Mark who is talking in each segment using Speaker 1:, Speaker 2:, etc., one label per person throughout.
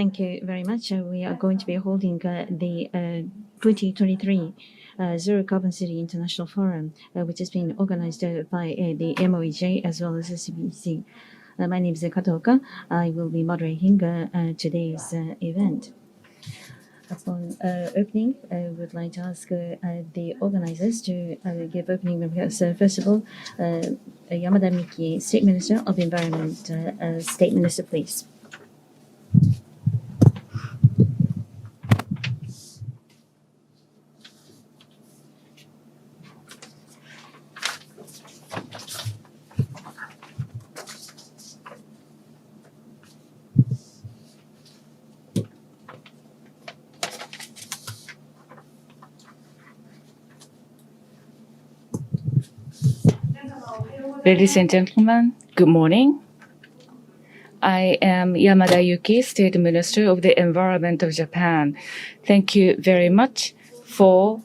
Speaker 1: Thank you very much. We are going to be holding the 2023 Zero Carbon City International Forum, which has been organized by the MOEJ as well as the CBC. My name is Katoka. I will be moderating today's event. Upon opening, I would like to ask the organizers to give opening remarks. First of all, Yamada Miki, State Minister of Environment. State Minister, please.
Speaker 2: Ladies and gentlemen, good morning. I am Yamada Yuki, State Minister of the Environment of Japan. Thank you very much for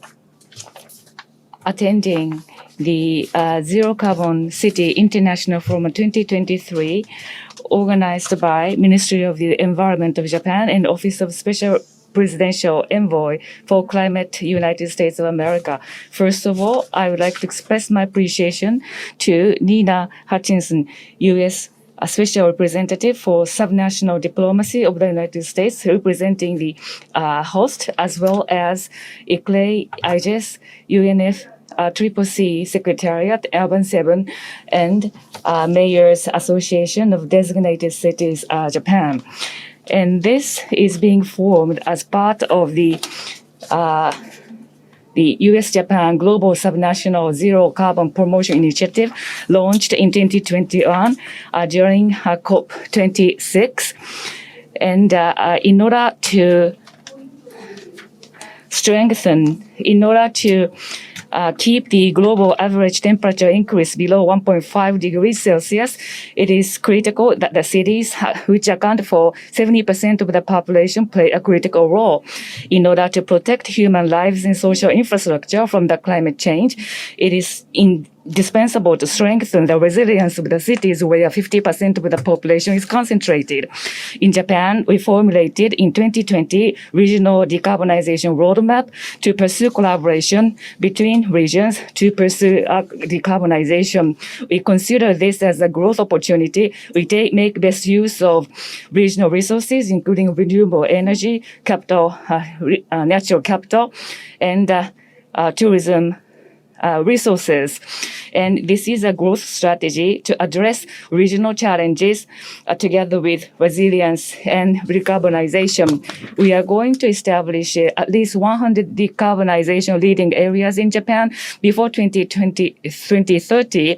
Speaker 2: attending the Zero Carbon City International Forum 2023, organized by Ministry of the Environment of Japan and Office of Special Presidential Envoy for Climate, United States of America. First of all, I would like to express my appreciation to Nina Hutchinson, U.S. Special Representative for Subnational Diplomacy of the United States, representing the host, as well as IGES, UNF, CCC Secretariat, Urban 7, and Mayors Association of Designated Cities, Japan. And this is being formed as part of the U.S.-Japan Global Subnational Zero Carbon Promotion Initiative launched in 2021 during COP26. And in order to keep the global average temperature increase below 1.5 degrees Celsius, it is critical that the cities, which account for 70% of the population, play a critical role. In order to protect human lives and social infrastructure from the climate change, it is indispensable to strengthen the resilience of the cities where 50% of the population is concentrated. In Japan, we formulated in 2020 regional decarbonization roadmap to pursue collaboration between regions to pursue decarbonization. We consider this as a growth opportunity. We make best use of regional resources, including renewable energy, capital, natural capital, and tourism resources. And this is a growth strategy to address regional challenges together with resilience and decarbonization. We are going to establish at least 100 decarbonization leading areas in Japan before 2030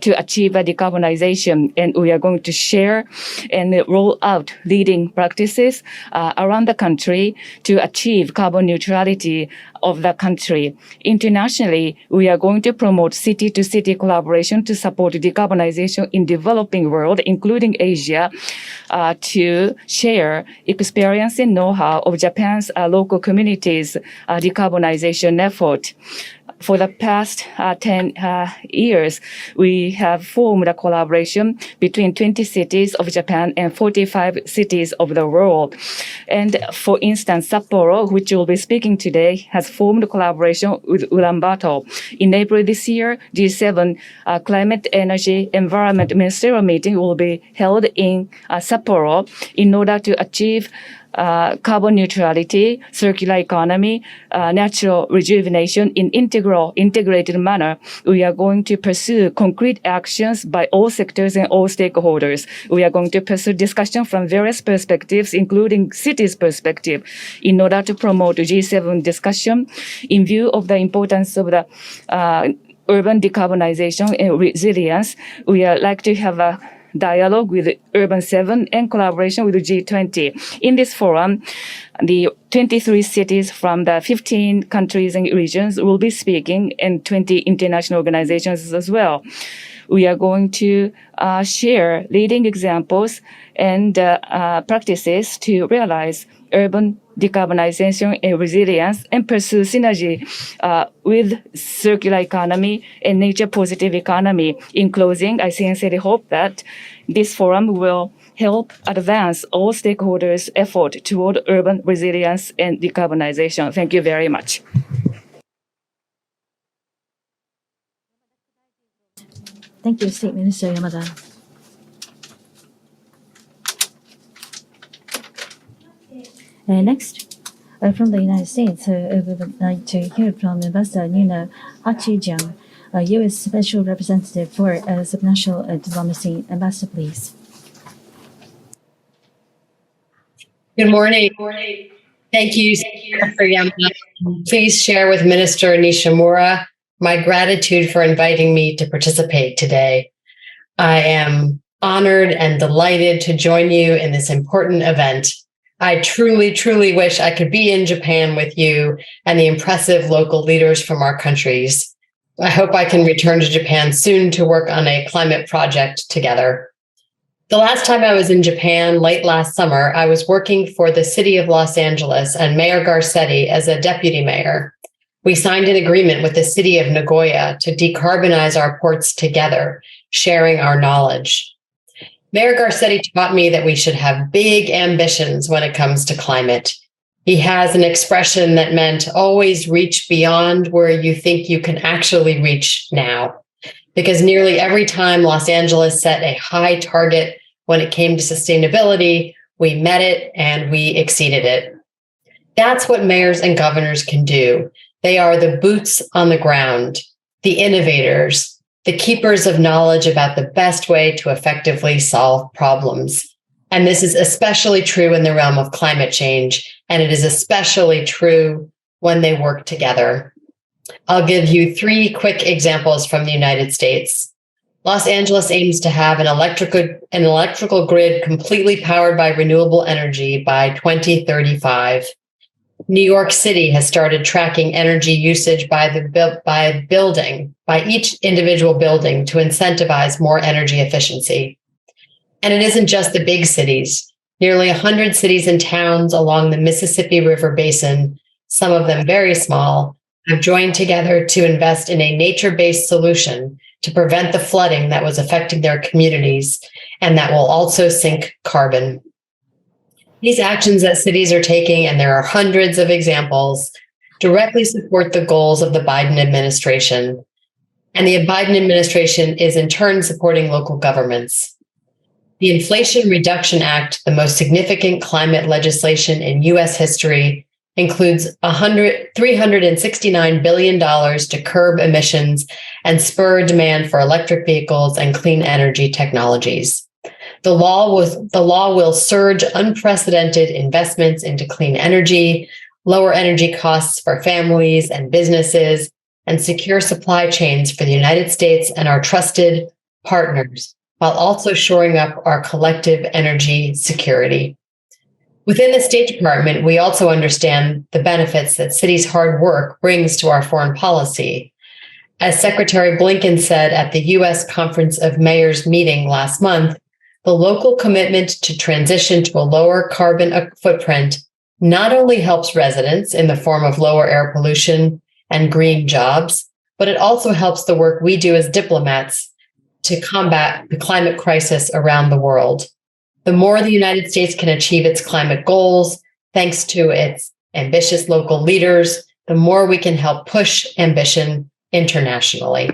Speaker 2: to achieve a decarbonization. And we are going to share and roll out leading practices around the country to achieve carbon neutrality of the country. Internationally, we are going to promote city-to-city collaboration to support decarbonization in developing world, including Asia, to share experience and know-how of Japan's local communities' decarbonization effort. For the past 10 years, we have formed a collaboration between 20 cities of Japan and 45 cities of the world. And for instance, Sapporo, which we'll be speaking today, has formed a collaboration with Ulaanbaatar. In April this year, G7 Climate, Energy, Environment Ministerial meeting will be held in Sapporo in order to achieve carbon neutrality, circular economy, natural rejuvenation in integrated manner. We are going to pursue concrete actions by all sectors and all stakeholders. We are going to pursue discussion from various perspectives, including cities' perspective, in order to promote G7 discussion in view of the importance of the urban decarbonization and resilience. We are like to have a dialogue with Urban 7 and collaboration with G20. In this forum, the 23 cities from the 15 countries and regions will be speaking, and 20 international organizations as well. We are going to share leading examples and practices to realize urban decarbonization and resilience and pursue synergy with circular economy and nature positive economy. In closing, I sincerely hope that this forum will help advance all stakeholders' effort toward urban resilience and decarbonization. Thank you very much.
Speaker 1: Thank you, State Minister Yamada. Next, from the United States, we would like to hear from Ambassador Nina Hachijian, U.S. Special Representative for Subnational Diplomacy. Ambassador, please.
Speaker 3: Good morning. Thank you, Secretary Yamada. Please share with Minister Nishimura my gratitude for inviting me to participate today. I am honored and delighted to join you in this important event. I truly, truly wish I could be in Japan with you and the impressive local leaders from our countries. I hope I can return to Japan soon to work on a climate project together. The last time I was in Japan, late last summer, I was working for the city of Los Angeles and Mayor Garcetti as a deputy mayor. We signed an agreement with the city of Nagoya to decarbonize our ports together, sharing our knowledge. Mayor Garcetti taught me that we should have big ambitions when it comes to climate. He has an expression that meant always reach beyond where you think you can actually reach now. Because nearly every time Los Angeles set a high target when it came to sustainability, we met it and we exceeded it. That's what mayors and governors can do. They are the boots on the ground, the innovators, the keepers of knowledge about the best way to effectively solve problems. And this is especially true in the realm of climate change, and it is especially true when they work together. I'll give you 3 quick examples from the United States. Los Angeles aims to have an electrical grid completely powered by renewable energy by 2035. New York City has started tracking energy usage by each individual building to incentivize more energy efficiency. And it isn't just the big cities. Nearly 100 cities and towns along the Mississippi River Basin, some of them very small, have joined together to invest in a nature-based solution to prevent the flooding that was affecting their communities and that will also sink carbon. These actions that cities are taking, and there are hundreds of examples, directly support the goals of the Biden administration. And the Biden administration is in turn supporting local governments. The Inflation Reduction Act, the most significant climate legislation in U.S. history, includes $369 billion to curb emissions and spur demand for electric vehicles and clean energy technologies. The law will surge unprecedented investments into clean energy, lower energy costs for families and businesses, and secure supply chains for the United States and our trusted partners, while also shoring up our collective energy security. Within the State Department, we also understand the benefits that cities' hard work brings to our foreign policy. As Secretary Blinken said at the U.S. Conference of Mayors meeting last month, the local commitment to transition to a lower carbon footprint not only helps residents in the form of lower air pollution and green jobs, but it also helps the work we do as diplomats to combat the climate crisis around the world. The more the United States can achieve its climate goals, thanks to its ambitious local leaders, the more we can help push ambition internationally.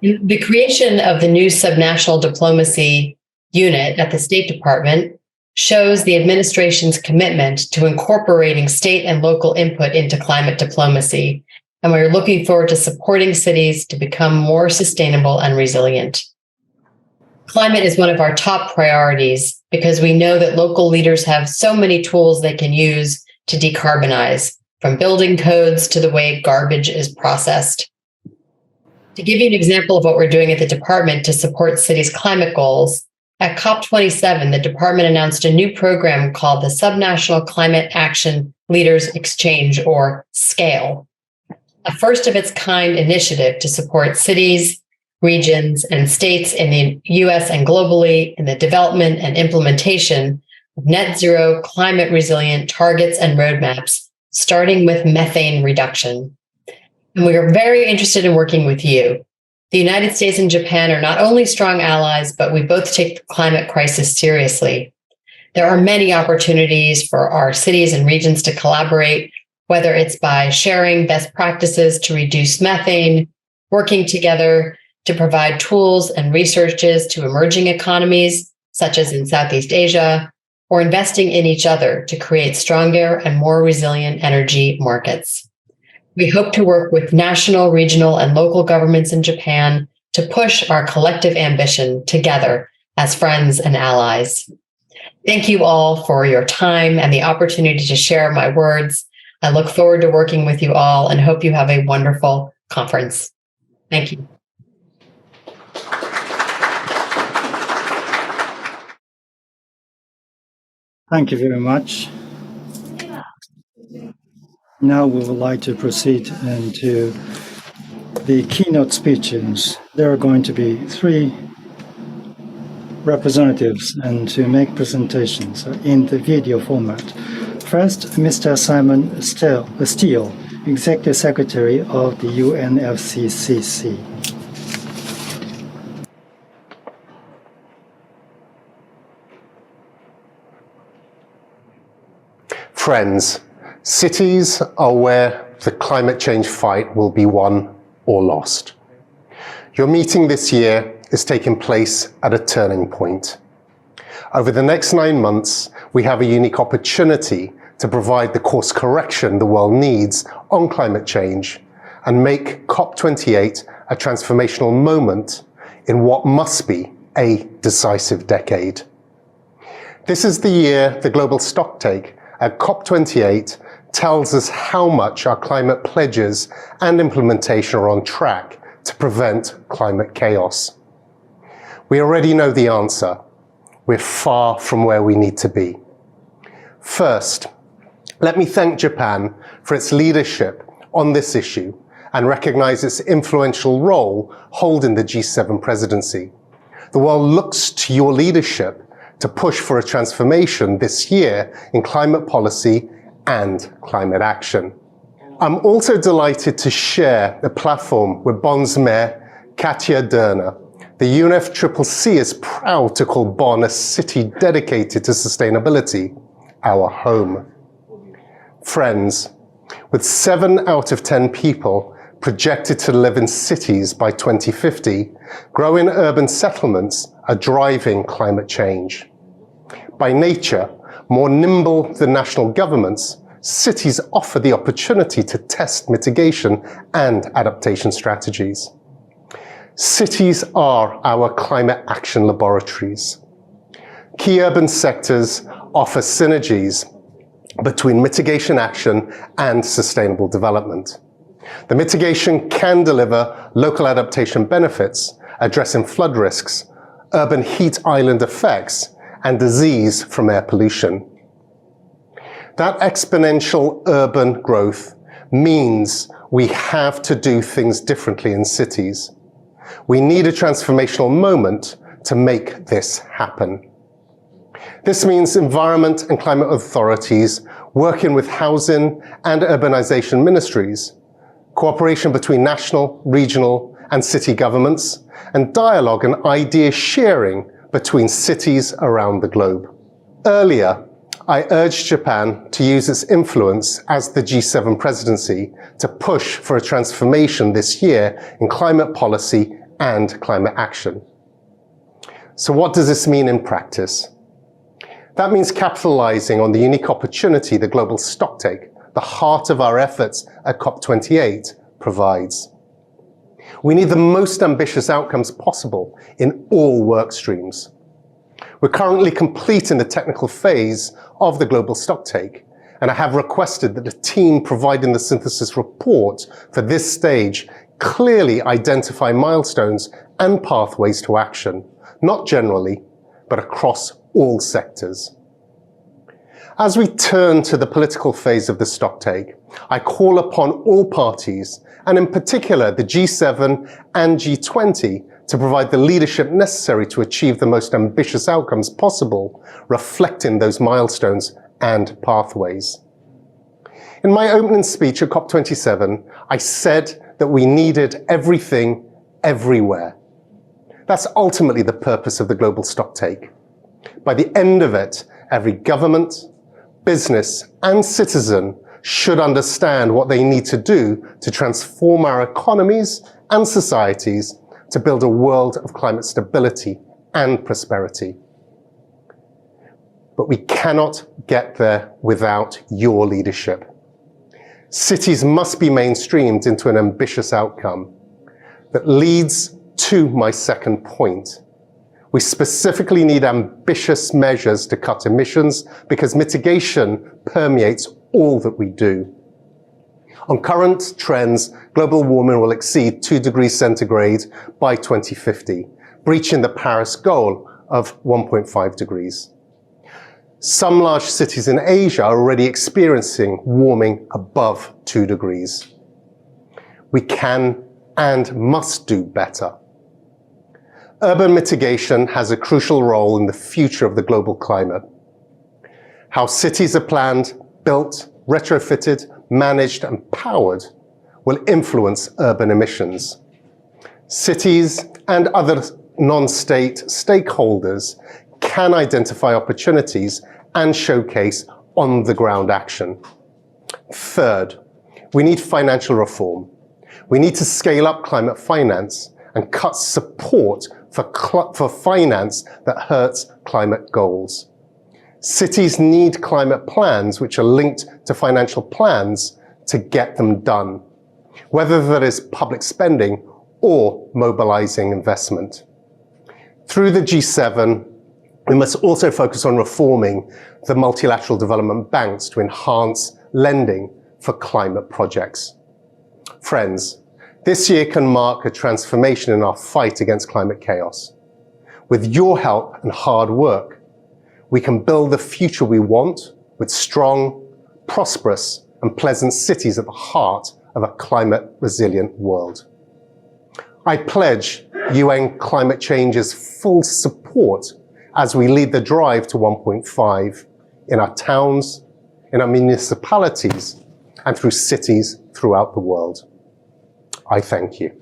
Speaker 3: The creation of the new subnational diplomacy unit at the State Department shows the administration's commitment to incorporating state and local input into climate diplomacy, and we're looking forward to supporting cities to become more sustainable and resilient. Climate is one of our top priorities because we know that local leaders have so many tools they can use to decarbonize, from building codes to the way garbage is processed. To give you an example of what we're doing at the department to support cities' climate goals, at COP27, the department announced a new program called the Subnational Climate Action Leaders Exchange, or SCALE, a first-of-its-kind initiative to support cities, regions, and states in the U.S. and globally in the development and implementation of net zero climate resilient targets and roadmaps, starting with methane reduction. And we are very interested in working with you. The United States and Japan are not only strong allies, but we both take the climate crisis seriously. There are many opportunities for our cities and regions to collaborate, whether it's by sharing best practices to reduce methane, working together to provide tools and researches to emerging economies, such as in Southeast Asia, or investing in each other to create stronger and more resilient energy markets. We hope to work with national, regional, and local governments in Japan to push our collective ambition together as friends and allies. Thank you all for your time and the opportunity to share my words. I look forward to working with you all and hope you have a wonderful conference. Thank you.
Speaker 4: Thank you very much. Now we would like to proceed into the keynote speeches. There are going to be 3 representatives and to make presentations in the video format. First, Mr. Simon Steele, Executive Secretary of the UNFCCC.
Speaker 5: Friends, cities are where the climate change fight will be won or lost. Your meeting this year is taking place at a turning point. Over the next 9 months, we have a unique opportunity to provide the course correction the world needs on climate change and make COP28 a transformational moment in what must be a decisive decade. This is the year the global stocktake at COP28 tells us how much our climate pledges and implementation are on track to prevent climate chaos. We already know the answer. We're far from where we need to be. First, let me thank Japan for its leadership on this issue and recognize its influential role holding the G7 presidency. The world looks to your leadership to push for a transformation this year in climate policy and climate action. I'm also delighted to share a platform with Bonn's Mayor, Katja Derner. The UNFCCC is proud to call Bonn a city dedicated to sustainability, our home. Friends, with 7 out of 10 people projected to live in cities by 2050, growing urban settlements are driving climate change. By nature, more nimble than national governments, cities offer the opportunity to test mitigation and adaptation strategies. Cities are our climate action laboratories. Key urban sectors offer synergies between mitigation action and sustainable development. The mitigation can deliver local adaptation benefits, addressing flood risks, urban heat island effects, and disease from air pollution. That exponential urban growth means we have to do things differently in cities. We need a transformational moment to make this happen. This means environment and climate authorities working with housing and urbanization ministries, cooperation between national, regional, and city governments, and dialogue and idea sharing between cities around the globe. Earlier, I urged Japan to use its influence as the G7 presidency to push for a transformation this year in climate policy and climate action. So what does this mean in practice? That means capitalizing on the unique opportunity the global stocktake, the heart of our efforts at COP28, provides. We need the most ambitious outcomes possible in all work streams. We're currently completing the technical phase of the global stocktake, and I have requested that the team providing the synthesis report for this stage clearly identify milestones and pathways to action, not generally, but across all sectors. As we turn to the political phase of the stocktake, I call upon all parties, and in particular the G7 and G20, to provide the leadership necessary to achieve the most ambitious outcomes possible, reflecting those milestones and pathways. In my opening speech at COP27, I said that we needed everything everywhere. That's ultimately the purpose of the global stocktake. By the end of it, every government, business, and citizen should understand what they need to do to transform our economies and societies to build a world of climate stability and prosperity. But we cannot get there without your leadership. Cities must be mainstreamed into an ambitious outcome that leads to my second point. We specifically need ambitious measures to cut emissions because mitigation permeates all that we do. On current trends, global warming will exceed 2 degrees centigrade by 2050, breaching the Paris goal of 1.5 degrees. Some large cities in Asia are already experiencing warming above 2 degrees. We can and must do better. Urban mitigation has a crucial role in the future of the global climate. How cities are planned, built, retrofitted, managed, and powered will influence urban emissions. Cities and other non-state stakeholders can identify opportunities and showcase on-the-ground action. Third, we need financial reform. We need to scale up climate finance and cut support for finance that hurts climate goals. Cities need climate plans which are linked to financial plans to get them done, whether that is public spending or mobilizing investment. Through the G7, we must also focus on reforming the multilateral development banks to enhance lending for climate projects. Friends, this year can mark a transformation in our fight against climate chaos. With your help and hard work, we can build the future we want with strong, prosperous, and pleasant cities at the heart of a climate-resilient world. I pledge UN climate change's full support as we lead the drive to 1.5 in our towns, in our municipalities, and through cities throughout the world. I thank you.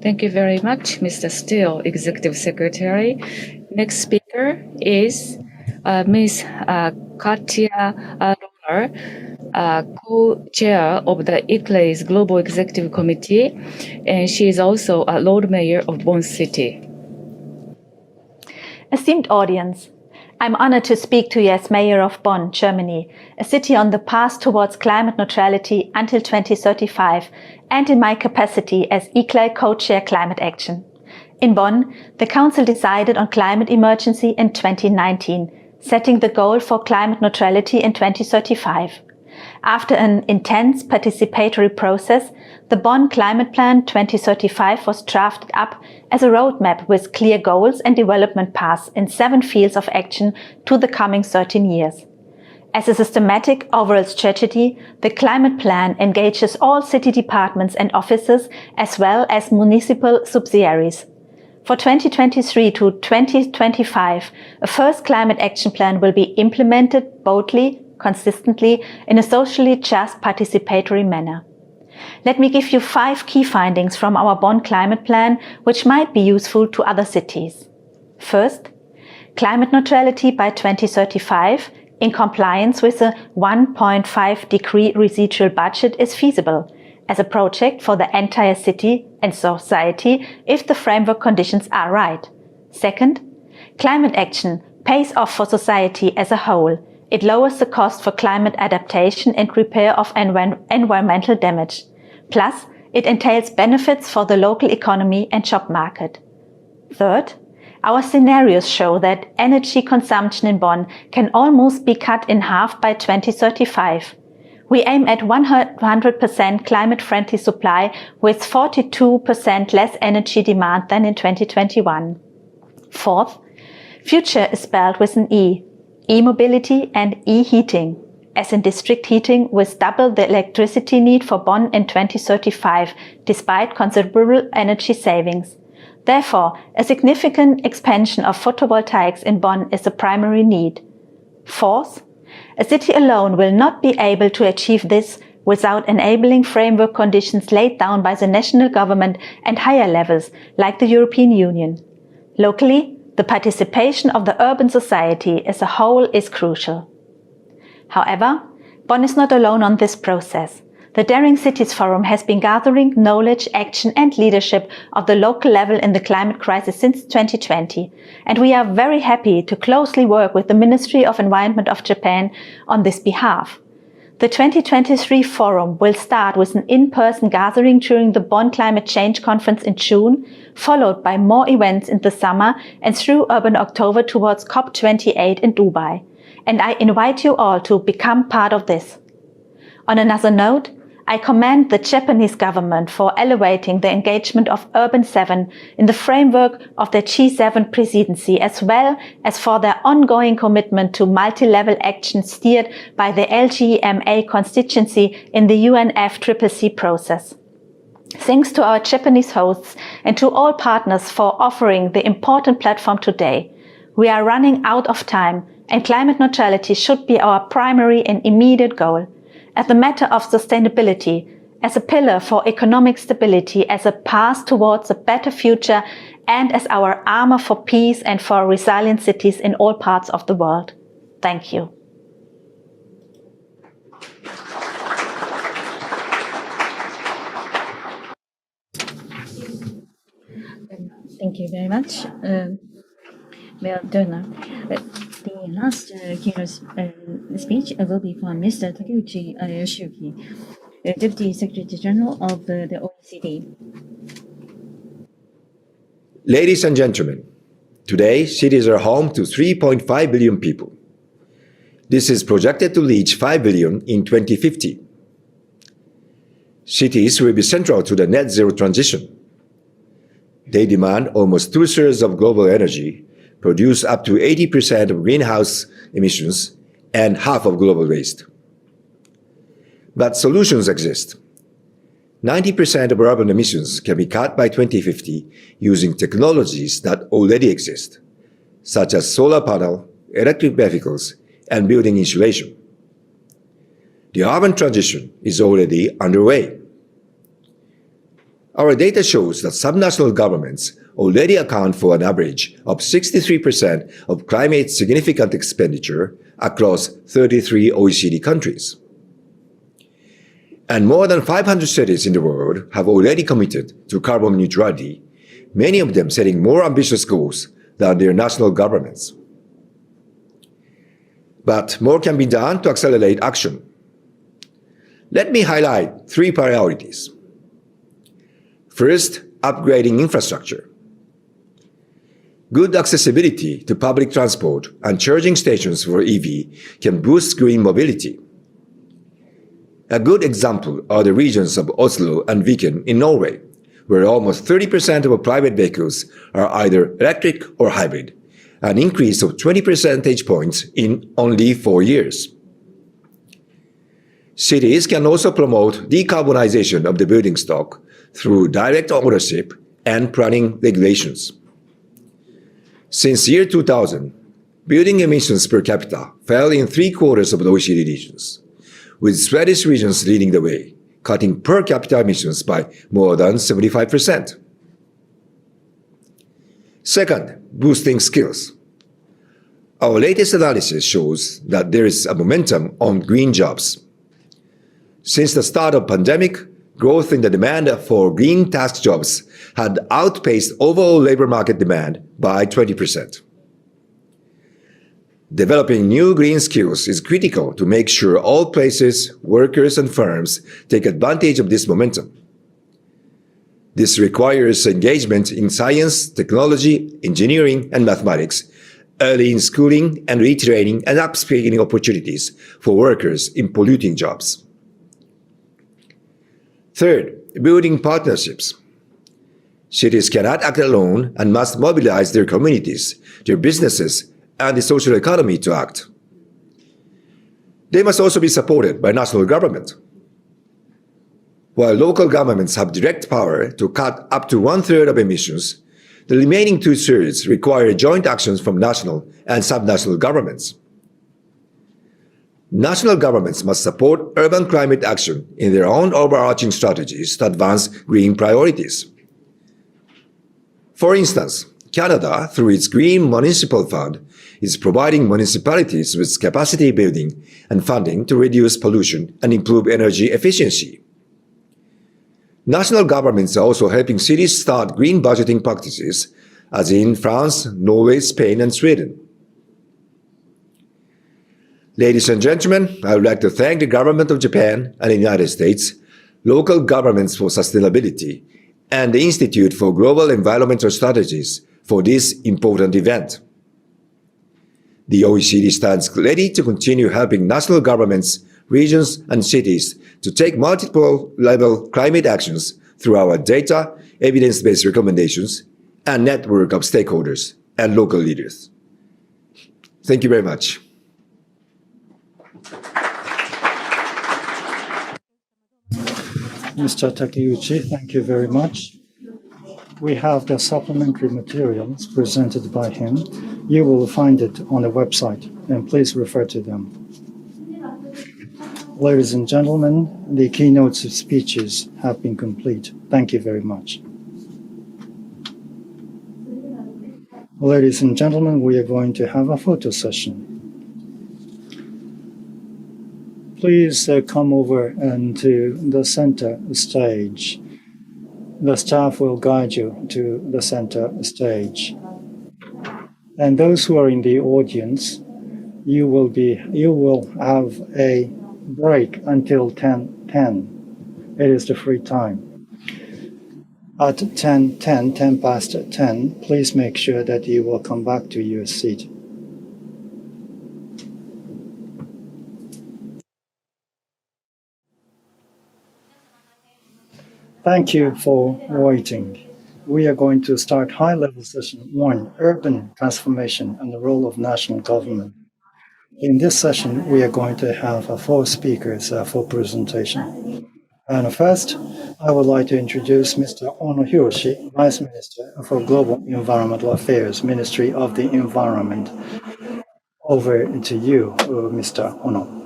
Speaker 2: Thank you very much, Mr. Steele, Executive Secretary. Next speaker is Ms. Katya Roller, co-chair of the IGES Global Executive Committee, and she is also a Lord Mayor of Bonn City.
Speaker 6: Esteemed audience, I'm honored to speak to you as Mayor of Bonn, Germany, a city on the path towards climate neutrality until 2035, and in my capacity as IGES co-chair climate action. In Bonn, the Council decided on climate emergency in 2019, setting the goal for climate neutrality in 2035. After an intense participatory process, the Bonn Climate Plan 2035 was drafted up as a roadmap with clear goals and development paths in 7 fields of action to the coming 13 years. As a systematic overall strategy, the climate plan engages all city departments and offices as well as municipal subsidiaries. For 2023 to 2025, a first climate action plan will be implemented boldly, consistently, in a socially just participatory manner. Let me give you 5 key findings from our Bonn climate plan, which might be useful to other cities. First, climate neutrality by 2035 in compliance with a 1.5 degree residual budget is feasible as a project for the entire city and society if the framework conditions are right. Second, climate action pays off for society as a whole. It lowers the cost for climate adaptation and repair of environmental damage. Plus, it entails benefits for the local economy and job market. Third, our scenarios show that energy consumption in Bonn can almost be cut in half by 2035. We aim at 100% climate-friendly supply with 42% less energy demand than in 2021. Fourth, future is spelled with an E, e-mobility and e-heating. as in district heating, with double the electricity need for Bonn in 2035, despite considerable energy savings. Therefore, a significant expansion of photovoltaics in Bonn is a primary need. Fourth, a city alone will not be able to achieve this without enabling framework conditions laid down by the national government and higher levels, like the European Union. Locally, the participation of the urban society as a whole is crucial. However, Bonn is not alone on this process. The Daring Cities Forum has been gathering knowledge, action and leadership of the local level in the climate crisis since 2020, and we are very happy to closely work with the Ministry of Environment of Japan on this behalf. The 2023 forum will start with an in-person gathering during the Bonn Climate Change Conference in June, followed by more events in the summer and through Urban October towards COP28 in Dubai. And I invite you all to become part of this. On another note, I commend the Japanese government for elevating the engagement of Urban 7 in the framework of their G7 presidency, as well as for their ongoing commitment to multi-level action steered by the LGMA constituency in the UNFCCC process. Thanks to our Japanese hosts and to all partners for offering the important platform today. We are running out of time, and climate neutrality should be our primary and immediate goal. As a matter of sustainability, as a pillar for economic stability, as a path towards a better future, and as our armor for peace and for resilient cities in all parts of the world. Thank you.
Speaker 1: Thank you very much. Well done. The last keynote speech will be from Mr. Takeuchi Yoshiyuki, Deputy Secretary General of the OECD.
Speaker 7: Ladies and gentlemen, today cities are home to 3.5 billion people. This is projected to reach 5 billion in 2050. Cities will be central to the net zero transition. They demand almost 2/3 of global energy, produce up to 80% of greenhouse emissions, and half of global waste. But solutions exist. 90% of urban emissions can be cut by 2050 using technologies that already exist, such as solar panel, electric vehicles, and building insulation. The urban transition is already underway. Our data shows that subnational governments already account for an average of 63% of climate significant expenditure across 33 OECD countries. And more than 500 cities in the world have already committed to carbon neutrality, many of them setting more ambitious goals than their national governments. But more can be done to accelerate action. Let me highlight 3 priorities. First, upgrading infrastructure. Good accessibility to public transport and charging stations for EV can boost green mobility. A good example are the regions of Oslo and Viken in Norway, where almost 30% of private vehicles are either electric or hybrid, an increase of 20 percentage points in only 4 years. Cities can also promote decarbonization of the building stock through direct ownership and planning regulations. Since year 2000, building emissions per capita fell in 3/4 of the OECD regions, with Swedish regions leading the way, cutting per capita emissions by more than 75%. Second, boosting skills. Our latest analysis shows that there is a momentum on green jobs. Since the start of pandemic, growth in the demand for green task jobs had outpaced overall labor market demand by 20%. Developing new green skills is critical to make sure all places, workers, and firms take advantage of this momentum. This requires engagement in science, technology, engineering, and mathematics, early in schooling and retraining and upskilling opportunities for workers in polluting jobs. Third, building partnerships. Cities cannot act alone and must mobilize their communities, their businesses, and the social economy to act. They must also be supported by national government. While local governments have direct power to cut up to 1/3 of emissions, the remaining 2/3 require joint actions from national and subnational governments. National governments must support urban climate action in their own overarching strategies to advance green priorities. For instance, Canada, through its Green Municipal Fund, is providing municipalities with capacity building and funding to reduce pollution and improve energy efficiency. National governments are also helping cities start green budgeting practices, as in France, Norway, Spain, and Sweden. Ladies and gentlemen, I would like to thank the government of Japan and the United States, local governments for sustainability, and the Institute for Global Environmental Strategies for this important event. The OECD stands ready to continue helping national governments, regions, and cities to take multiple-level climate actions through our data, evidence-based recommendations, and network of stakeholders and local leaders. Thank you very much.
Speaker 4: Mr. Takeuchi, thank you very much. We have the supplementary materials presented by him. You will find it on the website, and please refer to them. Ladies and gentlemen, the keynote speeches have been complete. Thank you very much. Ladies and gentlemen, we are going to have a photo session. Please come over and to the center stage. The staff will guide you to the center stage. And those who are in the audience, you will have a break until 10:10. It is the free time. At 10 past 10, please make sure that you will come back to your seat. Thank you for waiting. We are going to start high-level session 1, Urban Transformation and the Role of National Government. In this session, we are going to have 4 speakers for presentation. And first, I would like to introduce Mr. Ono Hiroshi, Vice Minister for Global Environmental Affairs, Ministry of the Environment. Over to you, Mr. Ono.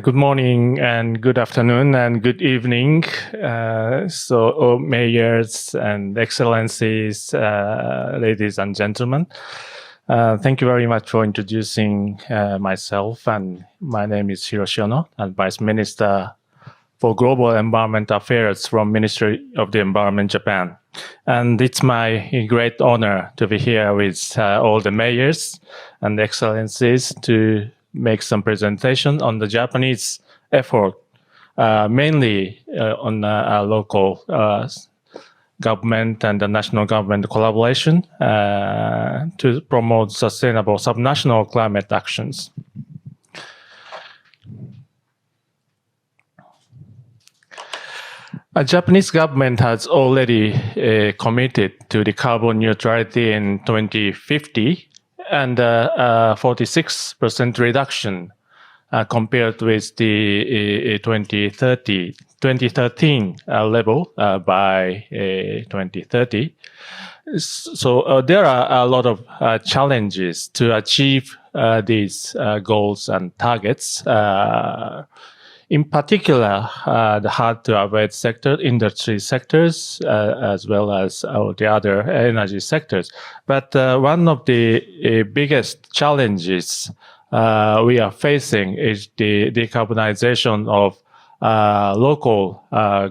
Speaker 8: Good morning and good afternoon and good evening. Mayors and excellencies, ladies and gentlemen. Thank you very much for introducing myself. And my name is Hiroshi Ono, I'm Vice Minister for Global Environment Affairs from Ministry of the Environment, Japan. And it's my great honor to be here with all the mayors and excellencies to make some presentation on the Japanese effort, mainly on local government and the national government collaboration to promote sustainable subnational climate actions. The Japanese government has already committed to the carbon neutrality in 2050 and 46% reduction compared with the 2013 level by 2030. So there are a lot of challenges to achieve these goals and targets. In particular, the hard-to-abate sector, industry sectors, as well as the other energy sectors. But one of the biggest challenges we are facing is the decarbonization of local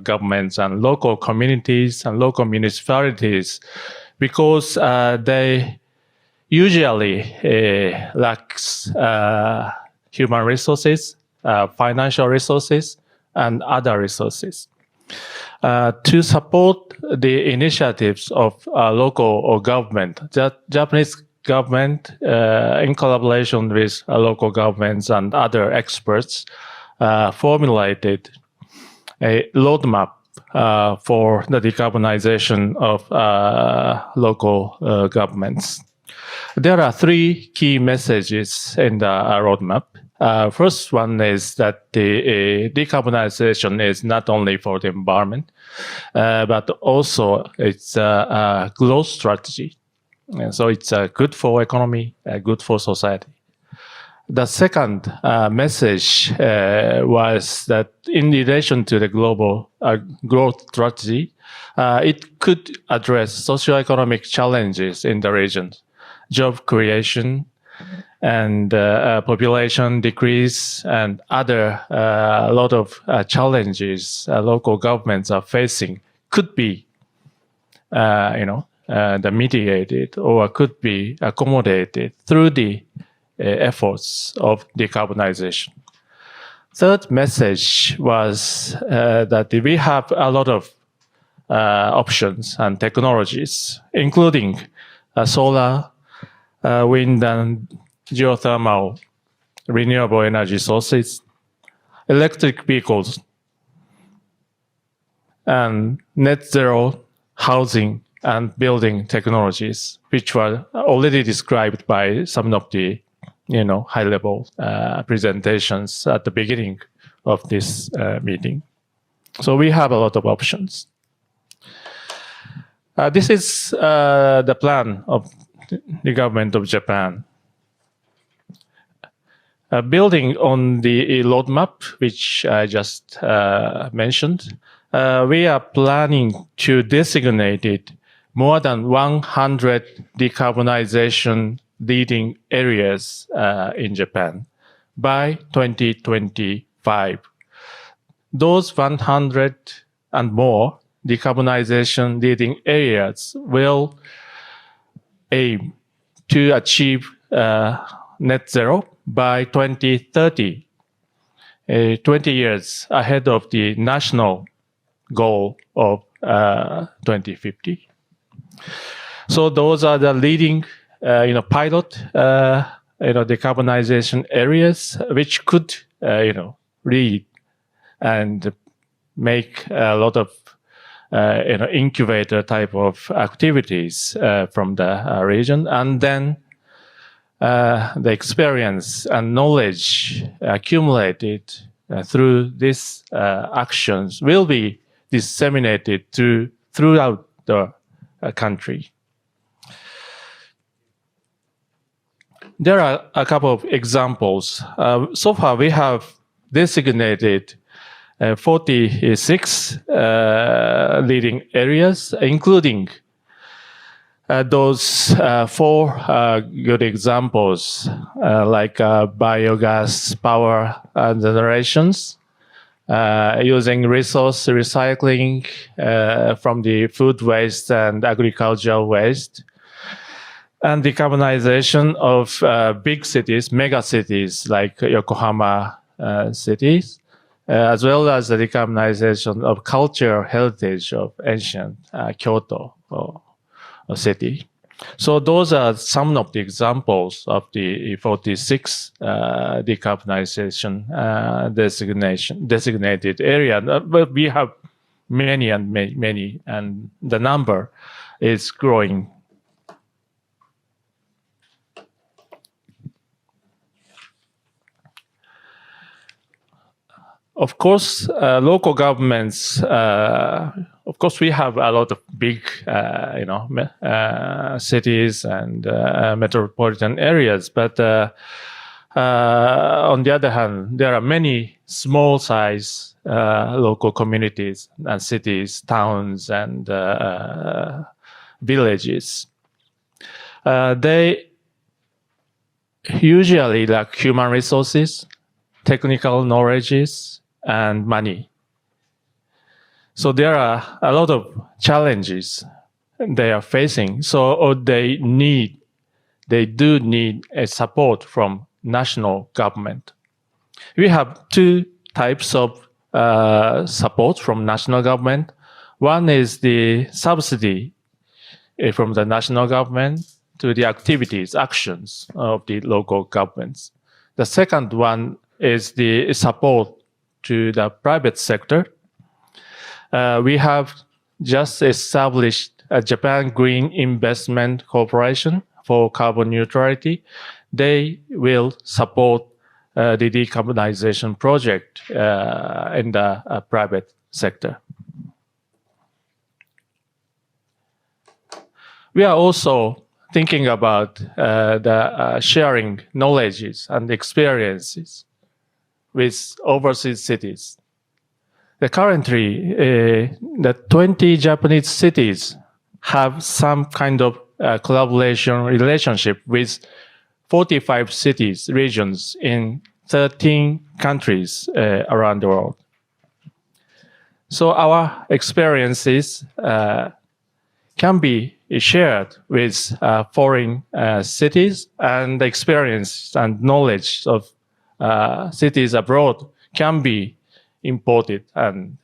Speaker 8: governments and local communities and local municipalities, because they usually lacks human resources, financial resources, and other resources. To support the initiatives of local or government, the Japanese government, in collaboration with local governments and other experts, formulated a roadmap for the decarbonization of local governments. There are three key messages in the roadmap. First one is that the decarbonization is not only for the environment, but also it's a growth strategy. And so it's good for economy, good for society. The second message was that in relation to the global growth strategy, it could address socioeconomic challenges in the region, job creation, and population decrease, and other lot of challenges local governments are facing could be, mitigated or could be accommodated through the efforts of decarbonization. Third message was that we have a lot of options and technologies, including solar, wind, and geothermal renewable energy sources, electric vehicles, and net zero housing and building technologies, which were already described by some of the high-level presentations at the beginning of this meeting. So we have a lot of options. This is the plan of the government of Japan. Building on the roadmap, which I just mentioned, we are planning to designate more than 100 decarbonization leading areas in Japan by 2025. Those 100 and more decarbonization leading areas will aim to achieve net zero by 2030, 20 years ahead of the national goal of 2050. So those are the leading, pilot, decarbonization areas, which could, lead and make a lot of, incubator type of activities from the region, and then the experience and knowledge accumulated through these actions will be disseminated throughout the country. There are a couple of examples. So far, we have designated 46 leading areas, including those four good examples, like biogas power generations, using resource recycling from the food waste and agricultural waste, and decarbonization of big cities, mega cities like Yokohama cities, as well as the decarbonization of cultural heritage of ancient Kyoto city. So those are some of the examples of the 46 decarbonization designated area. But we have many, and the number is growing. Of course, local governments, of course, we have a lot of big, cities and metropolitan areas. But on the other hand, there are many small-size local communities and cities, towns, and villages. They usually lack human resources, technical knowledges, and money. So there are a lot of challenges they are facing. So they do need a support from national government. We have two types of support from national government. One is the subsidy from the national government to the activities, actions of the local governments. The second one is the support to the private sector. We have just established a Japan Green Investment Corporation for carbon neutrality. They will support the decarbonization project in the private sector. We are also thinking about the sharing knowledges and experiences with overseas cities. Currently, the 20 Japanese cities have some kind of collaboration relationship with 45 cities, regions in 13 countries around the world. So our experiences can be shared with foreign cities, and the experience and knowledge of cities abroad can be imported and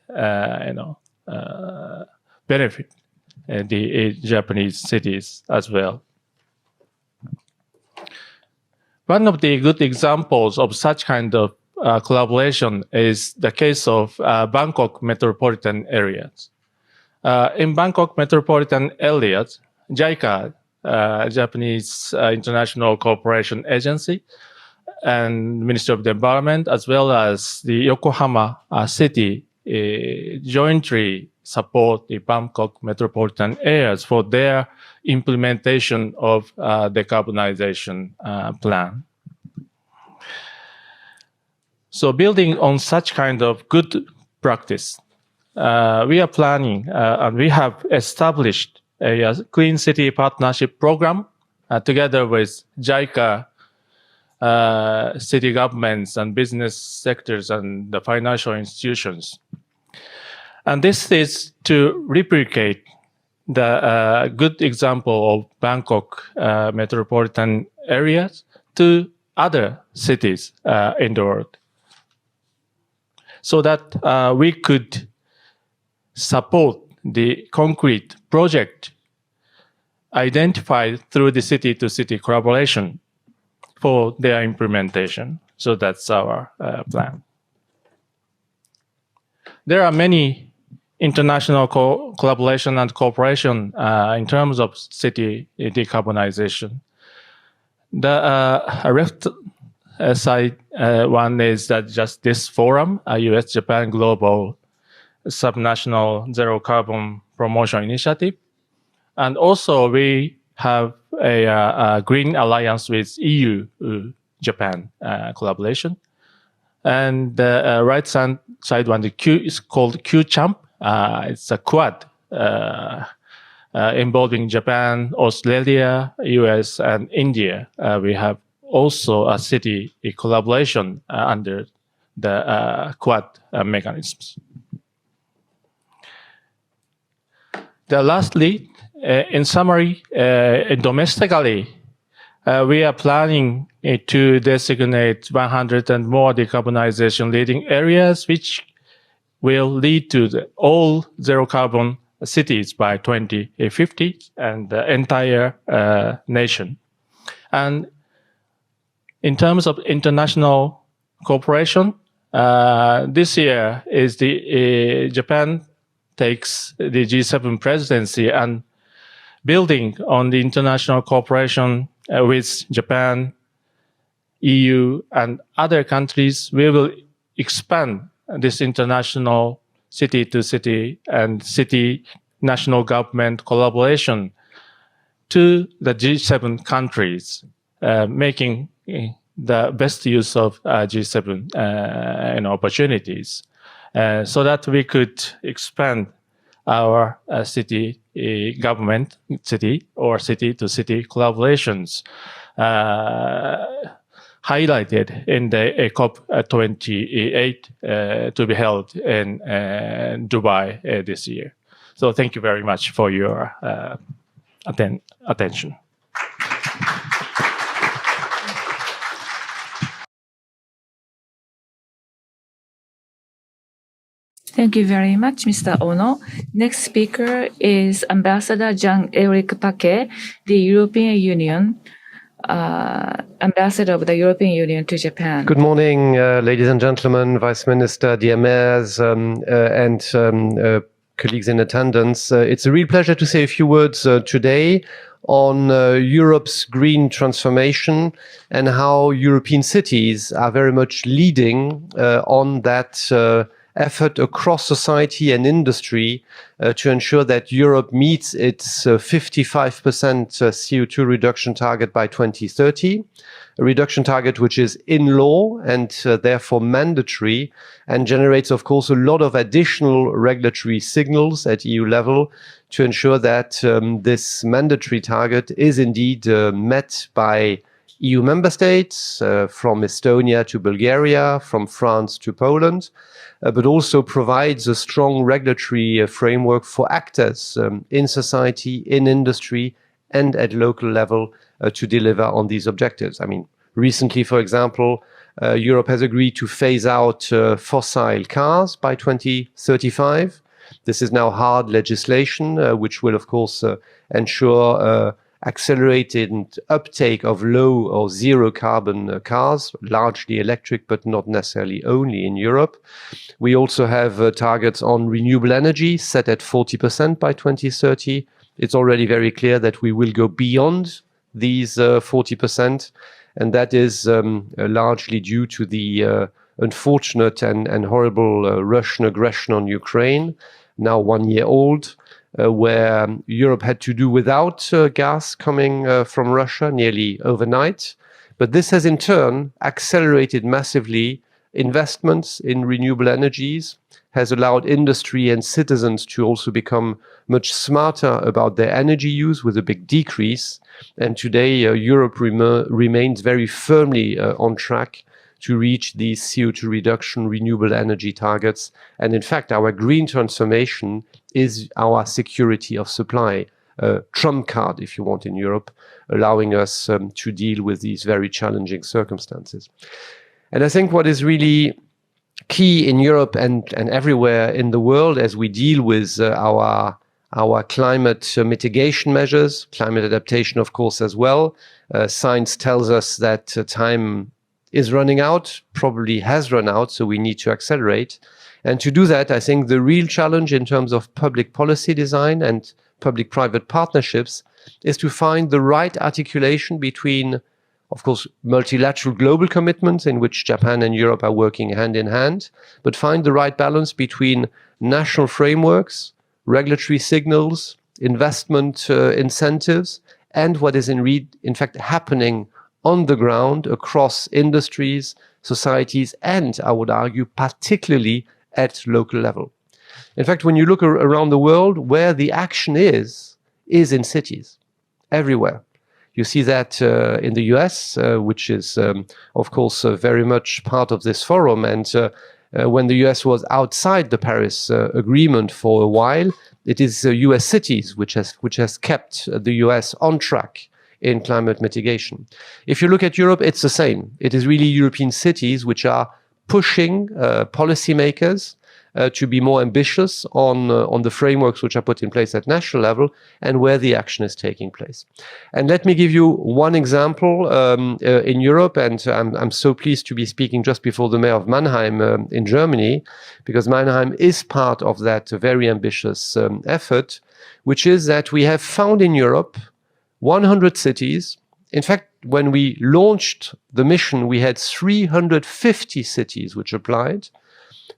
Speaker 8: benefit the Japanese cities as well. One of the good examples of such kind of collaboration is the case of Bangkok metropolitan areas. In Bangkok metropolitan areas, JICA, Japanese International Cooperation Agency, and Ministry of the Environment, as well as the Yokohama city, jointly support the Bangkok metropolitan areas for their implementation of decarbonization plan. So building on such kind of good practice, we are planning and we have established a Clean City Partnership Program together with JICA, city governments and business sectors and the financial institutions. And this is to replicate the good example of Bangkok metropolitan areas to other cities in the world, so that we could support the concrete project identified through the city-to-city collaboration for their implementation. So that's our plan. There are many international collaboration and cooperation in terms of city decarbonization. The left side one is that just this forum, US-Japan Global Subnational Zero Carbon Promotion Initiative. And also we have a Green Alliance with EU-Japan collaboration. And the right side one, the Q is called Q-Champ. It's a quad involving Japan, Australia, US, and India. We have also a city collaboration under the quad mechanisms. Lastly, in summary, domestically, we are planning to designate 100 and more decarbonization leading areas, which will lead to all zero carbon cities by 2050 and the entire nation. And in terms of international cooperation, this year is the Japan takes the G7 presidency, and building on the international cooperation with Japan, EU, and other countries, we will expand this international city-to-city and city national government collaboration to the G7 countries, making the best use of G7 opportunities, so that we could expand our city government, city or city-to-city collaborations highlighted in the COP28 to be held in Dubai this year. So thank you very much for your attention.
Speaker 2: Thank you very much, Mr. Ono. Next speaker is Ambassador Jean-Éric Paquet, the European Union, Ambassador of the European Union to Japan.
Speaker 9: Good morning, ladies and gentlemen, Vice Minister, dear mayors, and colleagues in attendance. It's a real pleasure to say a few words today on Europe's green transformation and how European cities are very much leading on that effort across society and industry to ensure that Europe meets its 55% CO2 reduction target by 2030, a reduction target which is in law and therefore mandatory and generates, of course, a lot of additional regulatory signals at EU level to ensure that this mandatory target is indeed met by EU member states, from Estonia to Bulgaria, from France to Poland, but also provides a strong regulatory framework for actors in society, in industry, and at local level to deliver on these objectives. I mean, recently, for example, Europe has agreed to phase out fossil cars by 2035. This is now hard legislation, which will, of course, ensure accelerated uptake of low or zero carbon cars, largely electric, but not necessarily only in Europe. We also have targets on renewable energy set at 40% by 2030. It's already very clear that we will go beyond these 40%, and that is largely due to the unfortunate and horrible Russian aggression on Ukraine, now 1 year old, where Europe had to do without gas coming from Russia nearly overnight. But this has in turn accelerated massively investments in renewable energies, has allowed industry and citizens to also become much smarter about their energy use with a big decrease. And today Europe remains very firmly on track to reach these CO2 reduction renewable energy targets. And in fact, our green transformation is our security of supply, trump card, if you want, in Europe, allowing us to deal with these very challenging circumstances. And I think what is really key in Europe and everywhere in the world as we deal with our climate mitigation measures, climate adaptation, of course, as well. Science tells us that time is running out, probably has run out, so we need to accelerate. And to do that, I think the real challenge in terms of public policy design and public-private partnerships is to find the right articulation between, of course, multilateral global commitments in which Japan and Europe are working hand in hand, but find the right balance between national frameworks, regulatory signals, investment incentives, and what is in fact happening on the ground across industries, societies, and I would argue particularly at local level. In fact, when you look around the world, where the action is in cities, everywhere. You see that in the US, which is, of course, very much part of this forum. And when the US was outside the Paris Agreement for a while, it is US cities which has kept the US on track in climate mitigation. If you look at Europe, it's the same. It is really European cities which are pushing policymakers to be more ambitious on the frameworks which are put in place at national level and where the action is taking place. And let me give you one example in Europe, and I'm so pleased to be speaking just before the mayor of Mannheim in Germany, because Mannheim is part of that very ambitious effort, which is that we have found in Europe 100 cities. In fact, when we launched the mission, we had 350 cities which applied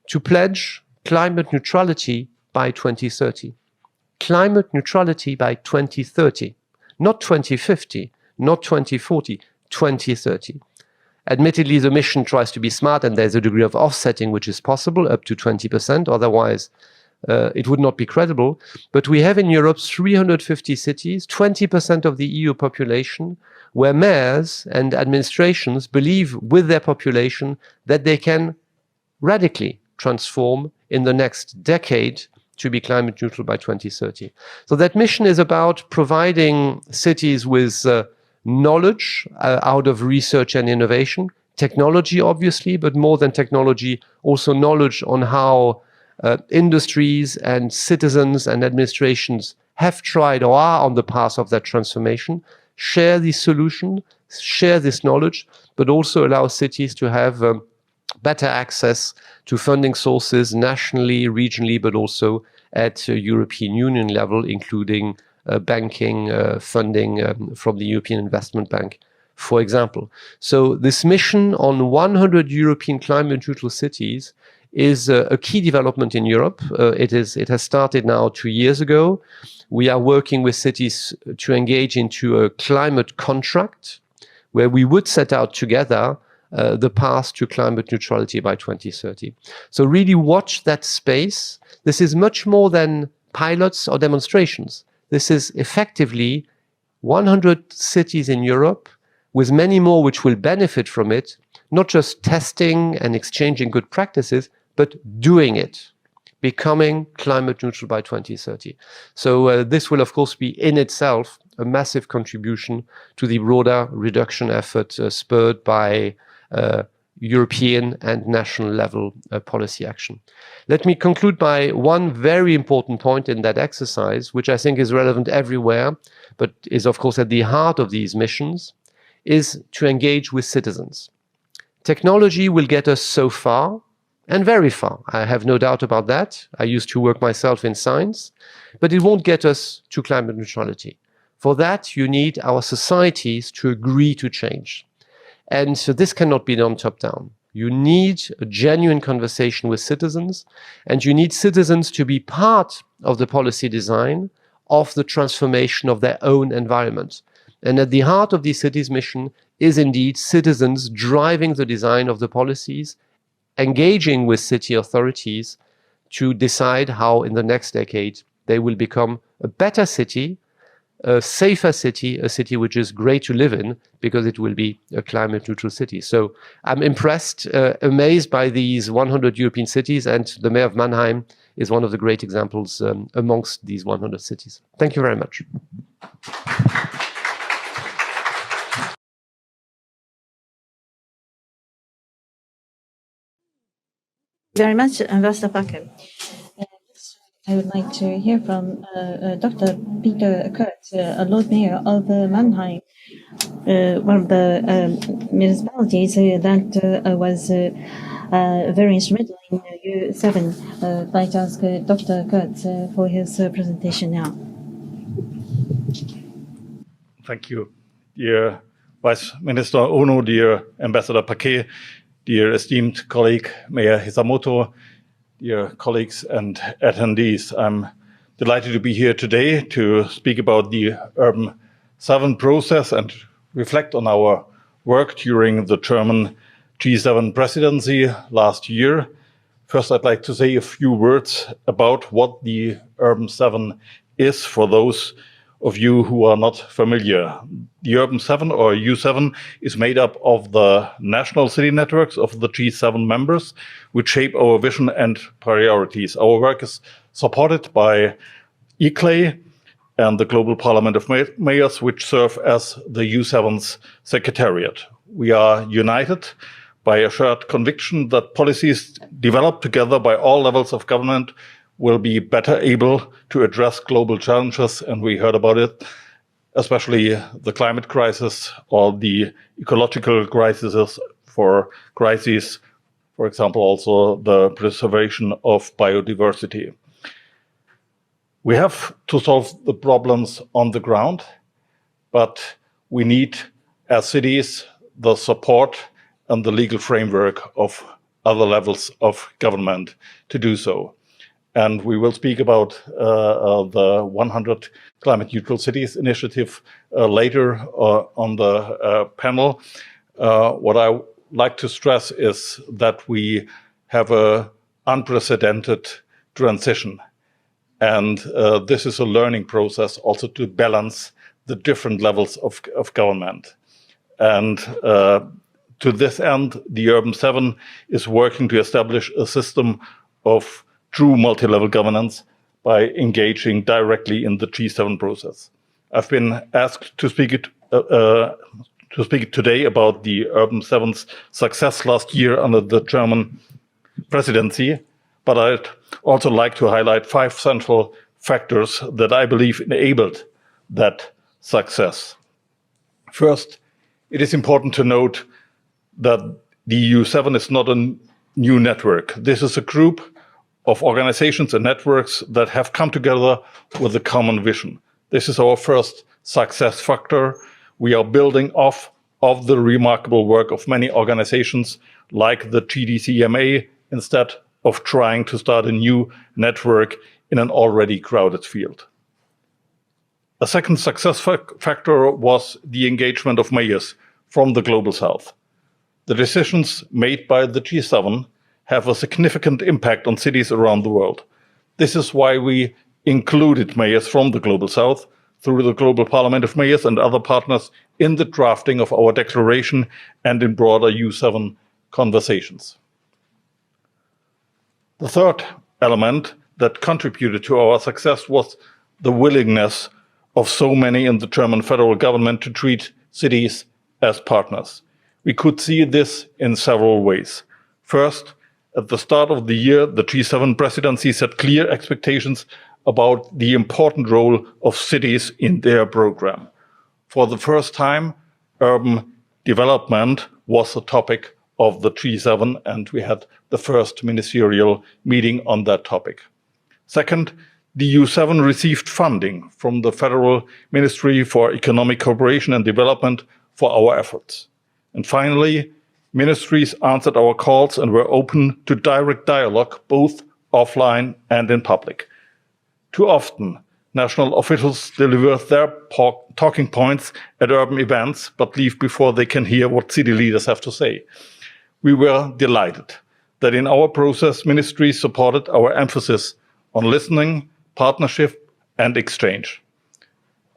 Speaker 9: to pledge climate neutrality by 2030. Climate neutrality by 2030, not 2050, not 2040, 2030. Admittedly, the mission tries to be smart, and there's a degree of offsetting which is possible, up to 20%. Otherwise, it would not be credible. But we have in Europe 350 cities, 20% of the EU population, where mayors and administrations believe with their population that they can radically transform in the next decade to be climate neutral by 2030. So that mission is about providing cities with knowledge out of research and innovation, technology, obviously, but more than technology, also knowledge on how industries and citizens and administrations have tried or are on the path of that transformation, share this solution, share this knowledge, but also allow cities to have better access to funding sources nationally, regionally, but also at European Union level, including banking funding from the European Investment Bank, for example. So this mission on 100 European climate neutral cities is a key development in Europe. It has started now 2 years ago. We are working with cities to engage into a climate contract where we would set out together the path to climate neutrality by 2030. So really watch that space. This is much more than pilots or demonstrations. This is effectively 100 cities in Europe with many more which will benefit from it, not just testing and exchanging good practices, but doing it, becoming climate neutral by 2030. So this will, of course, be in itself a massive contribution to the broader reduction effort spurred by European and national level policy action. Let me conclude by one very important point in that exercise, which I think is relevant everywhere, but is, of course, at the heart of these missions, is to engage with citizens. Technology will get us so far, and very far. I have no doubt about that. I used to work myself in science, but it won't get us to climate neutrality. For that, you need our societies to agree to change. And so this cannot be done top-down. You need a genuine conversation with citizens, and you need citizens to be part of the policy design of the transformation of their own environment. And at the heart of the cities mission is indeed citizens driving the design of the policies, engaging with city authorities to decide how in the next decade they will become a better city, a safer city, a city which is great to live in because it will be a climate neutral city. So I'm impressed, amazed by these 100 European cities, and the mayor of Mannheim is one of the great examples amongst these 100 cities. Thank you very much.
Speaker 1: Very much, Ambassador Packer. I would like to hear from Dr. Peter Kurz, Lord Mayor of Mannheim, one of the municipalities that was very instrumental in U7. I'd like to ask Dr. Kurz for his presentation now.
Speaker 10: Thank you, dear Vice Minister Ono, dear Ambassador Paquet, dear esteemed colleague Mayor Hisamoto, dear colleagues and attendees. I'm delighted to be here today to speak about the Urban 7 process and reflect on our work during the German G7 presidency last year. First, I'd like to say a few words about what the Urban 7 is for those of you who are not familiar. The Urban 7 or U7 is made up of the national city networks of the G7 members, which shape our vision and priorities. Our work is supported by IGES and the Global Parliament of Mayors, which serve as the U7's secretariat. We are united by a shared conviction that policies developed together by all levels of government will be better able to address global challenges, and we heard about it, especially the climate crisis or the ecological crises, for example, also the preservation of biodiversity. We have to solve the problems on the ground, but we need, as cities, the support and the legal framework of other levels of government to do so. And we will speak about the 100 Climate Neutral Cities initiative later on the panel. What I like to stress is that we have an unprecedented transition. And this is a learning process also to balance the different levels of government. And to this end, the Urban 7 is working to establish a system of true multi-level governance by engaging directly in the G7 process. I've been asked to speak today about the Urban 7's success last year under the German presidency. but I'd also like to highlight 5 central factors that I believe enabled that success. First, it is important to note that the EU7 is not a new network. This is a group of organizations and networks that have come together with a common vision. This is our first success factor. We are building off of the remarkable work of many organizations like the GDCMA instead of trying to start a new network in an already crowded field. A second success factor was the engagement of mayors from the Global South. The decisions made by the G7 have a significant impact on cities around the world. This is why we included mayors from the Global South through the Global Parliament of Mayors and other partners in the drafting of our declaration and in broader EU7 conversations. The third element that contributed to our success was the willingness of so many in the German federal government to treat cities as partners. We could see this in several ways. First, at the start of the year, the G7 presidency set clear expectations about the important role of cities in their program. For the first time, urban development was a topic of the G7, and we had the first ministerial meeting on that topic. Second, the EU7 received funding from the Federal Ministry for Economic Cooperation and Development for our efforts. And finally, ministries answered our calls and were open to direct dialogue, both offline and in public. Too often, national officials deliver their talking points at urban events, but leave before they can hear what city leaders have to say. We were delighted that in our process, ministries supported our emphasis on listening, partnership, and exchange.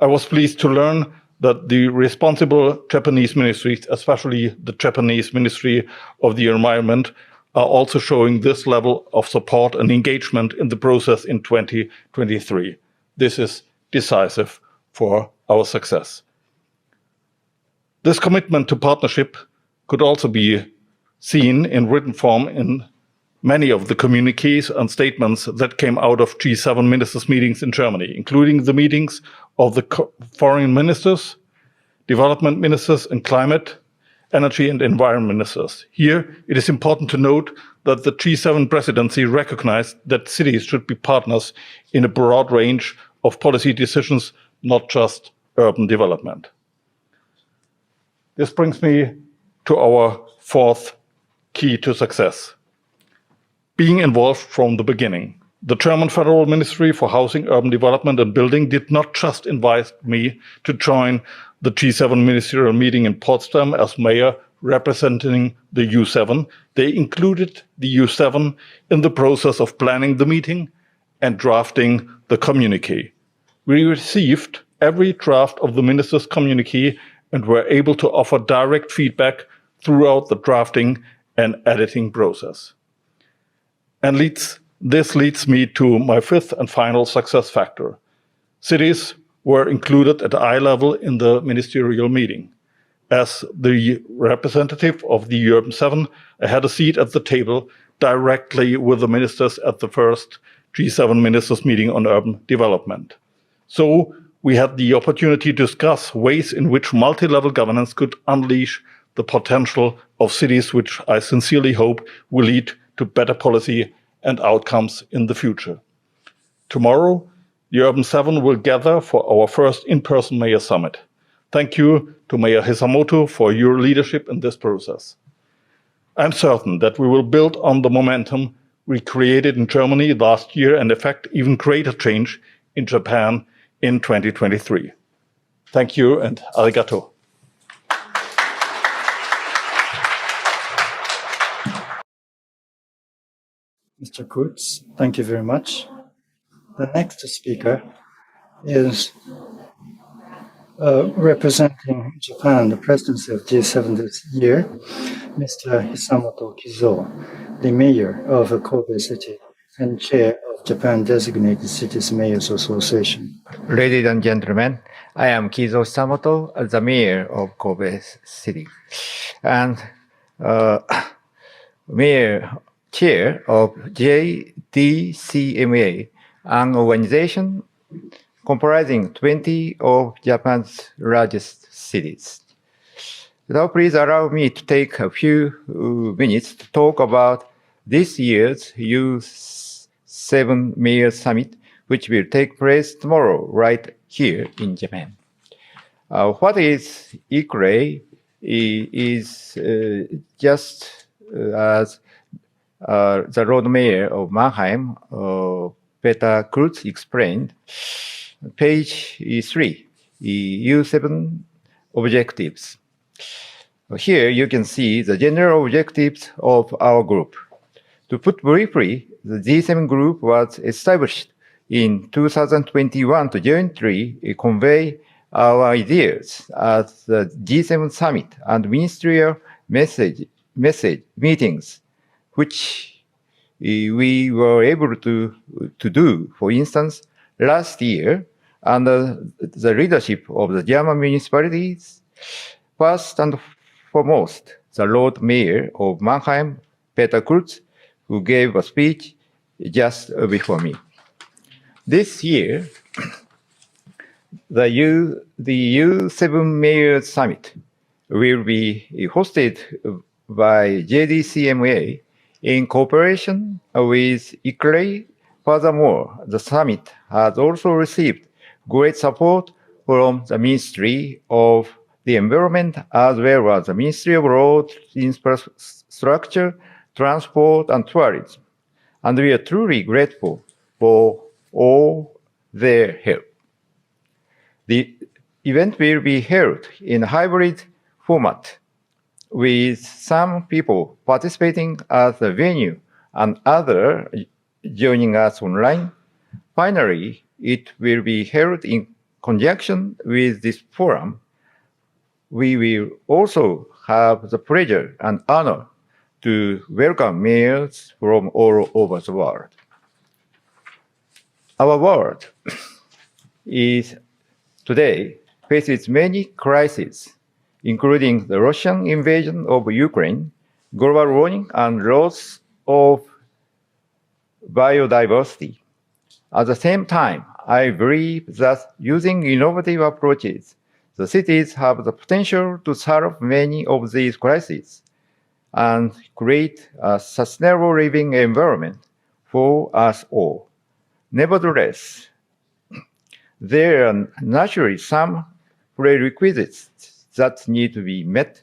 Speaker 10: I was pleased to learn that the responsible Japanese ministries, especially the Japanese Ministry of the Environment, are also showing this level of support and engagement in the process in 2023. This is decisive for our success. This commitment to partnership could also be seen in written form in many of the communiques and statements that came out of G7 ministers' meetings in Germany, including the meetings of the foreign ministers, development ministers, and climate, energy and environment ministers. Here, it is important to note that the G7 presidency recognized that cities should be partners in a broad range of policy decisions, not just urban development. This brings me to our fourth key to success: being involved from the beginning. The German Federal Ministry for Housing, Urban Development and Building did not just invite me to join the G7 ministerial meeting in Potsdam as mayor representing the EU7. They included the EU7 in the process of planning the meeting and drafting the communique. We received every draft of the ministers' communique and were able to offer direct feedback throughout the drafting and editing process. And this leads me to my fifth and final success factor. Cities were included at eye level in the ministerial meeting. As the representative of the Urban 7, I had a seat at the table directly with the ministers at the first G7 ministers meeting on urban development. So we had the opportunity to discuss ways in which multi-level governance could unleash the potential of cities, which I sincerely hope will lead to better policy and outcomes in the future. Tomorrow, the Urban 7 will gather for our first in-person Mayor Summit. Thank you to Mayor Hisamoto for your leadership in this process. I'm certain that we will build on the momentum we created in Germany last year and effect even greater change in Japan in 2023. Thank you and arigato.
Speaker 4: Mr. Kurz, thank you very much. The next speaker is representing Japan, the presidency of G7 this year, Mr. Hisamoto Kizo, the mayor of Kobe City and chair of Japan Designated Cities Mayors Association.
Speaker 11: Ladies and gentlemen, I am Kizo Hisamoto, the mayor of Kobe City. And Mayor chair of JDCMA, an organization comprising 20 of Japan's largest cities. Now, please allow me to take a few minutes to talk about this year's U7 Mayor Summit, which will take place tomorrow, right here in Japan. What is ICRE is just as the Lord Mayor of Mannheim, Peter Krutz, explained. Page 3, U7 objectives. Here you can see the general objectives of our group. To put briefly, the G7 group was established in 2021 to jointly convey our ideas at the G7 summit and ministerial message meetings, which we were able to do, for instance, last year under the leadership of the German municipalities. First and foremost, the Lord Mayor of Mannheim, Peter Krutz, who gave a speech just before me. This year, the U7 Mayors Summit will be hosted by JDCMA in cooperation with ICRE. Furthermore, the summit has also received great support from the Ministry of the Environment as well as the Ministry of Road Infrastructure, Transport and Tourism, and we are truly grateful for all their help. The event will be held in a hybrid format, with some people participating at the venue and others joining us online. Finally, it will be held in conjunction with this forum. We will also have the pleasure and honor to welcome mayors from all over the world. Our world is today faces many crises, including the Russian invasion of Ukraine, global warming, and loss of biodiversity. At the same time, I believe that using innovative approaches, the cities have the potential to solve many of these crises and create a sustainable living environment for us all. Nevertheless, there are naturally some prerequisites that need to be met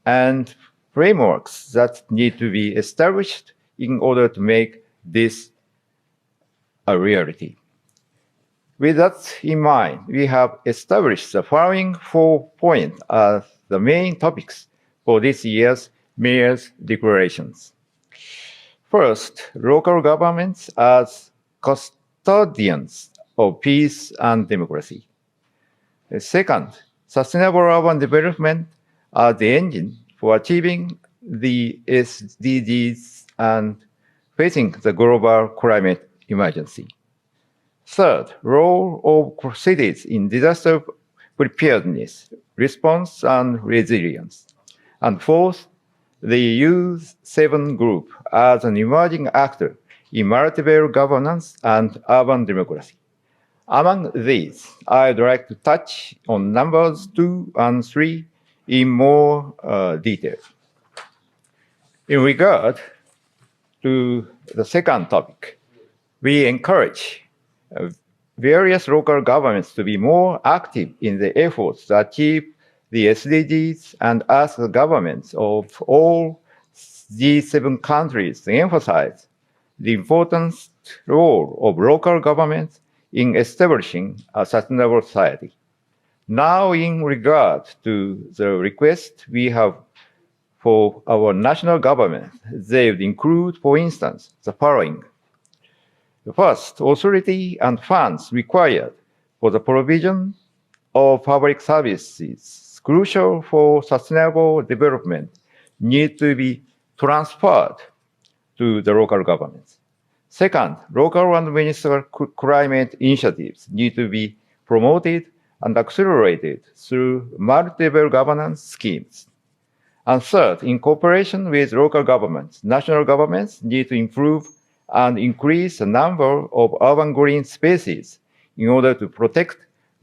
Speaker 11: and frameworks that need to be established in order to make this a reality. With that in mind, we have established the following 4 points as the main topics for this year's Mayor's Declarations. First, local governments as custodians of peace and democracy. Second, sustainable urban development as the engine for achieving the SDGs and facing the global climate emergency. Third, role of cities in disaster preparedness, response, and resilience. And fourth, the U7 group as an emerging actor in multi-level governance and urban democracy. Among these, I'd like to touch on numbers 2 and 3 in more detail. In regard to the second topic, we encourage various local governments to be more active in the efforts to achieve the SDGs and ask the governments of all G7 countries to emphasize the important role of local governments in establishing a sustainable society. Now, in regard to the request we have for our national government, they would include, for instance, the following. First, authority and funds required for the provision of public services crucial for sustainable development need to be transferred to the local governments. Second, local and municipal climate initiatives need to be promoted and accelerated through multi-level governance schemes. And third, in cooperation with local governments, national governments need to improve and increase the number of urban green spaces in order to protect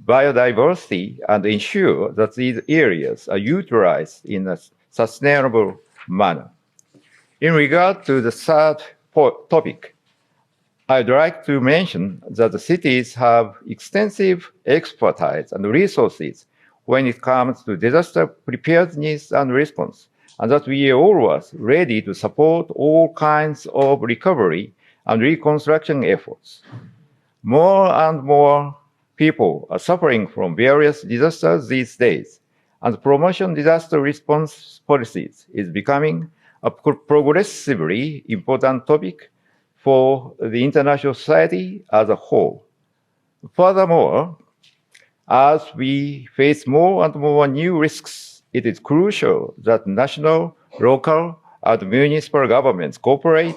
Speaker 11: biodiversity and ensure that these areas are utilized in a sustainable manner. In regard to the third topic, I'd like to mention that the cities have extensive expertise and resources when it comes to disaster preparedness and response, and that we are always ready to support all kinds of recovery and reconstruction efforts. More and more people are suffering from various disasters these days, and promotion disaster response policies is becoming a progressively important topic for the international society as a whole. Furthermore, as we face more and more new risks, it is crucial that national, local, and municipal governments cooperate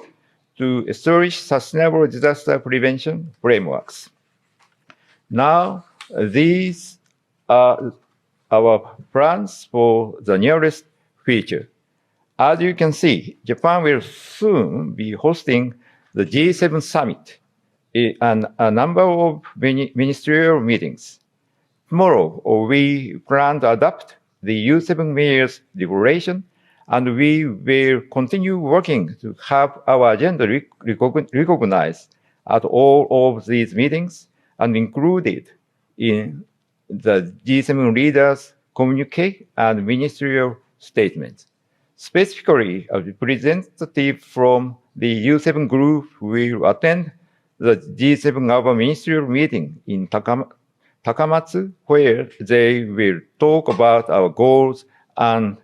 Speaker 11: to establish sustainable disaster prevention frameworks. Now, these are our plans for the nearest future. As you can see, Japan will soon be hosting the G7 summit and a number of ministerial meetings. Tomorrow, we plan to adopt the U7 mayors declaration, and we will continue working to have our agenda recognized at all of these meetings and included in the G7 leaders' communique and ministerial statements. Specifically, a representative from the U7 group will attend the G7 urban ministerial meeting in Takamatsu, where they will talk about our goals and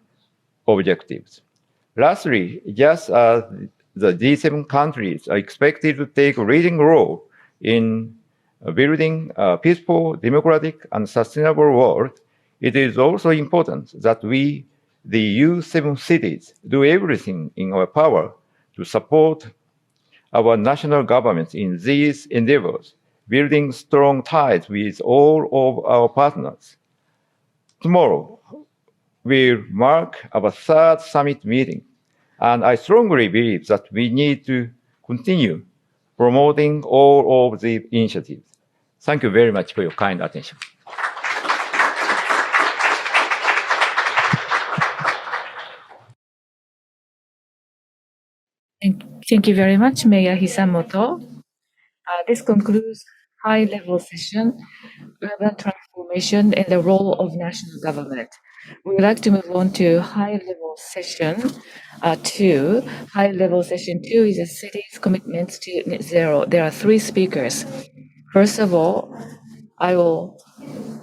Speaker 11: objectives. Lastly, just as the G7 countries are expected to take a leading role in building a peaceful, democratic, and sustainable world, it is also important that we, the U7 cities, do everything in our power to support our national governments in these endeavors, building strong ties with all of our partners. Tomorrow will mark our third summit meeting, and I strongly believe that we need to continue promoting all of the initiatives. Thank you very much for your kind attention.
Speaker 2: Thank you very much, Mayor Hisamoto. This concludes high-level session, urban transformation and the role of national government. We would like to move on to high-level session 2. High-level session 2 is a city's commitments to net zero. There are 3 speakers. First of all, I will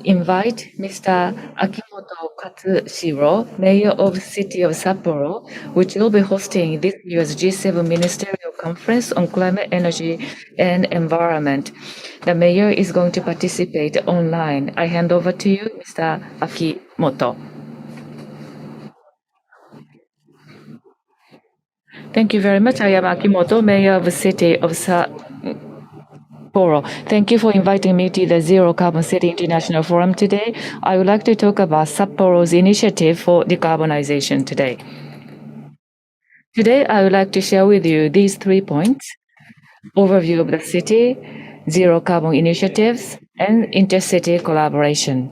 Speaker 2: invite Mr. Akimoto Katsushiro, Mayor of the City of Sapporo, which will be hosting this year's G7 Ministerial Conference on Climate, Energy, and Environment. The Mayor is going to participate online. I hand over to you, Mr. Akimoto. Thank you very much. I am Akimoto, Mayor of the City of Sapporo. Thank you for inviting me to the Zero Carbon City International Forum today. I would like to talk about Sapporo's initiative for decarbonization today. Today, I would like to share with you these 3 points: overview of the city, zero carbon initiatives, and intercity collaboration.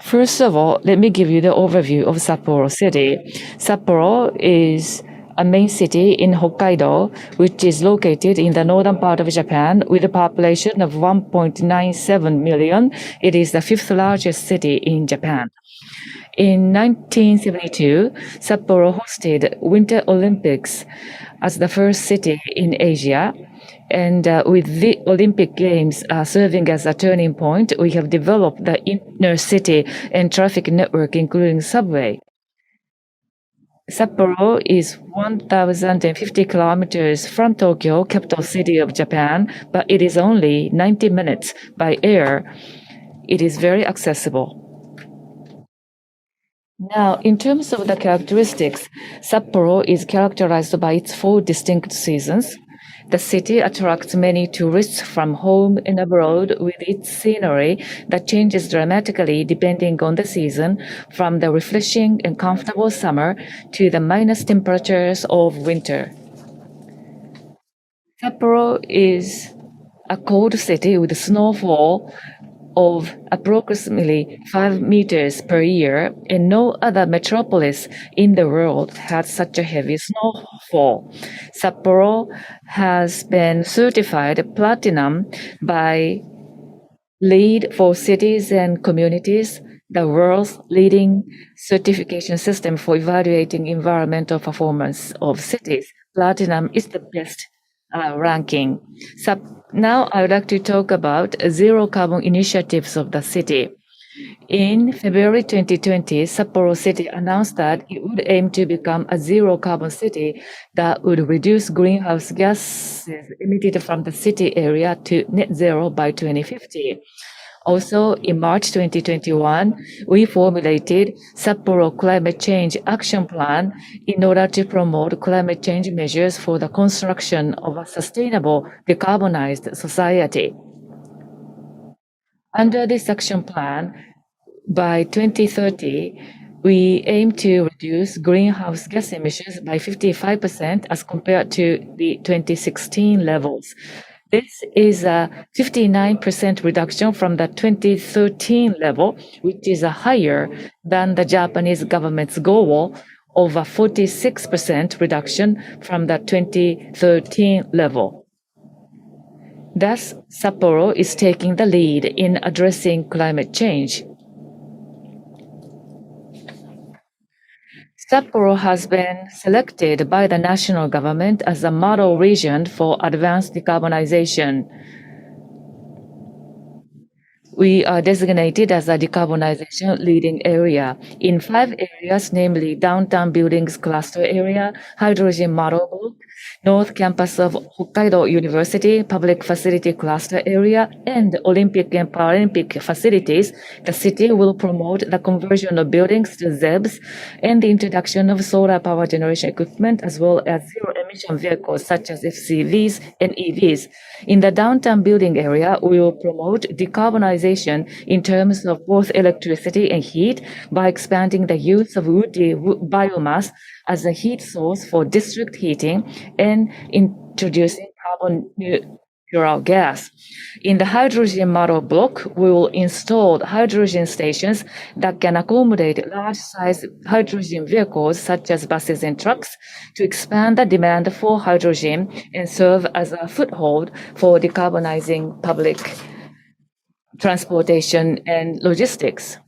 Speaker 2: First of all, let me give you the overview of Sapporo City. Sapporo is a main city in Hokkaido, which is located in the northern part of Japan with a population of 1.97 million. It is the 5th largest city in Japan. In 1972, Sapporo hosted Winter Olympics as the first city in Asia. And with the Olympic Games serving as a turning point, we have developed the inner city and traffic network, including subway. Sapporo is 1,050 kilometers from Tokyo, capital city of Japan, but it is only 90 minutes by air. It is very accessible. Now, in terms of the characteristics, Sapporo is characterized by its 4 distinct seasons. The city attracts many tourists from home and abroad with its scenery that changes dramatically depending on the season, from the refreshing and comfortable summer to the minus temperatures of winter. Sapporo is a cold city with snowfall of approximately 5 meters per year, and no other metropolis in the world has such a heavy snowfall. Sapporo has been certified platinum by LEED for Cities and Communities, the world's leading certification system for evaluating environmental performance of cities. Platinum is the best ranking. Now I would like to talk about zero carbon initiatives of the city. In February 2020, Sapporo City announced that it would aim to become a zero carbon city that would reduce greenhouse gases emitted from the city area to net zero by 2050. Also, in March 2021, we formulated Sapporo Climate Change Action Plan in order to promote climate change measures for the construction of a sustainable, decarbonized society. Under this action plan, by 2030, we aim to reduce greenhouse gas emissions by 55% as compared to the 2016 levels. This is a 59% reduction from the 2013 level, which is higher than the Japanese government's goal of a 46% reduction from the 2013 level. Thus, Sapporo is taking the lead in addressing climate change. Sapporo has been selected by the national government as a model region for advanced decarbonization. We are designated as a decarbonization leading area in 5 areas, namely Downtown Buildings Cluster Area, Hydrogen Model Block, North Campus of Hokkaido University, Public Facility Cluster Area, and Olympic and Paralympic facilities. The city will promote the conversion of buildings to ZEBs and the introduction of solar power generation equipment, as well as zero-emission vehicles such as FCVs and EVs. In the downtown building area, we will promote decarbonization in terms of both electricity and heat by expanding the use of woody biomass as a heat source for district heating and introducing carbon neutral gas. In the hydrogen model block, we will install hydrogen stations that can accommodate large-size hydrogen vehicles such as buses and trucks to expand the demand for hydrogen and serve as a foothold for decarbonizing public transportation and logistics.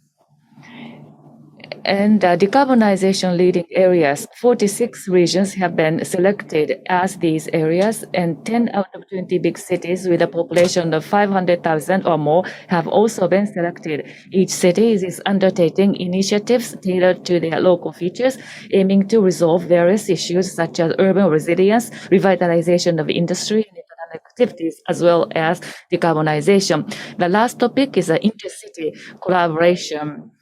Speaker 2: And decarbonization leading areas, 46 regions have been selected as these areas, and 10 out of 20 big cities with a population of 500,000 or more have also been selected. Each city is undertaking initiatives tailored to their local features, aiming to resolve various issues such as urban resilience, revitalization of industry, and economic activities, as well as decarbonization. The last topic is intercity collaboration.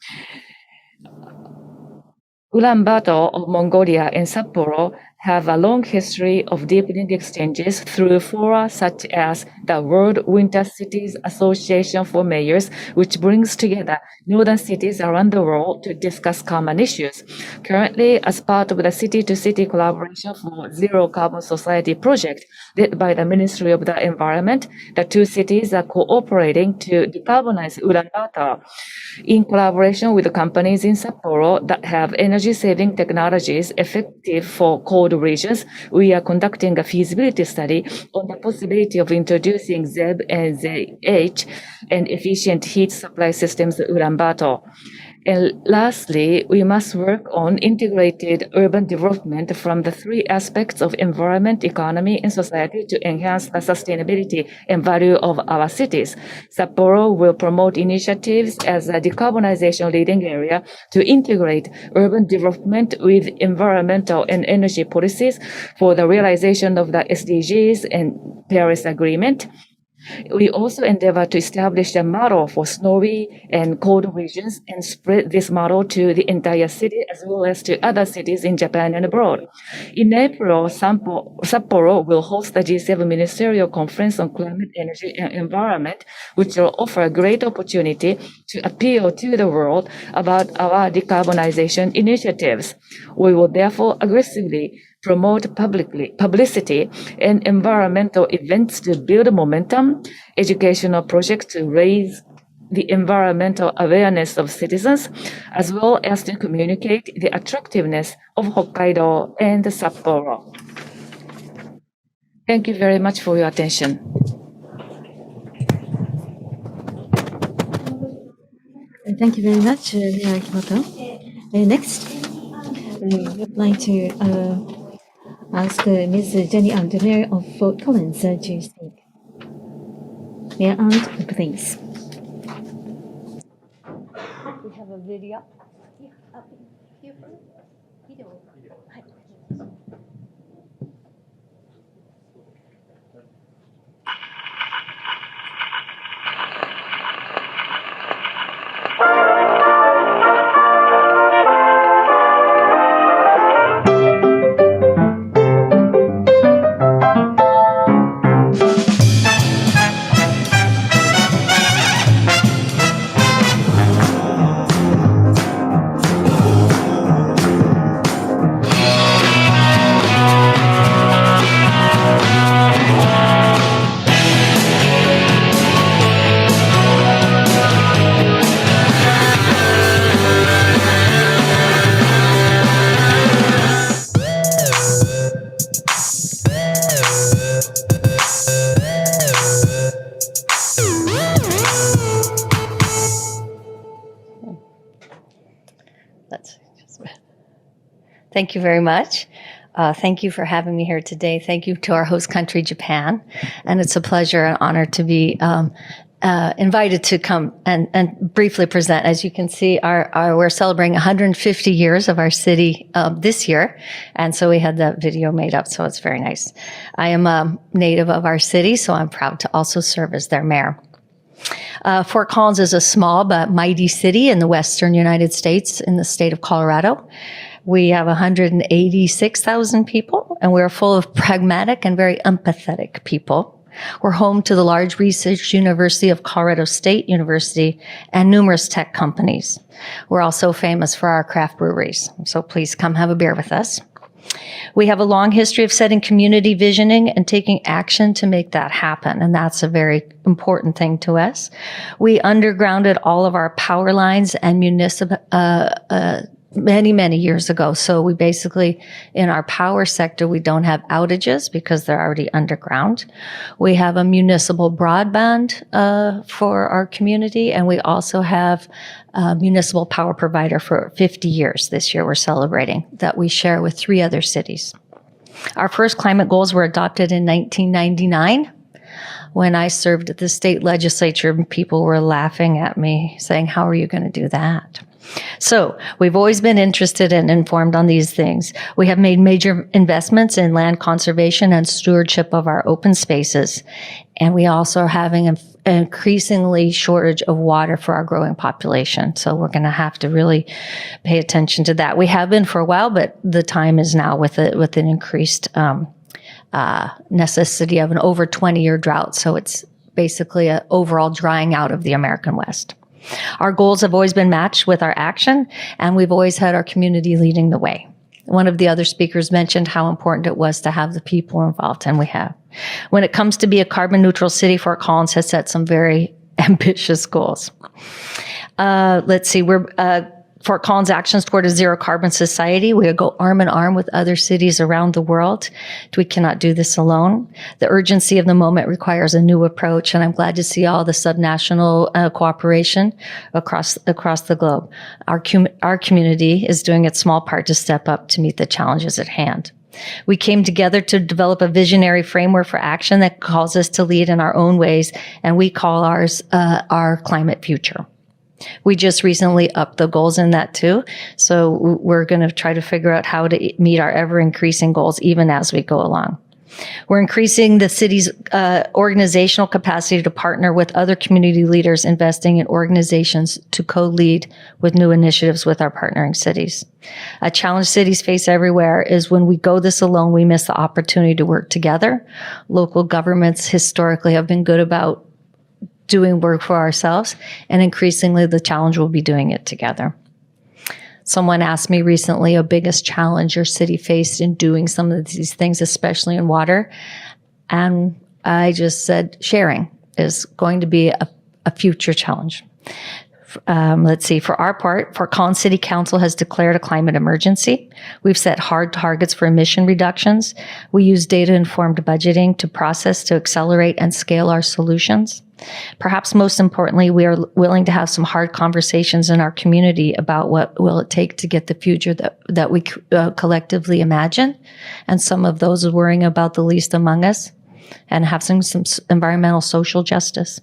Speaker 2: Ulaanbaatar of Mongolia and Sapporo have a long history of deepening exchanges through fora such as the World Winter Cities Association for Mayors, which brings together northern cities around the world to discuss common issues. Currently, as part of the City-to-City Collaboration for Zero Carbon Society project led by the Ministry of the Environment, the 2 cities are cooperating to decarbonize Ulaanbaatar. In collaboration with the companies in Sapporo that have energy-saving technologies effective for cold regions, we are conducting a feasibility study on the possibility of introducing ZEB and ZH and efficient heat supply systems at Ulaanbaatar. And lastly, we must work on integrated urban development from the 3 aspects of environment, economy, and society to enhance the sustainability and value of our cities. Sapporo will promote initiatives as a decarbonization leading area to integrate urban development with environmental and energy policies for the realization of the SDGs and Paris Agreement. We also endeavor to establish a model for snowy and cold regions and spread this model to the entire city as well as to other cities in Japan and abroad. In April, Sapporo will host the G7 Ministerial Conference on Climate, Energy, and Environment, which will offer a great opportunity to appeal to the world about our decarbonization initiatives. We will therefore aggressively promote publicity and environmental events to build momentum, educational projects to raise the environmental awareness of citizens, as well as to communicate the attractiveness of Hokkaido and Sapporo. Thank you very much for your attention.
Speaker 1: Thank you very much, Mayor Kimoto. Next, we would like to ask Ms. Jenny Ann, the Mayor of Fort Collins, to speak. Mayor Ann, please.
Speaker 6: We have a video.
Speaker 12: Thank you very much. Thank you for having me here today. Thank you to our host country, Japan. And it's a pleasure and honor to be invited to come and briefly present. As you can see, we're celebrating 150 years of our city this year. And so we had that video made up, so it's very nice. I am a native of our city, so I'm proud to also serve as their mayor. Fort Collins is a small but mighty city in the western United States in the state of Colorado. We have 186,000 people, and we're full of pragmatic and very empathetic people. We're home to the large research university of Colorado State University and numerous tech companies. We're also famous for our craft breweries, so please come have a beer with us. We have a long history of setting community visioning and taking action to make that happen, and that's a very important thing to us. We undergrounded all of our power lines and municipal many years ago. So we basically, in our power sector, we don't have outages because they're already underground. We have a municipal broadband for our community, and we also have a municipal power provider for 50 years. This year we're celebrating that we share with 3 other cities. Our first climate goals were adopted in 1999. When I served at the state legislature, people were laughing at me, saying, "How are you going to do that?" So we've always been interested and informed on these things. We have made major investments in land conservation and stewardship of our open spaces. And we also are having an increasingly shortage of water for our growing population. So we're going to have to really pay attention to that. We have been for a while, but the time is now with an increased necessity of an over 20-year drought. So it's basically an overall drying out of the American West. Our goals have always been matched with our action, and we've always had our community leading the way. One of the other speakers mentioned how important it was to have the people involved, and we have. When it comes to be a carbon neutral city, Fort Collins has set some very ambitious goals. Let's see, Fort Collins actions toward a zero carbon society. We go arm in arm with other cities around the world. We cannot do this alone. The urgency of the moment requires a new approach, and I'm glad to see all the subnational cooperation across the globe. Our community is doing its small part to step up to meet the challenges at hand. We came together to develop a visionary framework for action that calls us to lead in our own ways, and we call ours our climate future. We just recently upped the goals in that too. So we're going to try to figure out how to meet our ever increasing goals even as we go along. We're increasing the city's organizational capacity to partner with other community leaders, investing in organizations to co-lead with new initiatives with our partnering cities. A challenge cities face everywhere is when we go this alone, we miss the opportunity to work together. Local governments historically have been good about doing work for ourselves, and increasingly the challenge will be doing it together. Someone asked me recently, a biggest challenge your city faced in doing some of these things, especially in water. And I just said sharing is going to be a future challenge. Let's see, for our part, Fort Collins City Council has declared a climate emergency. We've set hard targets for emission reductions. We use data-informed budgeting to process, to accelerate and scale our solutions. Perhaps most importantly, we are willing to have some hard conversations in our community about what will it take to get the future that we collectively imagine. And some of those are worrying about the least among us and have some environmental social justice.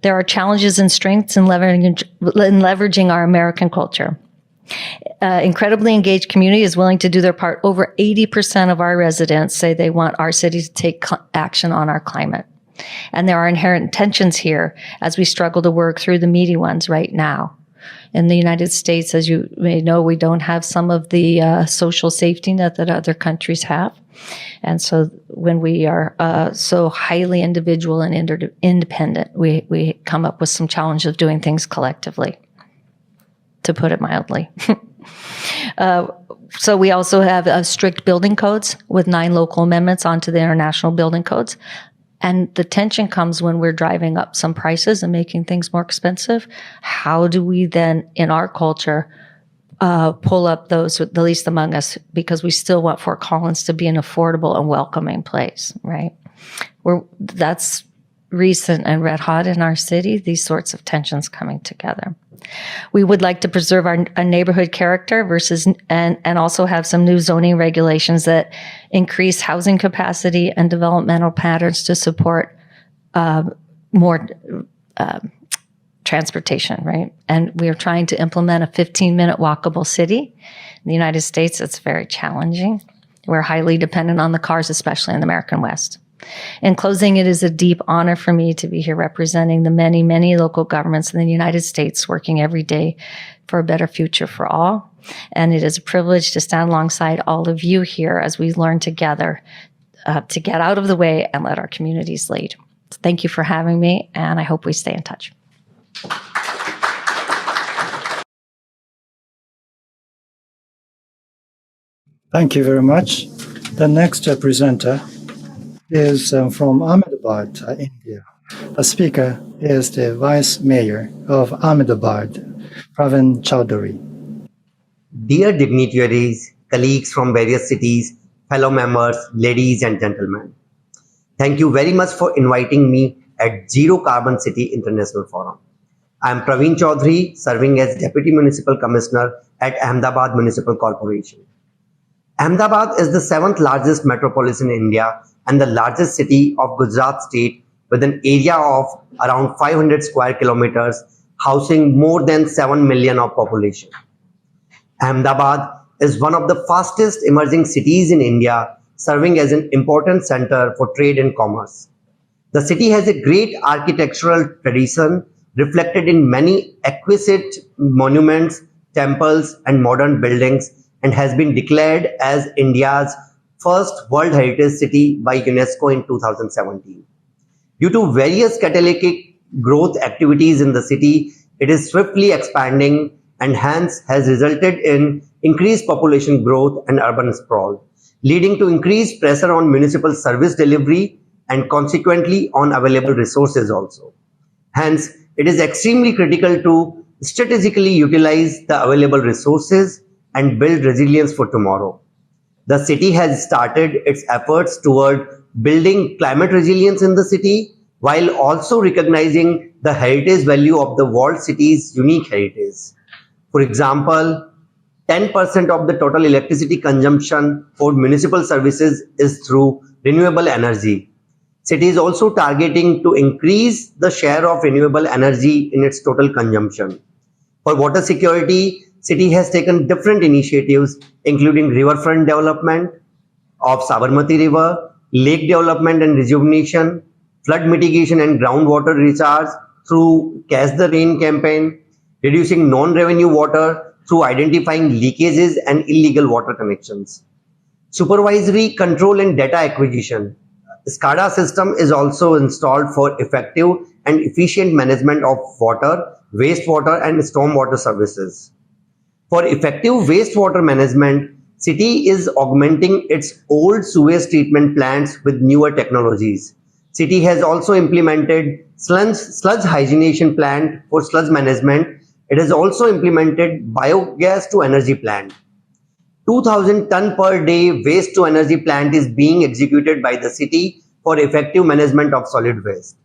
Speaker 12: There are challenges and strengths in leveraging our American culture. Incredibly engaged community is willing to do their part. Over 80% of our residents say they want our city to take action on our climate. And there are inherent tensions here as we struggle to work through the meaty ones right now. In the United States, as you may know, we don't have some of the social safety net that other countries have. And so when we are so highly individual and independent, we come up with some challenge of doing things collectively, to put it mildly. So we also have strict building codes with 9 local amendments onto the international building codes. And the tension comes when we're driving up some prices and making things more expensive. How do we then, in our culture, pull up those, the least among us, because we still want Fort Collins to be an affordable and welcoming place, right? That's recent and red hot in our city, these sorts of tensions coming together. We would like to preserve our neighborhood character and also have some new zoning regulations that increase housing capacity and developmental patterns to support more transportation, right? And we are trying to implement a 15-minute walkable city. In the United States, it's very challenging. We're highly dependent on the cars, especially in the American West. In closing, it is a deep honor for me to be here representing the many, many local governments in the United States working every day for a better future for all. And it is a privilege to stand alongside all of you here as we learn together to get out of the way and let our communities lead. So thank you for having me, and I hope we stay in touch.
Speaker 4: Thank you very much. The next presenter is from Ahmedabad, India. The speaker is the Vice Mayor of Ahmedabad, Pravin Chowdhury.
Speaker 13: Dear dignitaries, colleagues from various cities, fellow members, ladies and gentlemen, thank you very much for inviting me at Zero Carbon City International Forum. I am Pravin Chowdhury, serving as Deputy Municipal Commissioner at Ahmedabad Municipal Corporation. Ahmedabad is the 7th largest metropolis in India and the largest city of Gujarat state with an area of around 500 square kilometers, housing more than 7 million of population. Ahmedabad is one of the fastest emerging cities in India, serving as an important center for trade and commerce. The city has a great architectural tradition reflected in many exquisite monuments, temples and modern buildings, and has been declared as India's first World Heritage City by UNESCO in 2017. Due to various catalytic growth activities in the city, it is swiftly expanding and hence has resulted in increased population growth and urban sprawl, leading to increased pressure on municipal service delivery and consequently on available resources also. Hence, it is extremely critical to strategically utilize the available resources and build resilience for tomorrow. The city has started its efforts toward building climate resilience in the city while also recognizing the heritage value of the walled city's unique heritage. For example, 10% of the total electricity consumption for municipal services is through renewable energy. City is also targeting to increase the share of renewable energy in its total consumption. For water security, city has taken different initiatives, including riverfront development of Sabarmati River, lake development and rejuvenation, flood mitigation and groundwater recharge through Catch the Rain campaign, reducing non-revenue water through identifying leakages and illegal water connections. Supervisory control and data acquisition. SCADA system is also installed for effective and efficient management of water, wastewater and stormwater services. For effective wastewater management, city is augmenting its old sewage treatment plants with newer technologies. City has also implemented sludge hygienation plant for sludge management. It has also implemented biogas to energy plant. 2,000 ton per day waste to energy plant is being executed by the city for effective management of solid waste.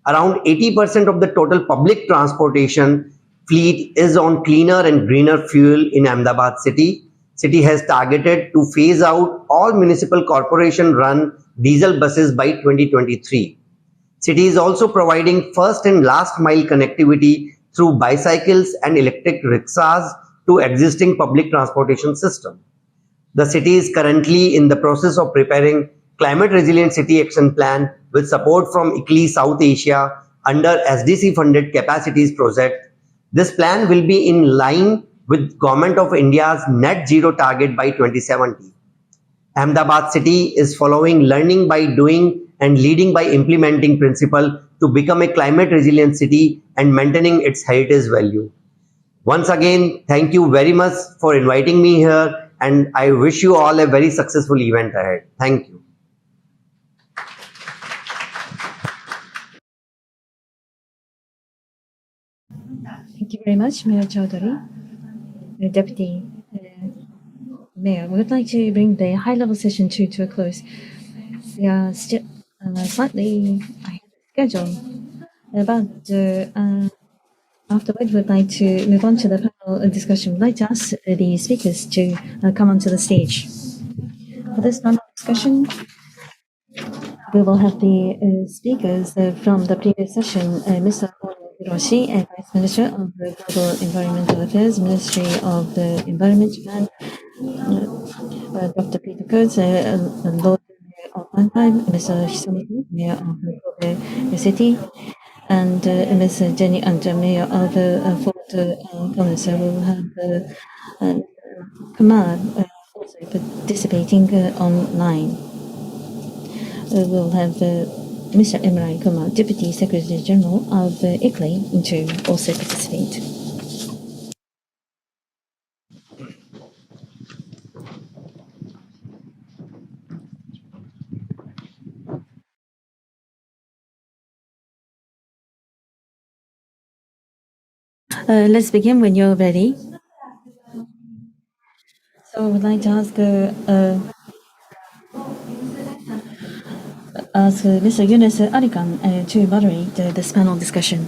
Speaker 13: Around 80% of the total public transportation fleet is on cleaner and greener fuel in Ahmedabad city. City has targeted to phase out all municipal corporation run diesel buses by 2023. City is also providing first and last mile connectivity through bicycles and electric rickshaws to existing public transportation system. The city is currently in the process of preparing Climate Resilient City Action Plan with support from ICLEI South Asia under SDC funded capacities project. This plan will be in line with Government of India's net zero target by 2070. Ahmedabad city is following learning by doing and leading by implementing principle to become a climate resilient city and maintaining its heritage value. Once again, thank you very much for inviting me here, and I wish you all a very successful event ahead. Thank you.
Speaker 1: Thank you very much, Mayor Chaudhary. Deputy Mayor, we would like to bring the high-level session to a close. We are still slightly ahead of schedule, but afterward, we'd like to move on to the panel discussion. We'd like to ask the speakers to come onto the stage. For this panel discussion, we will have the speakers from the previous session, Mr. Hiroshi, Vice Minister of the Global Environmental Affairs, Ministry of the Environment, Japan, Dr. Peter Kurtz, Lord Mayor of Mannheim, Mr. Hisamoto, Mayor of Kobe City, and Ms. Jenny Under, Mayor of Fort Collins. We'll have Kumar also participating online. We'll have Mr. Imran Kumar, Deputy Secretary General of ICLEI, to also participate. Let's begin when you're ready. So I would like to ask Mr. Yunus Arikan to moderate this panel discussion.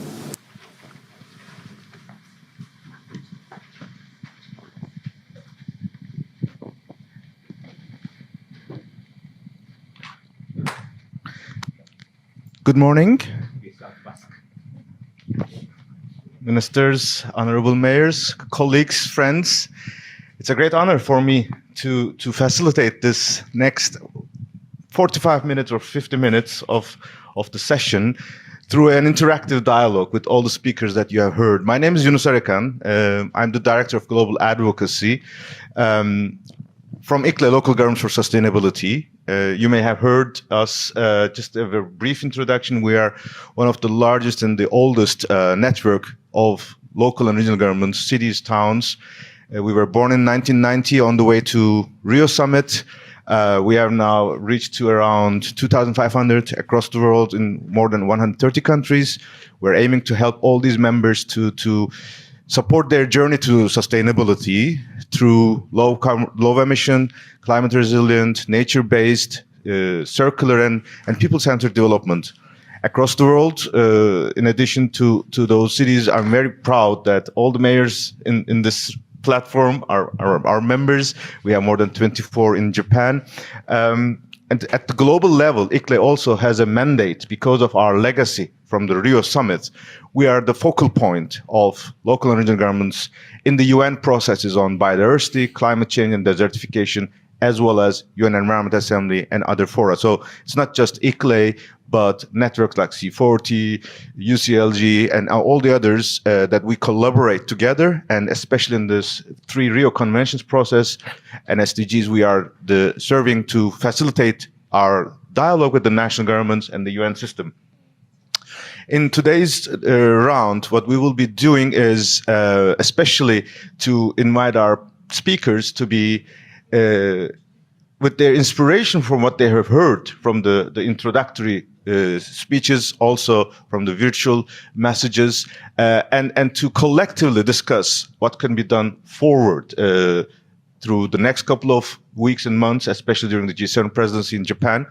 Speaker 14: Good morning, ministers, honorable mayors, colleagues, friends. It's a great honor for me to facilitate this next 45 minutes or 50 minutes of the session through an interactive dialogue with all the speakers that you have heard. My name is Yunus Arikan. I'm the Director of Global Advocacy from ICLEI, Local Governments for Sustainability. You may have heard us, just a very brief introduction. We are one of the largest and the oldest network of local and regional governments, cities, towns. We were born in 1990 on the way to Rio Summit. We have now reached to around 2,500 across the world in more than 130 countries. We're aiming to help all these members to support their journey to sustainability through low emission, climate resilient, nature-based, circular and people-centered development. Across the world, in addition to those cities, I'm very proud that all the mayors in this platform are members. We have more than 24 in Japan. And at the global level, ICLEI also has a mandate because of our legacy from the Rio Summit. We are the focal point of local and regional governments in the UN processes on biodiversity, climate change and desertification as well as UN Environment Assembly and other fora. So it's not just ICLE, but networks like C40, UCLG, and all the others that we collaborate together. And especially in this 3 Rio Conventions process and SDGs, we are serving to facilitate our dialogue with the national governments and the UN system. In today's round, what we will be doing is especially to invite our speakers to be with their inspiration from what they have heard from the introductory speeches, also from the virtual messages, and to collectively discuss what can be done forward through the next couple of weeks and months, especially during the G7 presidency in Japan.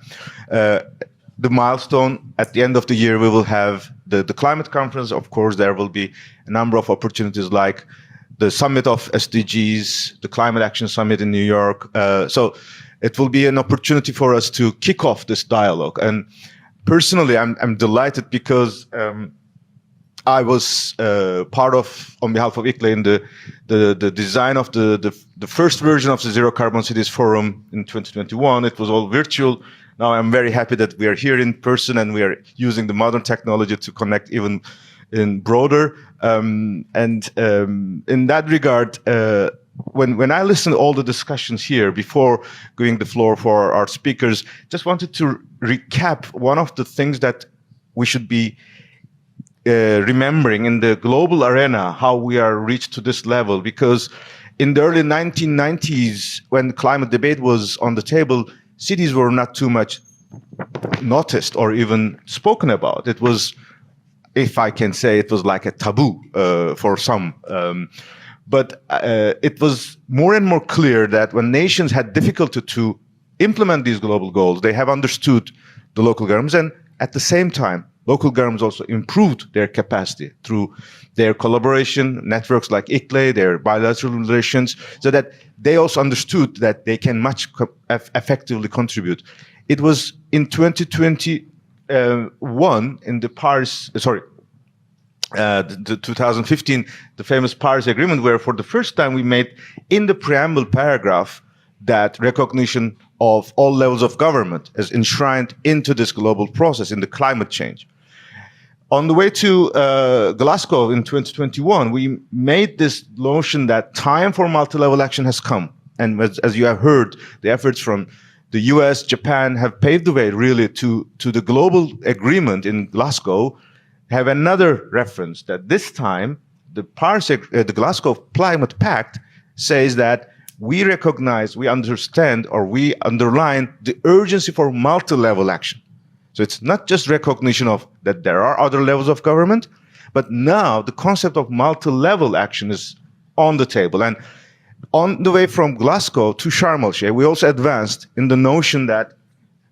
Speaker 14: The milestone at the end of the year, we will have the climate conference. Of course, there will be a number of opportunities like the summit of SDGs, the Climate Action Summit in New York. So it will be an opportunity for us to kick off this dialogue. And personally, I'm delighted because I was part of, on behalf of ICLE, in the design of the first version of the Zero Carbon Cities Forum in 2021. It was all virtual. Now I'm very happy that we are here in person and we are using the modern technology to connect even in broader. In that regard, when I listened to all the discussions here before giving the floor for our speakers, just wanted to recap one of the things that we should be remembering in the global arena, how we are reached to this level. Because in the early 1990s, when climate debate was on the table, cities were not too much noticed or even spoken about. It was, if I can say, it was like a taboo for some. But it was more and more clear that when nations had difficulty to implement these global goals, they have understood the local governments, and at the same time, local governments also improved their capacity through their collaboration, networks like ICLE, their bilateral relations, so that they also understood that they can much effectively contribute. It was in 2021 in the Paris, the 2015, the famous Paris Agreement, where for the first time we made in the preamble paragraph that recognition of all levels of government as enshrined into this global process in the climate change. On the way to Glasgow in 2021, we made this notion that time for multi-level action has come. And as you have heard, the efforts from the US, Japan have paved the way really to the global agreement in Glasgow, have another reference that this time the Glasgow Climate Pact says that we recognize, we understand, or we underline the urgency for multi-level action. So it's not just recognition of that there are other levels of government, but now the concept of multi-level action is on the table. And on the way from Glasgow to Sharm el-Sheikh, we also advanced in the notion that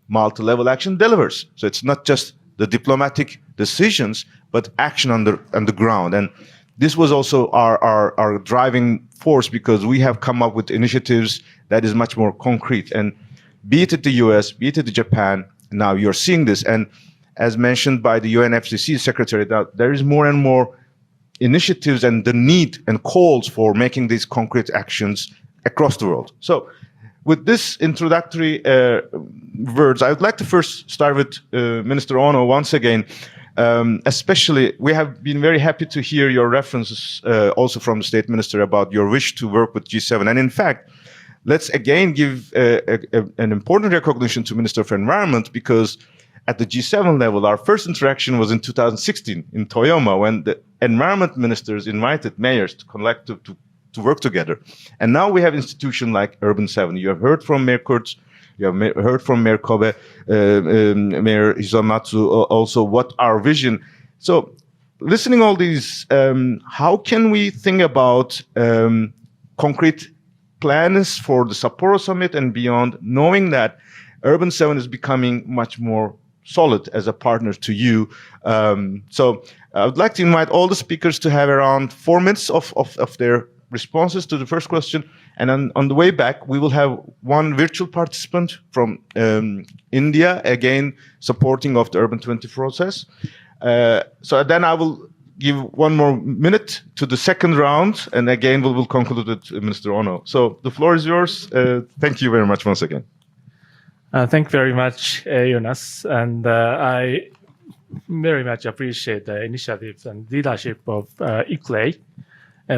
Speaker 14: multi-level action delivers. So it's not just the diplomatic decisions, but action on the ground. And this was also our driving force, because we have come up with initiatives that is much more concrete. And be it at the US, be it at Japan, now you're seeing this. And as mentioned by the UNFCCC secretary, that there is more and more initiatives and the need and calls for making these concrete actions across the world. So with this introductory words, I would like to first start with Minister Ono once again. Especially, we have been very happy to hear your references also from the State Minister about your wish to work with G7. And in fact, let's again give an important recognition to Minister of Environment, because at the G7 level, our first interaction was in 2016 in Toyama, when the environment ministers invited mayors to work together. And now we have institutions like Urban 7. You have heard from Mayor Kurtz, you have heard from Mayor Kobe, Mayor Hisamatsu, also what our vision. So listening all these, how can we think about concrete plans for the Sapporo summit and beyond, knowing that Urban 7 is becoming much more solid as a partner to you? So I would like to invite all the speakers to have around 4 minutes of their responses to the first question. And on the way back, we will have one virtual participant from India, again, supporting of the Urban 20 process. So then I will give 1 more minute to the second round, and again we will conclude with Minister Ono. So the floor is yours. Thank you very much once again.
Speaker 8: Thank you very much, Jonas, and I very much appreciate the initiatives and leadership of ICLEI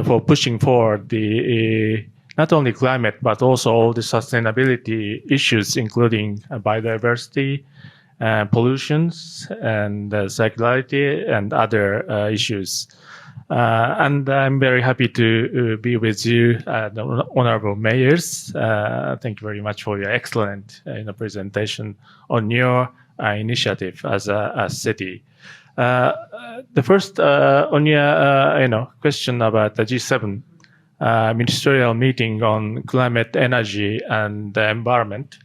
Speaker 8: for pushing forward the not only climate but also all the sustainability issues, including biodiversity, pollutions, and circularity, and other issues. And I'm very happy to be with you, the honorable mayors. Thank you very much for your excellent presentation on your initiative as a city. The first on your question about the G7 ministerial meeting on climate, energy, and the environment,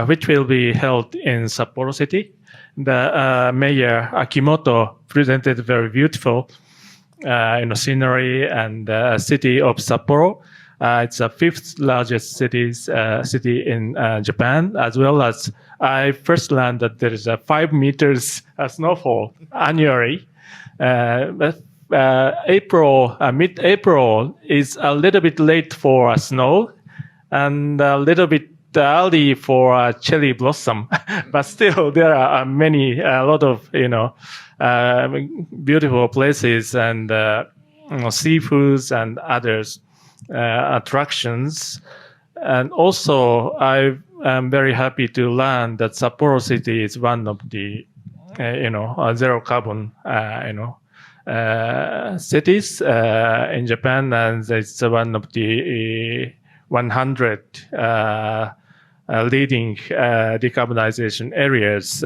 Speaker 8: which will be held in Sapporo City. The Mayor Akimoto presented very beautiful scenery and city of Sapporo. It's the 5th largest city in Japan, as well as I first learned that there is a 5 meters snowfall annually. Mid-April is a little bit late for snow and a little bit early for cherry blossom, but still there are a lot of beautiful places and seafoods and others attractions. And also I am very happy to learn that Sapporo City is one of the zero carbon cities in Japan, and it's one of the 100 leading decarbonization areas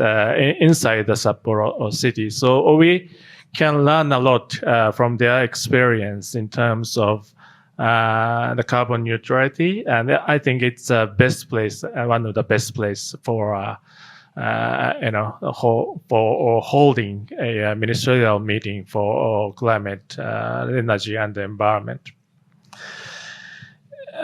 Speaker 8: inside the Sapporo city. So we can learn a lot from their experience in terms of the carbon neutrality, and I think it's the best place, one of the best place for holding a ministerial meeting for climate, energy, and the environment.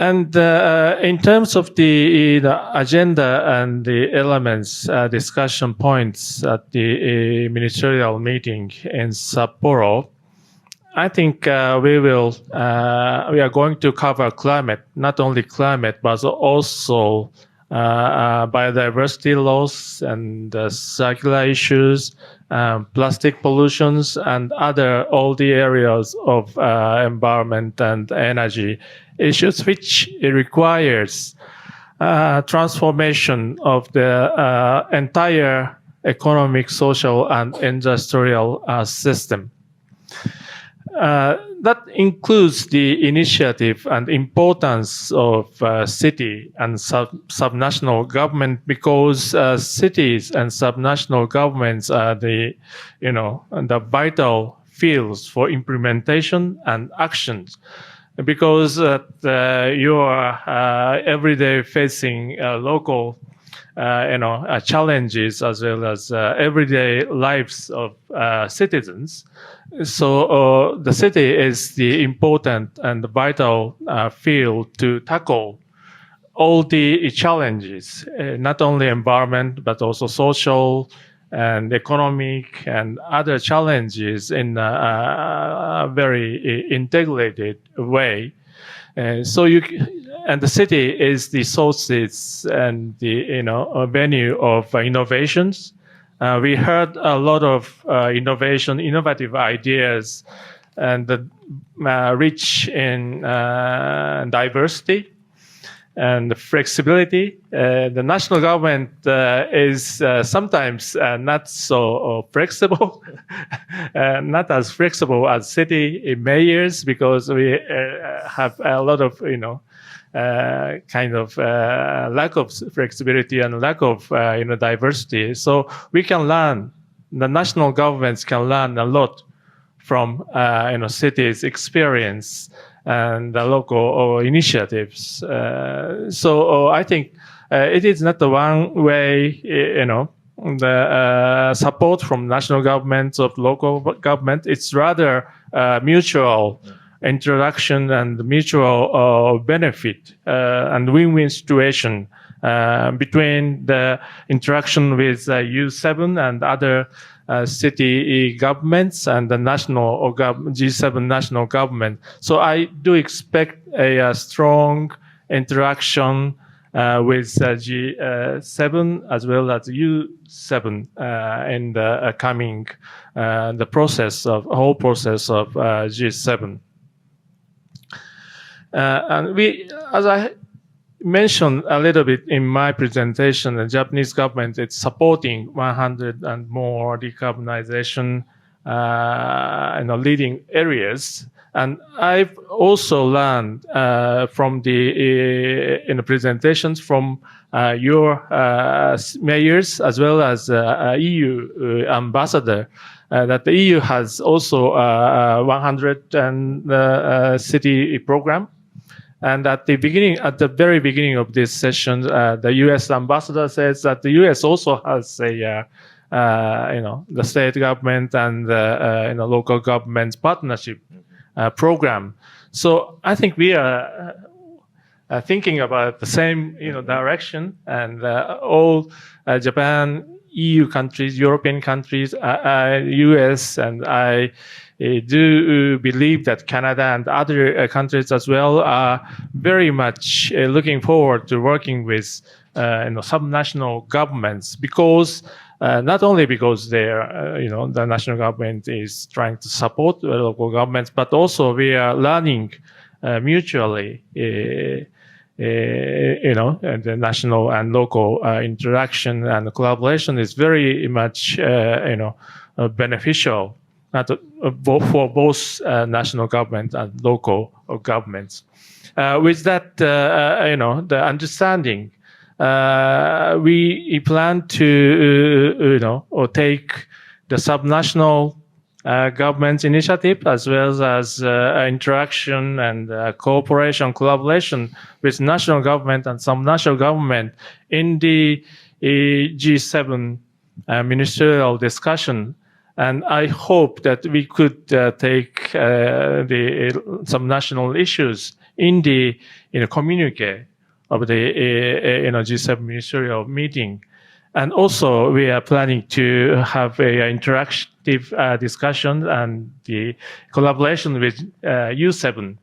Speaker 8: And in terms of the agenda and the elements, discussion points at the ministerial meeting in Sapporo, I think we are going to cover climate, not only climate, but also biodiversity loss and circular issues, plastic pollutions, and all the areas of environment and energy issues, which requires transformation of the entire economic, social, and industrial system. That includes the initiative and importance of city and subnational government, because cities and subnational governments are the vital fields for implementation and actions, because you are every day facing local challenges as well as everyday lives of citizens. So the city is the important and vital field to tackle all the challenges, not only environment, but also social and economic and other challenges in a very integrated way. And the city is the sources and the venue of innovations. We heard a lot of innovative ideas, and rich in diversity and flexibility. The national government is sometimes not so flexible, not as flexible as city mayors, because we have a lot of lack of flexibility and lack of diversity. So we can learn. The national governments can learn a lot from cities' experience and the local initiatives. So I think it is not the one way, the support from national governments of local government. It's rather mutual interaction and mutual benefit and win-win situation between the interaction with U7 and other city governments and the national or G7 national government. So I do expect a strong interaction with G7 as well as U7 in the coming the whole process of G7. And we, as I mentioned a little bit in my presentation, the Japanese government is supporting 100 and more decarbonization in leading areas. And I've also learned from the presentations from your mayors as well as EU ambassador that the EU has also 100 city program. And at the very beginning of this session, the U.S. ambassador says that the U.S. also has a, the state government and local government partnership program. So I think we are thinking about the same, direction, and all Japan, EU countries, European countries, U.S. and I do believe that Canada and other countries as well are very much looking forward to working with subnational governments, because not only because they're the national government is trying to support the local governments, but also we are learning mutually. The national and local interaction and collaboration is very much beneficial. For both national government and local governments. With that, the understanding, we plan to, take the subnational government initiative as well as interaction and cooperation, collaboration with national government and some national government in the G7 ministerial discussion. And I hope that we could take some national issues in the communique of the G7 ministerial meeting. And also, we are planning to have an interactive discussion and the collaboration with U7.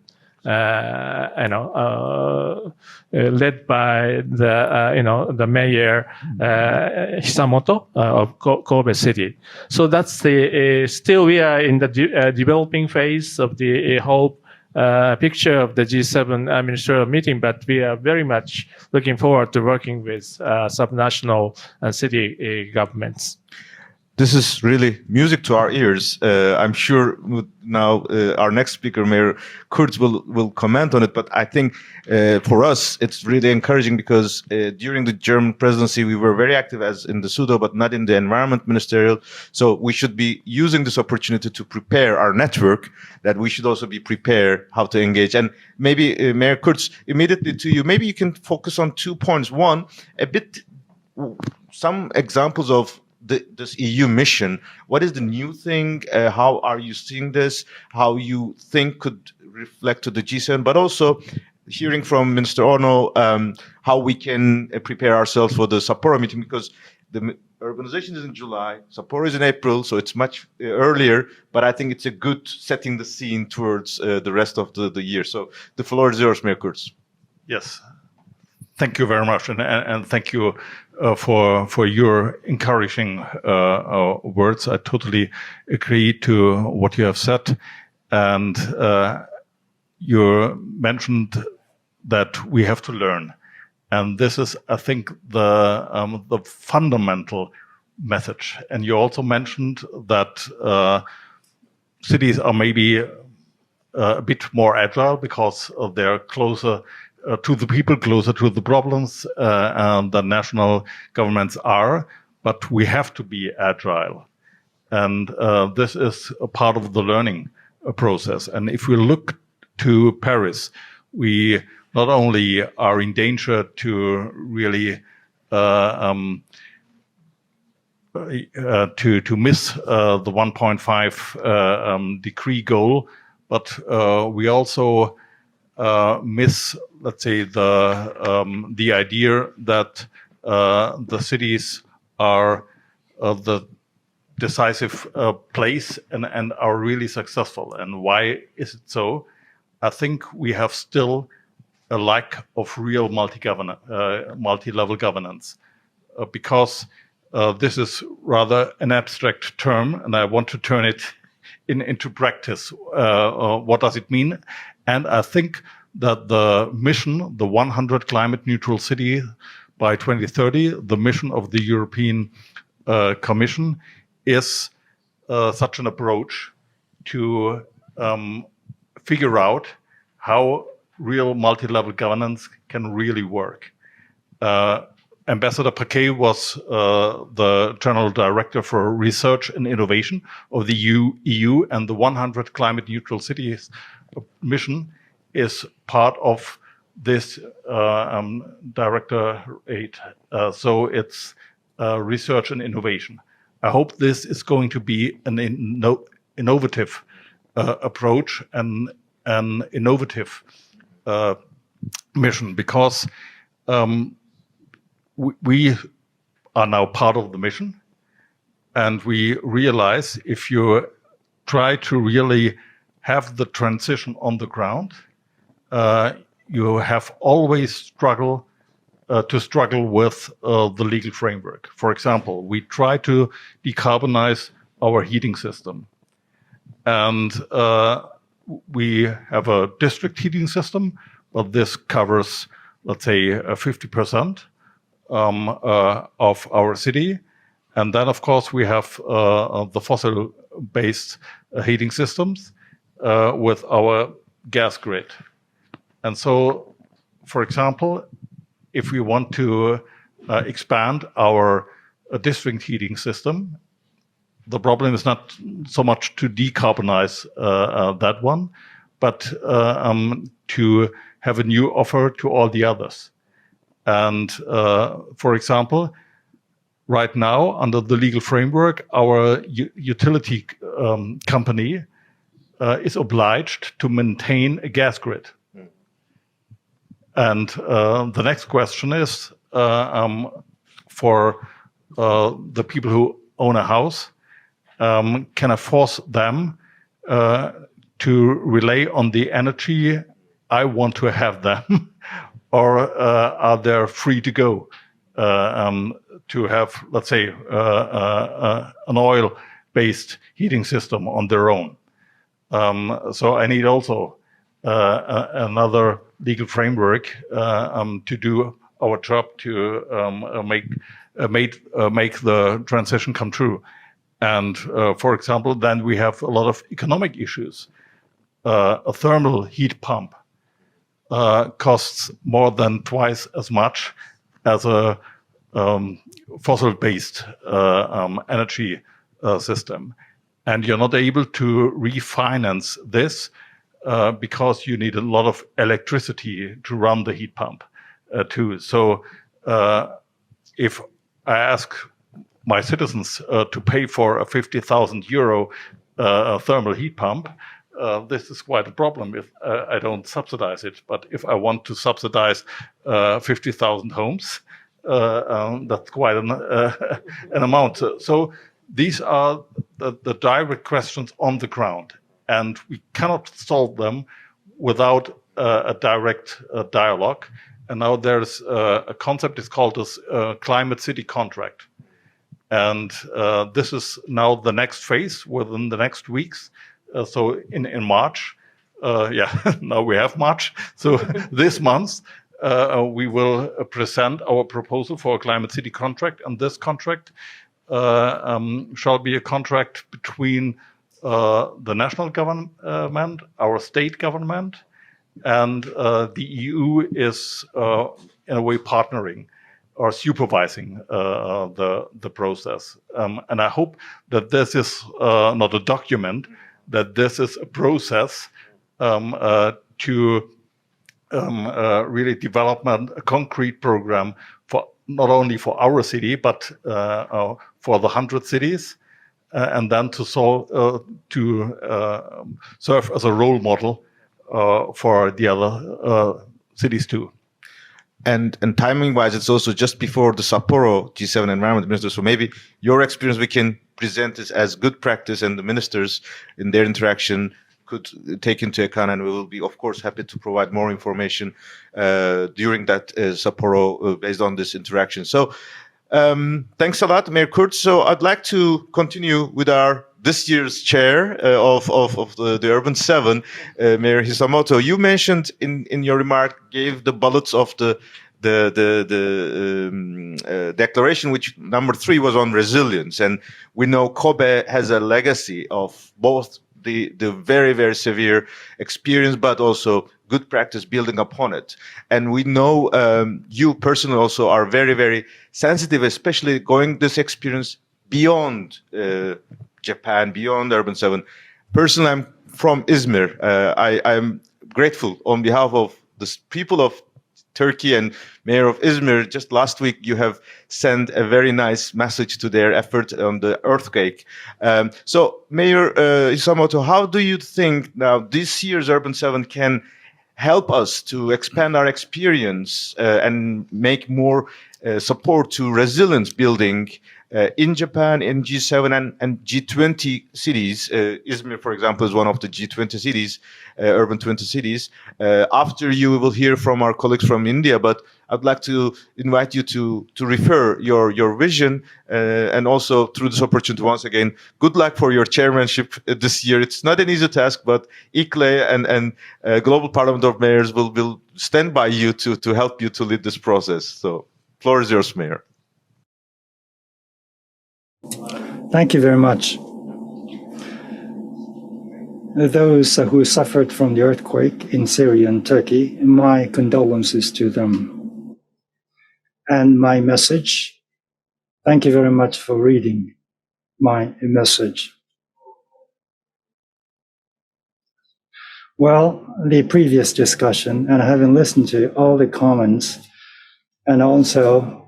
Speaker 8: Led by the mayor Hisamoto of Kobe City. So that's still we are in the developing phase of the whole picture of the G7 ministerial meeting, but we are very much looking forward to working with subnational and city governments.
Speaker 14: This is really music to our ears. I'm sure now our next speaker, Mayor Kurz, will comment on it. But I think for us, it's really encouraging because during the German presidency, we were very active as in the SUDO, but not in the environment ministerial. So we should be using this opportunity to prepare our network, that we should also be prepared how to engage. And maybe Mayor Kurz, immediately to you, maybe you can focus on 2 points. One, some examples of this EU mission. What is the new thing? How are you seeing this? How you think could reflect to the G7, but also hearing from Minister Ono how we can prepare ourselves for the Sapporo meeting, because the urbanization is in July, Sapporo is in April, so it's much earlier, but I think it's a good setting the scene towards the rest of the year. So the floor is yours, Mayor Kurz.
Speaker 10: Yes. Thank you very much, and thank you for your encouraging words. I totally agree to what you have said, and you mentioned that we have to learn, and this is, I think, the fundamental message. And you also mentioned that cities are maybe a bit more agile because they're closer to the people, closer to the problems, and the national governments are, but we have to be agile. And this is a part of the learning process. And if we look to Paris, we not only are in danger to really to miss the 1.5 degree goal, but we also miss, let's say, the idea that the cities are the decisive place and are really successful. And why is it so? I think we have still a lack of real multi-level governance, because this is rather an abstract term, and I want to turn it into practice. What does it mean? And I think that the mission, the 100 climate neutral city by 2030, the mission of the European Commission, is such an approach to figure out how real multi-level governance can really work. Ambassador Paquet was the General Director for Research and Innovation of the EU, and the 100 Climate Neutral Cities mission is part of this directorate. So it's research and innovation. I hope this is going to be an innovative approach and an innovative mission, because we are now part of the mission, and we realize if you try to really have the transition on the ground, you have always struggle with the legal framework. For example, we try to decarbonize our heating system, and we have a district heating system, but this covers, let's say, 50% of our city. And then, of course, we have the fossil-based heating systems with our gas grid. And so, for example, if we want to expand our district heating system, the problem is not so much to decarbonize that one, but to have a new offer to all the others. And for example, right now, under the legal framework, our utility company is obliged to maintain a gas grid. And the next question is, for the people who own a house, can I force them to rely on the energy I want to have them, or are they free to go to have, let's say, an oil-based heating system on their own? So I need also another legal framework to do our job to make the transition come true. And for example, then we have a lot of economic issues. A thermal heat pump costs more than twice as much as a fossil-based energy system. And you're not able to refinance this because you need a lot of electricity to run the heat pump too. So if I ask my citizens to pay for a 50,000 euro thermal heat pump, this is quite a problem if I don't subsidize it. But if I want to subsidize 50,000 homes, that's quite an amount. So these are the direct questions on the ground, and we cannot solve them without a direct dialogue. And now there's a concept, it's called this climate city contract. And this is now the next phase within the next weeks. So in March, now we have March. So this month, we will present our proposal for a climate city contract. And this contract shall be a contract between the national government, our state government, and the EU is in a way partnering or supervising the process. And I hope that this is not a document, that this is a process to really develop a concrete program for not only for our city, but for the 100 cities, and then to serve as a role model for the other cities too.
Speaker 14: And timing wise, it's also just before the Sapporo G7 environment minister. So maybe your experience, we can present this as good practice, and the ministers in their interaction could take into account, and we will be, of course, happy to provide more information during that Sapporo based on this interaction. So thanks a lot, Mayor Kurz. So I'd like to continue with our this year's chair of the Urban 7, Mayor Hisamoto. You mentioned in your remark, gave the bullets of the declaration, which number 3 was on resilience. And we know Kobe has a legacy of both the very, very severe experience, but also good practice building upon it. And we know you personally also are very, very sensitive, especially going this experience beyond Japan, beyond Urban 7. Personally, I'm from Izmir. I'm grateful on behalf of the people of Turkey and Mayor of Izmir. Just last week, you have sent a very nice message to their effort on the earthquake. So, Mayor Hisamoto, how do you think now this year's Urban 7 can help us to expand our experience and make more support to resilience building in Japan, in G7 and G20 cities? Izmir, for example, is one of the G20 cities, urban 20 cities. After you, we will hear from our colleagues from India, but I'd like to invite you to refer your vision and also through this opportunity, once again, good luck for your chairmanship this year. It's not an easy task, but ICLE and Global Parliament of Mayors will stand by you to help you to lead this process. So, floor is yours, Mayor.
Speaker 4: Thank you very much. Those who suffered from the earthquake in Syria and Turkey, my condolences to them. And my message, thank you very much for reading my message. Well, the previous discussion, and having listened to all the comments, and also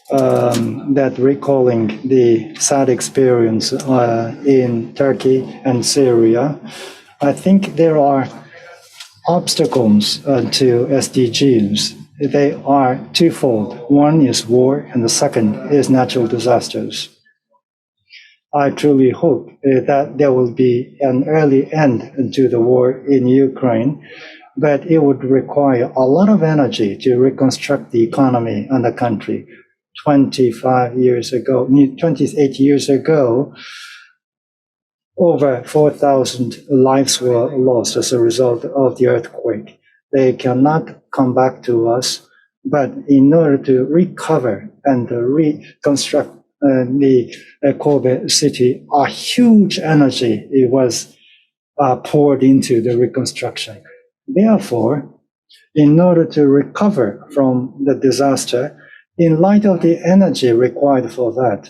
Speaker 4: that recalling the sad experience in Turkey and Syria, I think there are obstacles to SDGs. They are twofold. One is war, and the second is natural disasters. I truly hope that there will be an early end to the war in Ukraine, but it would require a lot of energy to reconstruct the economy and the country. 28 years ago, over 4,000 lives were lost as a result of the earthquake. They cannot come back to us, but in order to recover and reconstruct the Kobe city, a huge energy was poured into the reconstruction. Therefore, in order to recover from the disaster, in light of the energy required for that,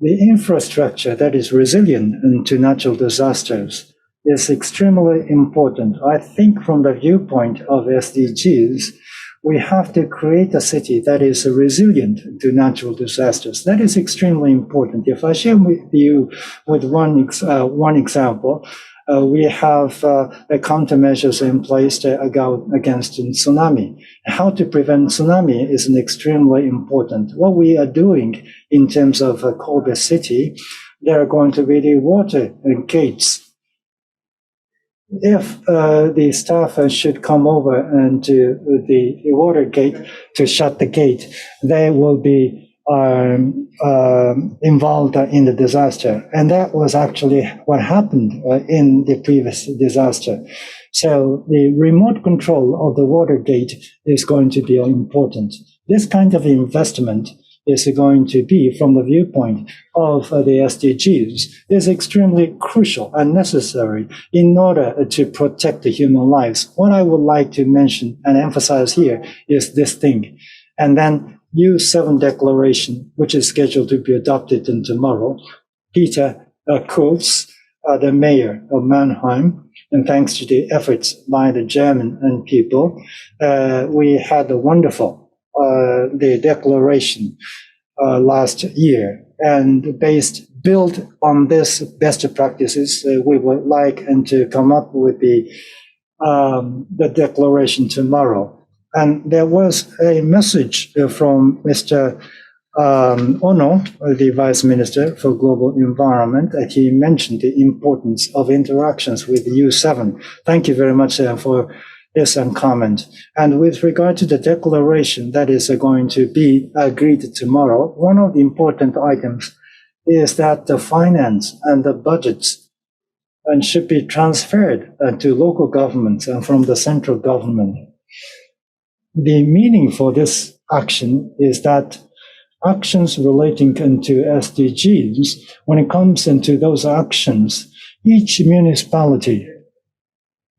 Speaker 4: the infrastructure that is resilient to natural disasters is extremely important. I think from the viewpoint of SDGs, we have to create a city that is resilient to natural disasters. That is extremely important. If I share with you with one example, we have countermeasures in place against tsunami. How to prevent tsunami is extremely important. What we are doing in terms of Kobe City, there are going to be the water gates. If the staff should come over and to the water gate to shut the gate, they will be involved in the disaster. And that was actually what happened in the previous disaster. So the remote control of the water gate is going to be important. This kind of investment is going to be, from the viewpoint of the SDGs, is extremely crucial and necessary in order to protect the human lives. What I would like to mention and emphasize here is this thing. And then U7 declaration, which is scheduled to be adopted tomorrow. Peter Kurz, the mayor of Mannheim, and thanks to the efforts by the German people, we had a wonderful the declaration last year, and built on this best practices, we would like to come up with the declaration tomorrow. And there was a message from Mr. Ono, the Vice Minister for Global Environment, he mentioned the importance of interactions with U7. Thank you very much for this comment. And with regard to the declaration that is going to be agreed tomorrow, one of the important items is that the finance and the budgets should be transferred to local governments and from the central government. The meaning for this action is that actions relating to SDGs, when it comes into those actions, each municipality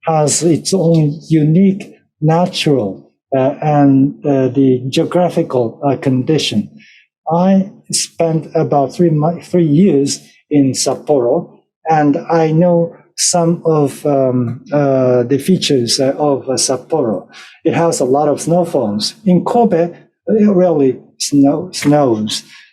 Speaker 4: has its own unique natural and the geographical condition. I spent about 3 years in Sapporo, and I know some of the features of Sapporo. It has a lot of snowfalls. In Kobe, it really snows.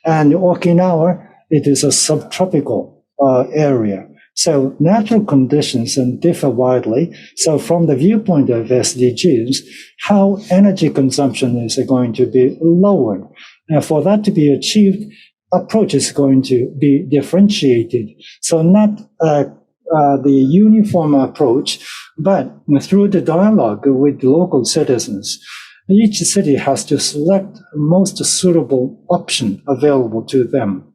Speaker 4: And Okinawa, it is a subtropical area. So natural conditions differ widely. So from the viewpoint of SDGs, how energy consumption is going to be lowered. And for that to be achieved, approach is going to be differentiated. So not the uniform approach, but through the dialogue with local citizens. Each city has to select the most suitable option available to them.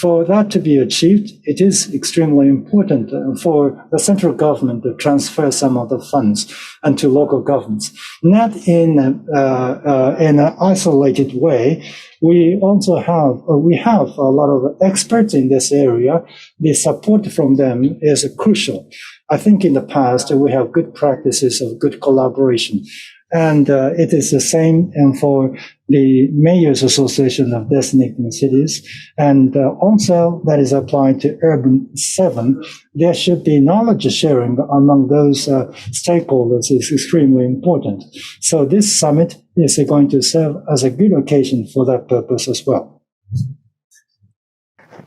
Speaker 4: For that to be achieved, it is extremely important for the central government to transfer some of the funds to local governments, not in an isolated way. We also have a lot of experts in this area. The support from them is crucial. I think in the past we have good practices of good collaboration. And it is the same for the Mayors Association of Designated Cities. And also that is applied to Urban 7. There should be knowledge sharing among those stakeholders is extremely important. So this summit is going to serve as a good occasion for that purpose as well.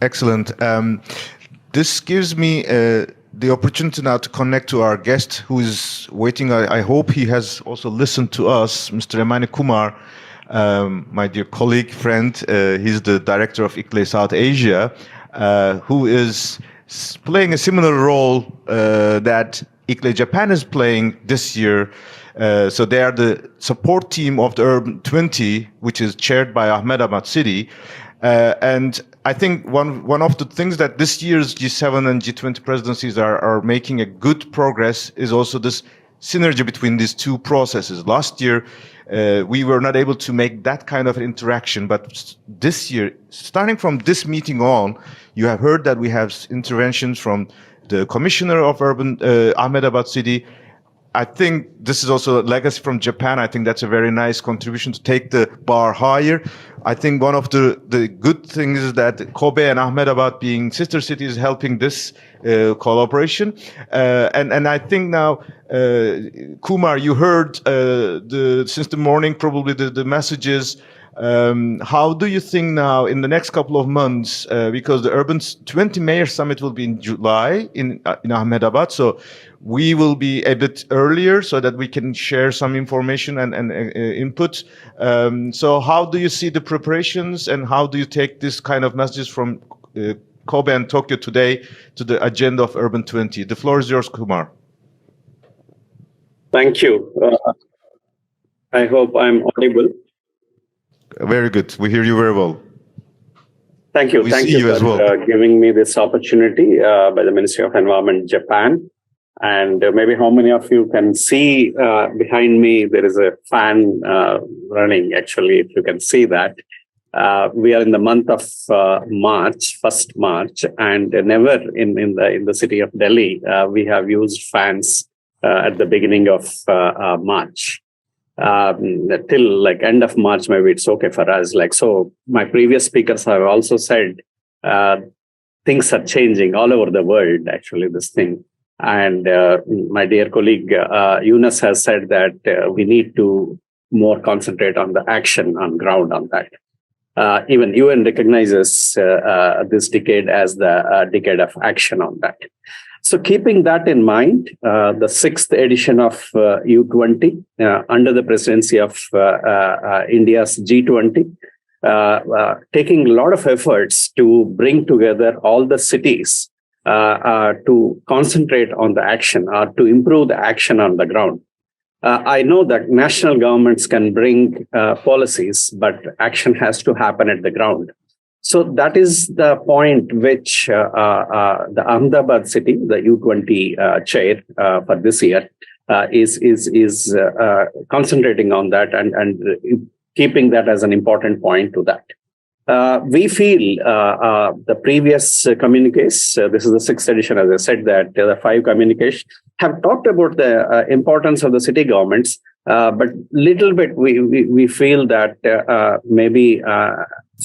Speaker 14: Excellent. This gives me the opportunity now to connect to our guest who is waiting. I hope he has also listened to us, Mr. Emani Kumar, my dear colleague, friend. He's the director of ICLEI South Asia, who is playing a similar role that ICLEI Japan is playing this year. So they are the support team of the Urban 20, which is chaired by Ahmedabad City. And I think one of the things that this year's G7 and G20 presidencies are making a good progress is also this synergy between these two processes. Last year, we were not able to make that kind of interaction, but this year, starting from this meeting on, you have heard that we have interventions from the Commissioner of Urban Ahmedabad City. I think this is also a legacy from Japan. I think that's a very nice contribution to take the bar higher. I think one of the good things is that Kobe and Ahmedabad being sister cities helping this collaboration. And I think now, Kumar, you heard since the morning probably the messages. How do you think now in the next couple of months, because the Urban 20 Mayor Summit will be in July in Ahmedabad, so we will be a bit earlier so that we can share some information and input. So how do you see the preparations and how do you take this kind of messages from Kobe and Tokyo today to the agenda of Urban 20? The floor is yours, Kumar.
Speaker 15: Thank you. I hope I'm audible.
Speaker 14: Very good. We hear you very well.
Speaker 15: Thank you. Thank you for giving me this opportunity by the Ministry of Environment, Japan. And maybe how many of you can see behind me, there is a fan running, actually, if you can see that. We are in the month of March, 1st March, and never in the city of Delhi, we have used fans at the beginning of March. Till like end of March, maybe it's okay for us. Like, so my previous speakers have also said things are changing all over the world, actually, this thing. And my dear colleague Yunus has said that we need to more concentrate on the action on ground on that. Even UN recognizes this decade as the decade of action on that. So keeping that in mind, the 6th edition of U20 under the presidency of India's G20 taking a lot of efforts to bring together all the cities to concentrate on the action or to improve the action on the ground. I know that national governments can bring policies, but action has to happen at the ground. So that is the point which the Ahmedabad city, the U20 chair for this year, is concentrating on that and keeping that as an important point to that. We feel the previous communiques, this is the 6th edition, as I said, that the 5 communiques have talked about the importance of the city governments, but little bit we feel that maybe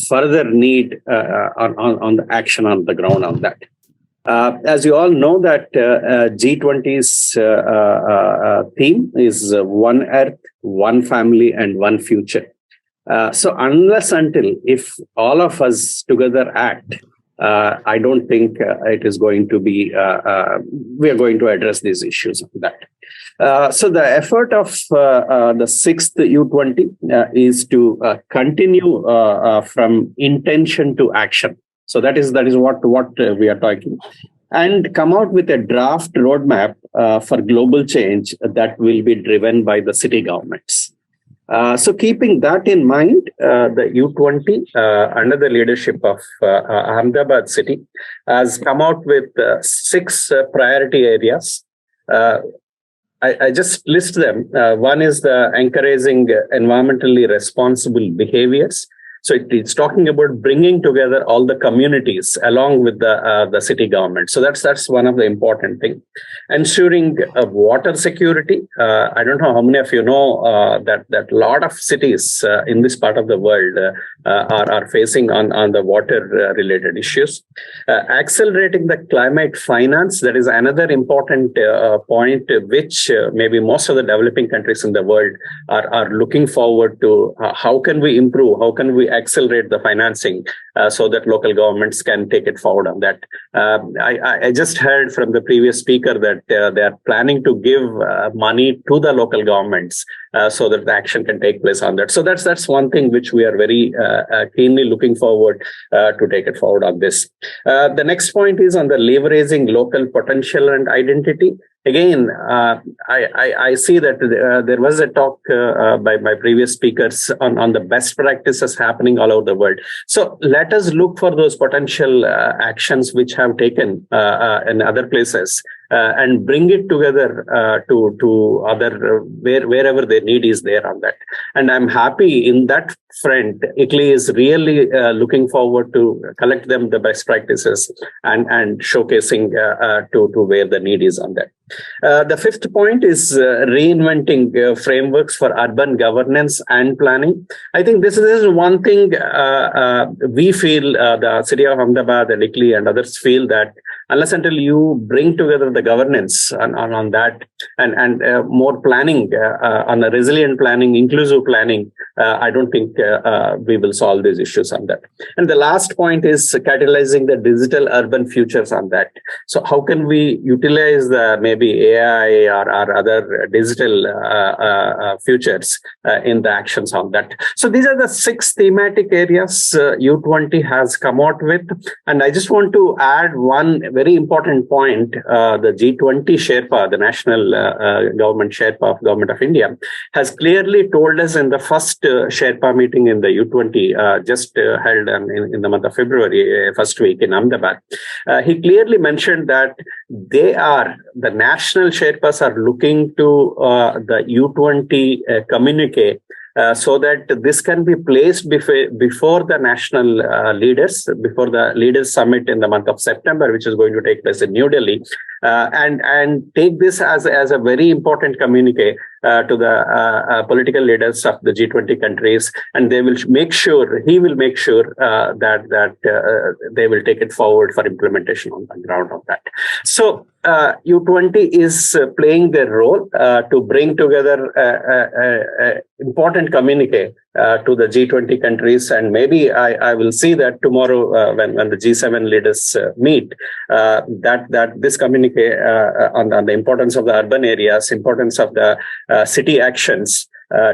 Speaker 15: further need on the action on the ground on that. As you all know that G20's theme is One Earth, One Family, and One Future. So unless until if all of us together act, I don't think it is going to be, we are going to address these issues on that. So the effort of the 6th U20 is to continue from intention to action. So that is what we are talking, and come out with a draft roadmap for global change that will be driven by the city governments. So keeping that in mind, the U20, under the leadership of Ahmedabad city, has come out with 6 priority areas. I just list them. One is the encouraging environmentally responsible behaviors. So it's talking about bringing together all the communities along with the city government. So that's one of the important things. Ensuring water security. I don't know how many of you know that a lot of cities in this part of the world are facing on the water related issues. Accelerating the climate finance. That is another important point which maybe most of the developing countries in the world are looking forward to. How can we improve? How can we accelerate the financing so that local governments can take it forward on that? I just heard from the previous speaker that they are planning to give money to the local governments so that the action can take place on that. So that's one thing which we are very keenly looking forward to take it forward on this. The next point is on the leveraging local potential and identity. Again, I see that there was a talk by my previous speakers on the best practices happening all over the world. So let us look for those potential actions which have taken in other places and bring it together to other wherever the need is there on that. And I'm happy in that front. Italy is really looking forward to collect them the best practices and showcasing to where the need is on that. The 5th point is reinventing frameworks for urban governance and planning. I think this is one thing we feel, the city of Ahmedabad and Italy and others feel, that unless until you bring together the governance on that and more planning on the resilient planning, inclusive planning, I don't think we will solve these issues on that. And the last point is catalyzing the digital urban futures on that. So how can we utilize the maybe AI or other digital futures in the actions on that? So these are the 6 thematic areas U20 has come out with. And I just want to add one very important point. The G20 Sherpa, the national government Sherpa of Government of India, has clearly told us in the first Sherpa meeting in the U20 just held in the month of February, first week in Ahmedabad. He clearly mentioned that the national Sherpas are looking to the U20 communique so that this can be placed before the national leaders, before the leaders summit in the month of September, which is going to take place in New Delhi, and take this as a very important communique to the political leaders of the G20 countries, and he will make sure that they will take it forward for implementation on the ground of that. So U20 is playing their role to bring together important communique to the G20 countries, and maybe I will see that tomorrow when the G7 leaders meet, that this communique on the importance of the urban areas, importance of the city actions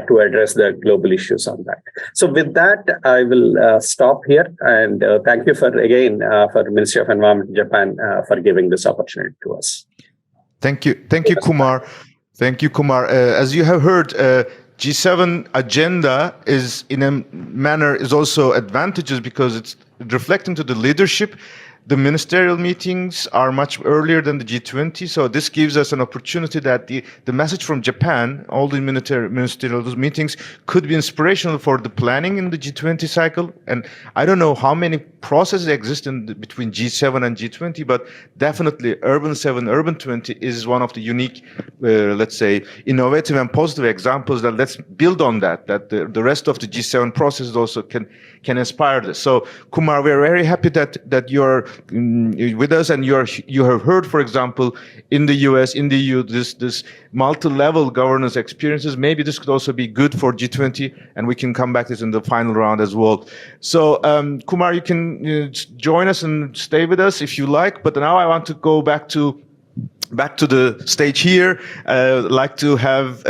Speaker 15: to address the global issues on that. So with that, I will stop here, and thank you for Ministry of Environment Japan for giving this opportunity to us.
Speaker 14: Thank you, Kumar. Thank you, Kumar. As you have heard, G7 agenda is in a manner is also advantageous because it's reflecting to the leadership. The ministerial meetings are much earlier than the G20, so this gives us an opportunity that the message from Japan, all the ministerial meetings, could be inspirational for the planning in the G20 cycle. And I don't know how many processes exist between G7 and G20, but definitely Urban 7, Urban 20 is one of the unique, let's say, innovative and positive examples that let's build on that the rest of the G7 processes also can inspire this. So, Kumar, we are very happy that you're with us, and you have heard, for example, in the US, in the EU, this multi-level governance experiences. Maybe this could also be good for G20, and we can come back to this in the final round as well. So, Kumar, you can join us and stay with us if you like. But now I want to go back to the stage here. I'd like to have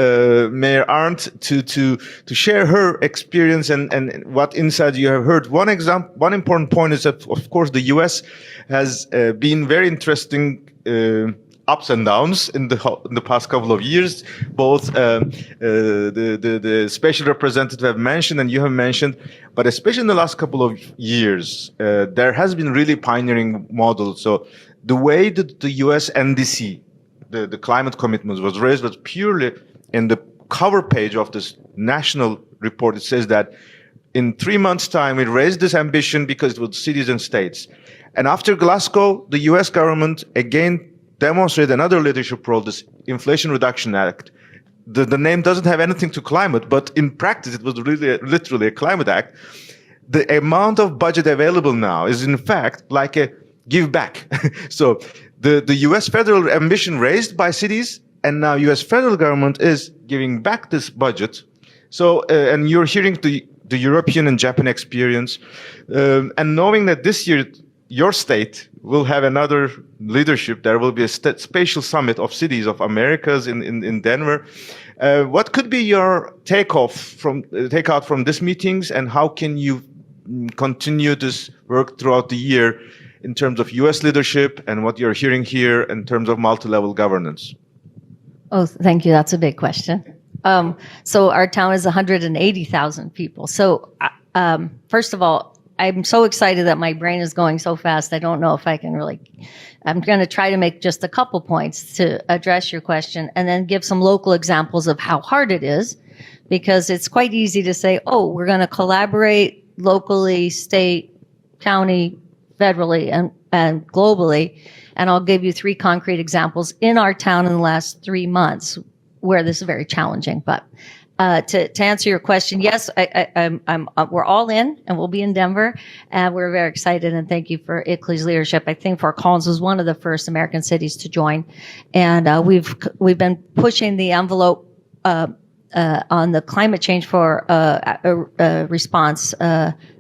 Speaker 14: Mayor Arndt to share her experience and what insights you have heard. One important point is that, of course, the U.S. has been very interesting ups and downs in the past couple of years. Both the special representative have mentioned and you have mentioned, but especially in the last couple of years, there has been really pioneering model. So the way that the US NDC, the climate commitments was raised was purely in the cover page of this national report. It says that in 3 months' time, we raised this ambition because it was cities and states. And after Glasgow, the US government again demonstrated another leadership role, this Inflation Reduction Act. The name doesn't have anything to climate, but in practice, it was really literally a climate act. The amount of budget available now is in fact like a give back. So the US federal ambition raised by cities, and now US federal government is giving back this budget. So, and you're hearing the European and Japan experience, and knowing that this year your state will have another leadership, there will be a spatial summit of cities of Americas in Denver. What could be your takeout from these meetings, and how can you continue this work throughout the year in terms of US leadership and what you're hearing here in terms of multi-level governance?
Speaker 12: Oh, thank you. That's a big question. So our town is 180,000 people. So first of all, I'm so excited that my brain is going so fast. I don't know if I can really, I'm going to try to make just a couple points to address your question and then give some local examples of how hard it is, because it's quite easy to say, oh, we're going to collaborate locally, state, county, federally, and globally. And I'll give you 3 concrete examples in our town in the last 3 months where this is very challenging. But to answer your question, yes, we're all in, and we'll be in Denver, and we're very excited. And thank you for ICLEI's leadership. I think Fort Collins was one of the first American cities to join, and we've been pushing the envelope on the climate change for response.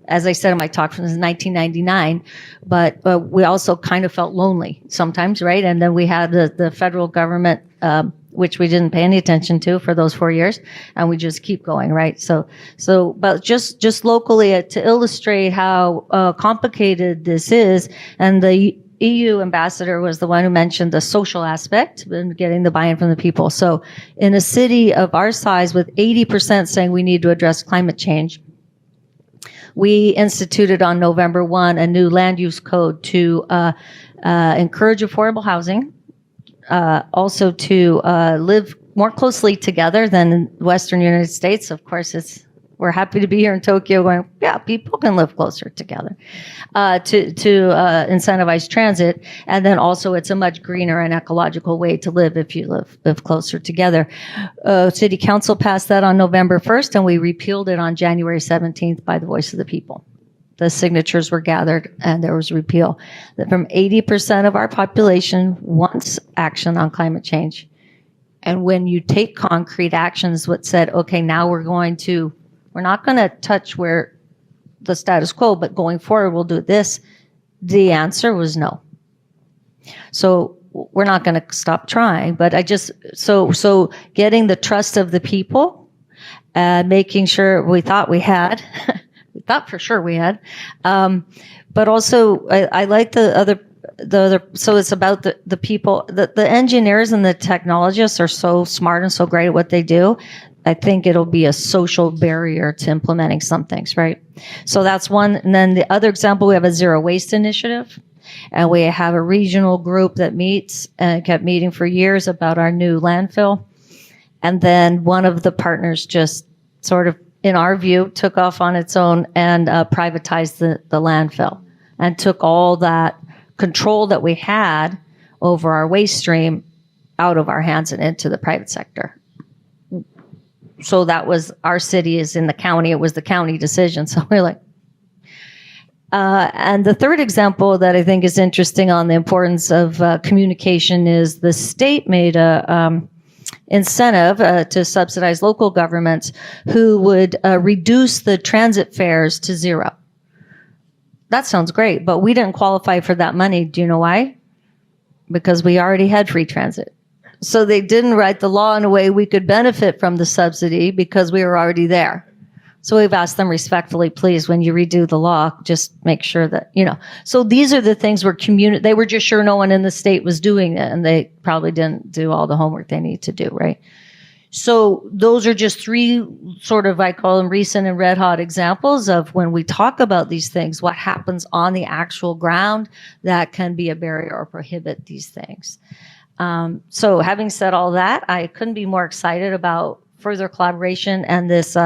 Speaker 12: As I said in my talk, from 1999, but we also kind of felt lonely sometimes, right? And then we had the federal government, which we didn't pay any attention to for those 4 years, and we just keep going, right? So, but just locally to illustrate how complicated this is, and the EU ambassador was the one who mentioned the social aspect and getting the buy-in from the people. So, in a city of our size, with 80% saying we need to address climate change, we instituted on November 1 a new land use code to encourage affordable housing, also to live more closely together than in the Western United States. Of course, we're happy to be here in Tokyo going, yeah, people can live closer together, to incentivize transit. And then also it's a much greener and ecological way to live if you live closer together. City Council passed that on November 1st, and we repealed it on January 17th by the voice of the people. The signatures were gathered, and there was repeal. That from 80% of our population wants action on climate change. And when you take concrete actions, what said, okay, now we're not going to touch where the status quo, but going forward, we'll do this. The answer was no. So we're not going to stop trying, but so getting the trust of the people making sure we thought we had, we thought for sure we had, but also I like the other, so it's about the people, the engineers and the technologists are so smart and so great at what they do. I think it'll be a social barrier to implementing some things, right? So that's one. And then the other example, we have a zero waste initiative. And we have a regional group that meets and kept meeting for years about our new landfill. And then one of the partners just sort of, in our view, took off on its own and privatized the landfill and took all that control that we had over our waste stream out of our hands and into the private sector. So that was, our city is in the county. It was the county decision. So we're like, and the third example that I think is interesting on the importance of communication is the state made a incentive to subsidize local governments who would reduce the transit fares to zero. That sounds great, but we didn't qualify for that money. Do you know why? Because we already had free transit. So they didn't write the law in a way we could benefit from the subsidy because we were already there. So we've asked them respectfully, please, when you redo the law, just make sure that, you know. So these are the things where they were just sure no one in the state was doing it, and they probably didn't do all the homework they need to do, right? So those are just three sort of, I call them recent and red hot examples of when we talk about these things, what happens on the actual ground that can be a barrier or prohibit these things. So having said all that, I couldn't be more excited about further collaboration and this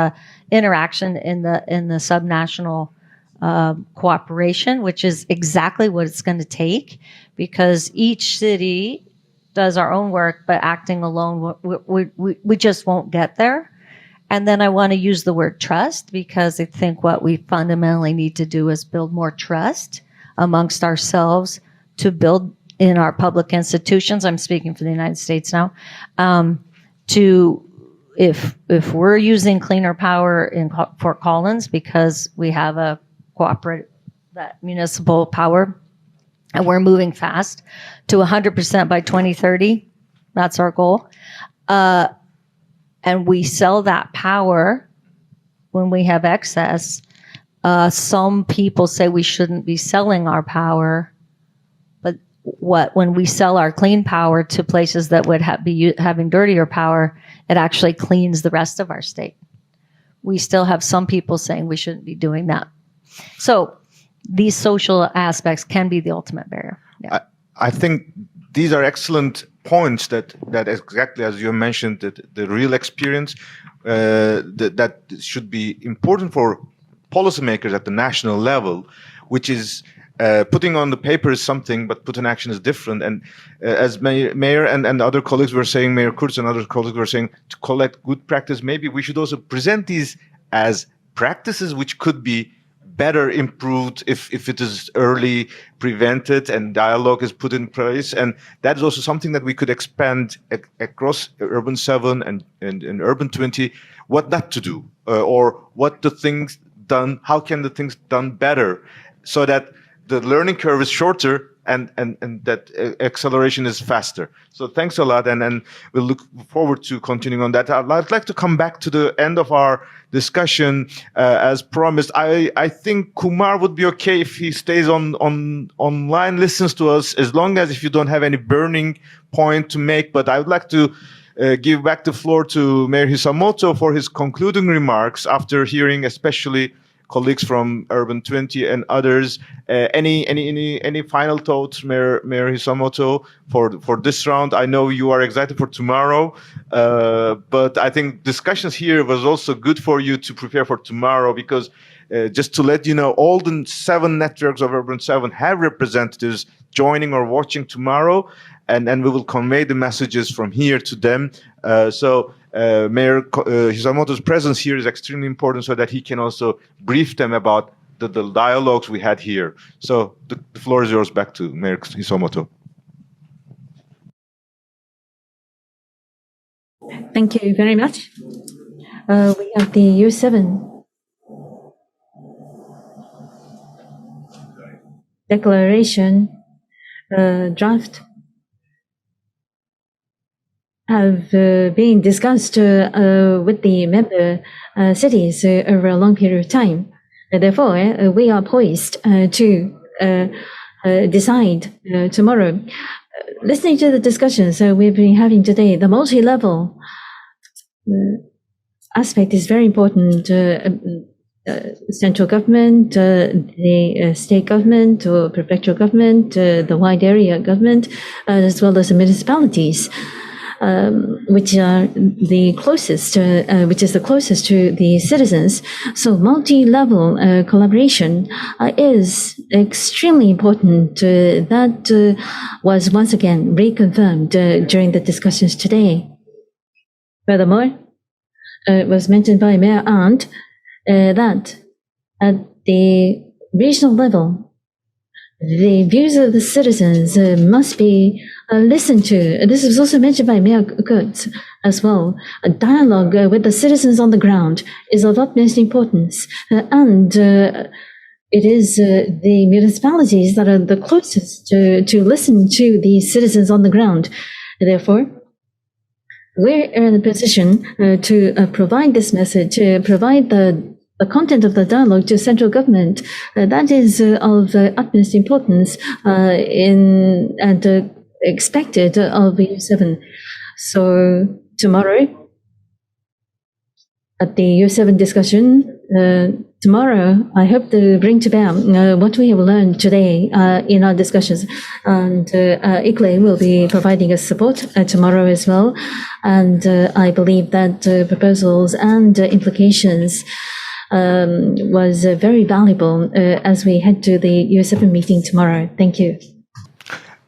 Speaker 12: interaction in the subnational cooperation, which is exactly what it's going to take, because each city does our own work, but acting alone, we just won't get there. And then I want to use the word trust, because I think what we fundamentally need to do is build more trust amongst ourselves to build in our public institutions. I'm speaking for the United States now. If we're using cleaner power in Fort Collins because we have a cooperative, that municipal power, and we're moving fast to 100% by 2030, that's our goal. And we sell that power when we have excess. Some people say we shouldn't be selling our power, but when we sell our clean power to places that would be having dirtier power, it actually cleans the rest of our state. We still have some people saying we shouldn't be doing that. So these social aspects can be the ultimate barrier. Yeah.
Speaker 14: I think these are excellent points that exactly as you mentioned, that the real experience that should be important for policymakers at the national level, which is putting on the paper is something, but put in action is different. And as Mayor and other colleagues were saying, Mayor Kurz and other colleagues were saying, to collect good practice, maybe we should also present these as practices which could be better improved if it is early prevented and dialogue is put in place. And that is also something that we could expand across Urban 7 and Urban 20, what not to do, or what the things done, how can the things done better, so that the learning curve is shorter and that acceleration is faster. So thanks a lot, and we'll look forward to continuing on that. I'd like to come back to the end of our discussion as promised. I think Kumar would be okay if he stays online, listens to us, as long as if you don't have any burning point to make. But I would like to give back the floor to Mayor Hisamoto for his concluding remarks after hearing especially colleagues from Urban 20 and others. Any final thoughts, Mayor Hisamoto, for this round? I know you are excited for tomorrow, but I think discussions here was also good for you to prepare for tomorrow, because just to let you know, all the 7 networks of Urban 7 have representatives joining or watching tomorrow, and we will convey the messages from here to them. So Mayor Hisamoto's presence here is extremely important, so that he can also brief them about the dialogues we had here. So the floor is yours. Back to Mayor Hisamoto.
Speaker 1: Thank you very much. We have the U7 declaration draft. have been discussed with the member cities over a long period of time. Therefore, we are poised to decide tomorrow. Listening to the discussions we've been having today, the multi-level aspect is very important. Central government, the state government or prefectural government, the wide area government, as well as the municipalities, which are the closest, which is the closest to the citizens. So multi-level collaboration is extremely important. That was once again reconfirmed during the discussions today. Furthermore, it was mentioned by Mayor Arndt that at the regional level, the views of the citizens must be listened to. This was also mentioned by Mayor Kurtz as well. A dialogue with the citizens on the ground is of utmost importance. And it is the municipalities that are the closest to listen to the citizens on the ground. Therefore, we're in a position to provide this message, to provide the content of the dialogue to central government. That is of utmost importance and expected of U7. So tomorrow, at the U7 discussion, tomorrow, I hope to bring to bear what we have learned today in our discussions. And ICLE will be providing us support tomorrow as well. And I believe that proposals and implications was very valuable as we head to the U7 meeting tomorrow. Thank you.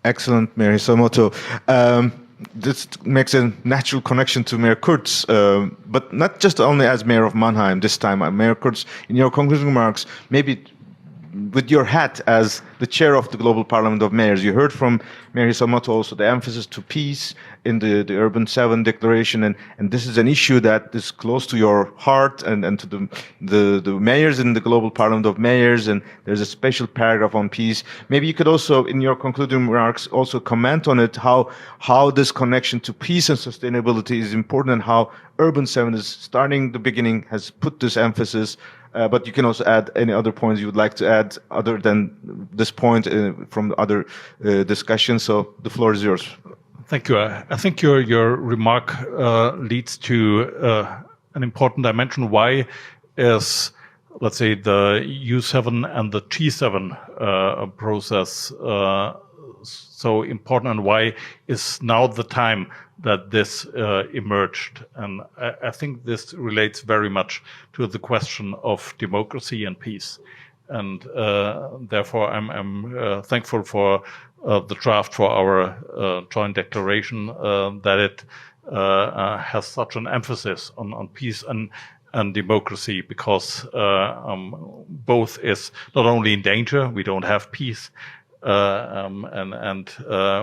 Speaker 14: Excellent, Mayor Hisamoto. This makes a natural connection to Mayor Kurtz, but not just only as Mayor of Mannheim this time. Mayor Kurtz, in your concluding remarks, maybe with your hat as the chair of the Global Parliament of Mayors, you heard from Mayor Hisamoto also the emphasis to peace in the Urban 7 declaration, and this is an issue that is close to your heart and to the mayors in the Global Parliament of Mayors, and there's a special paragraph on peace. Maybe you could also, in your concluding remarks, also comment on it, how this connection to peace and sustainability is important, and how Urban 7 is starting the beginning, has put this emphasis. But you can also add any other points you would like to add other than this point from other discussions. So the floor is yours.
Speaker 10: Thank you. I think your remark leads to an important dimension. Why is, let's say, the U7 and the T7 process so important, and why is now the time that this emerged? And I think this relates very much to the question of democracy and peace. And therefore, I'm thankful for the draft for our joint declaration, that it has such an emphasis on peace and democracy, because both is not only in danger, we don't have peace, and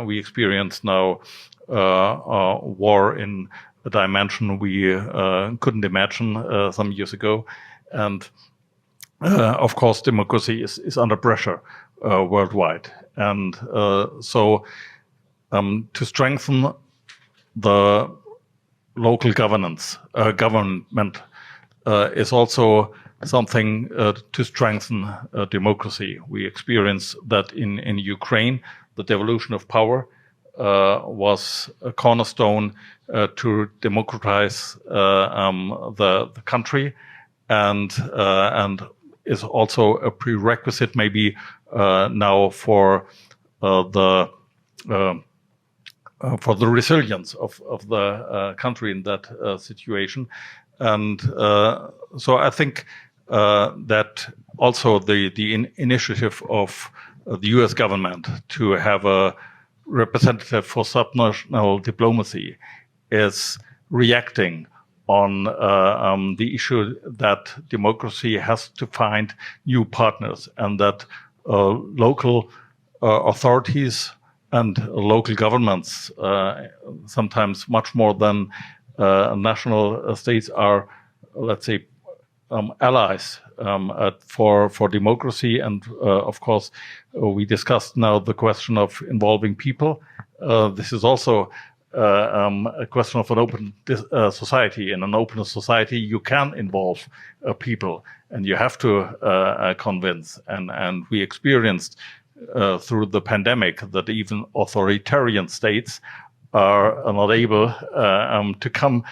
Speaker 10: we experience now war in a dimension we couldn't imagine some years ago. And of course, democracy is under pressure worldwide. And so to strengthen the local government is also something to strengthen democracy. We experience that in Ukraine, the devolution of power was a cornerstone to democratize the country, and is also a prerequisite maybe now for the resilience of the country in that situation. And so I think that also the initiative of the US government to have a representative for subnational diplomacy is reacting on the issue that democracy has to find new partners, and that local authorities and local governments, sometimes much more than national states, are, let's say, allies for democracy. And of course, we discussed now the question of involving people. This is also a question of an open society. In an open society, you can involve people, and you have to convince. And we experienced through the pandemic that even authoritarian states are not able to come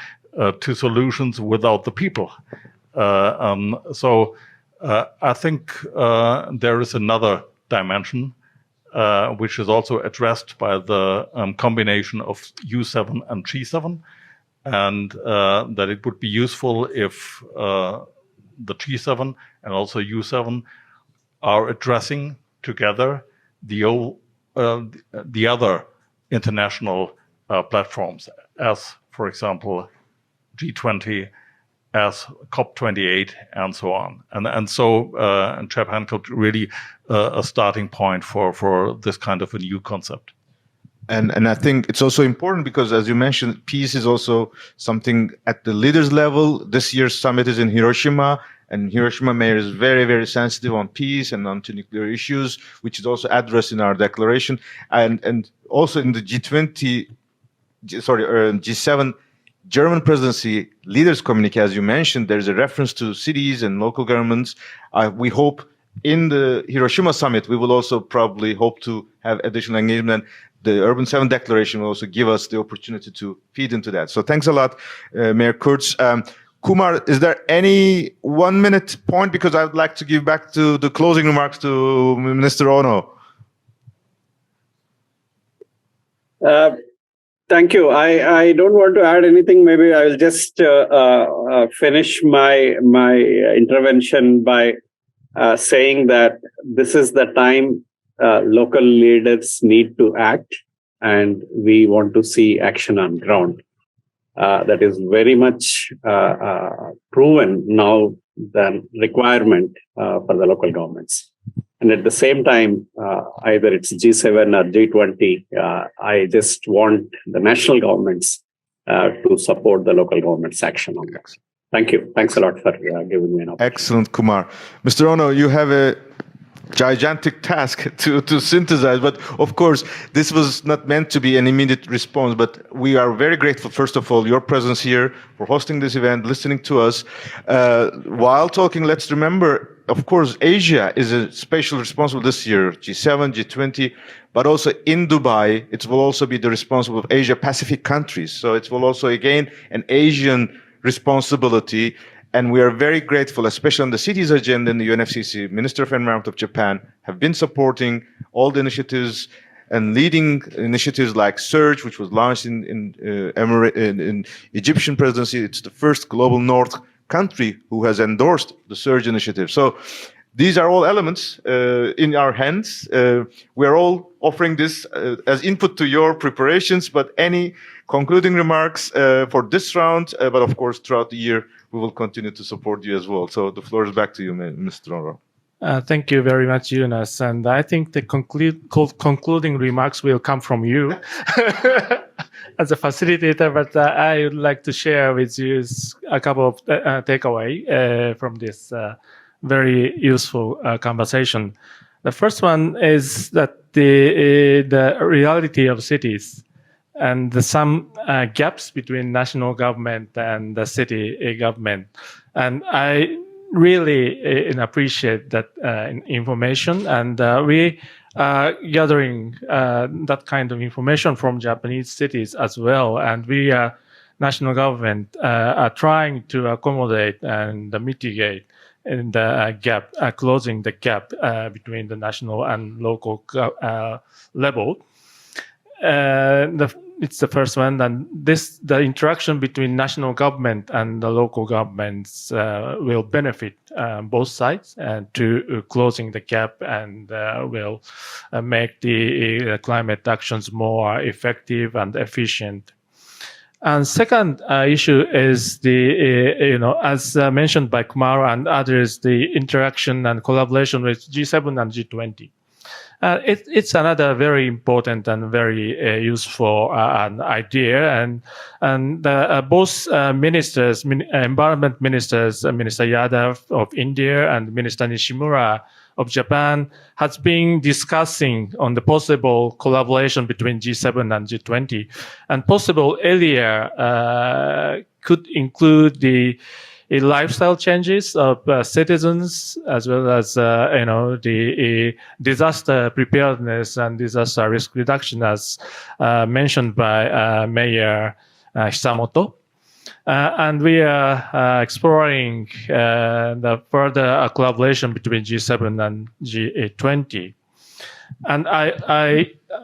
Speaker 10: to solutions without the people. So I think there is another dimension which is also addressed by the combination of U7 and G7, and that it would be useful if the G7 and also U7 are addressing together the other international platforms, as, for example, G20, as COP28, and so on. And so Japan could really a starting point for this kind of a new concept.
Speaker 14: And I think it's also important because, as you mentioned, peace is also something at the leaders level. This year's summit is in Hiroshima, and Hiroshima mayor is very, very sensitive on peace and anti-nuclear issues, which is also addressed in our declaration. And also in the G7 German presidency leaders communique, as you mentioned, there's a reference to cities and local governments. We hope in the Hiroshima summit, we will also probably hope to have additional engagement. The Urban 7 Declaration will also give us the opportunity to feed into that. So thanks a lot, Mayor Kurz. Kumar, is there any 1 minute point? Because I would like to give back to the closing remarks to Minister Ono.
Speaker 15: Thank you. I don't want to add anything. Maybe I will just finish my intervention by saying that this is the time local leaders need to act, and we want to see action on ground. That is very much proven now the requirement for the local governments. And at the same time, either it's G7 or G20, I just want the national governments to support the local government's action on that. Thank you. Thanks a lot for giving me an opportunity.
Speaker 14: Excellent, Kumar. Mr. Ono, you have a gigantic task to synthesize, but of course, this was not meant to be an immediate response, but we are very grateful, first of all, your presence here, for hosting this event, listening to us. While talking, let's remember, of course, Asia is a special responsible this year, G7, G20, but also in Dubai, it will also be the responsible of Asia Pacific countries. So it will also, again, an Asian responsibility. And we are very grateful, especially on the cities agenda in the UNFCCC, Minister of Environment of Japan have been supporting all the initiatives and leading initiatives like Surge, which was launched in Egyptian presidency. It's the first global North country who has endorsed the Surge initiative. So these are all elements in our hands. We are all offering this as input to your preparations, but any concluding remarks for this round, but of course, throughout the year, we will continue to support you as well. So the floor is back to you, Mr. Oro.
Speaker 8: Thank you very much, Yunus. And I think the concluding remarks will come from you as a facilitator, but I would like to share with you a couple of takeaways from this very useful conversation. The first one is that the reality of cities and some gaps between national government and the city government. And I really appreciate that information. And we are gathering that kind of information from Japanese cities as well. And we are, national government, are trying to accommodate and mitigate in the gap, closing the gap between the national and local level. It's the first one, and the interaction between national government and the local governments will benefit both sides to closing the gap and will make the climate actions more effective and efficient. And second issue is as mentioned by Kumar and others, the interaction and collaboration with G7 and G20. It's another very important and very useful idea, and both ministers, environment ministers, Minister Yadav of India and Minister Nishimura of Japan has been discussing on the possible collaboration between G7 and G20, and possible area could include the lifestyle changes of citizens, as well as the disaster preparedness and disaster risk reduction, as mentioned by Mayor Hisamoto. And we are exploring the further collaboration between G7 and G20. And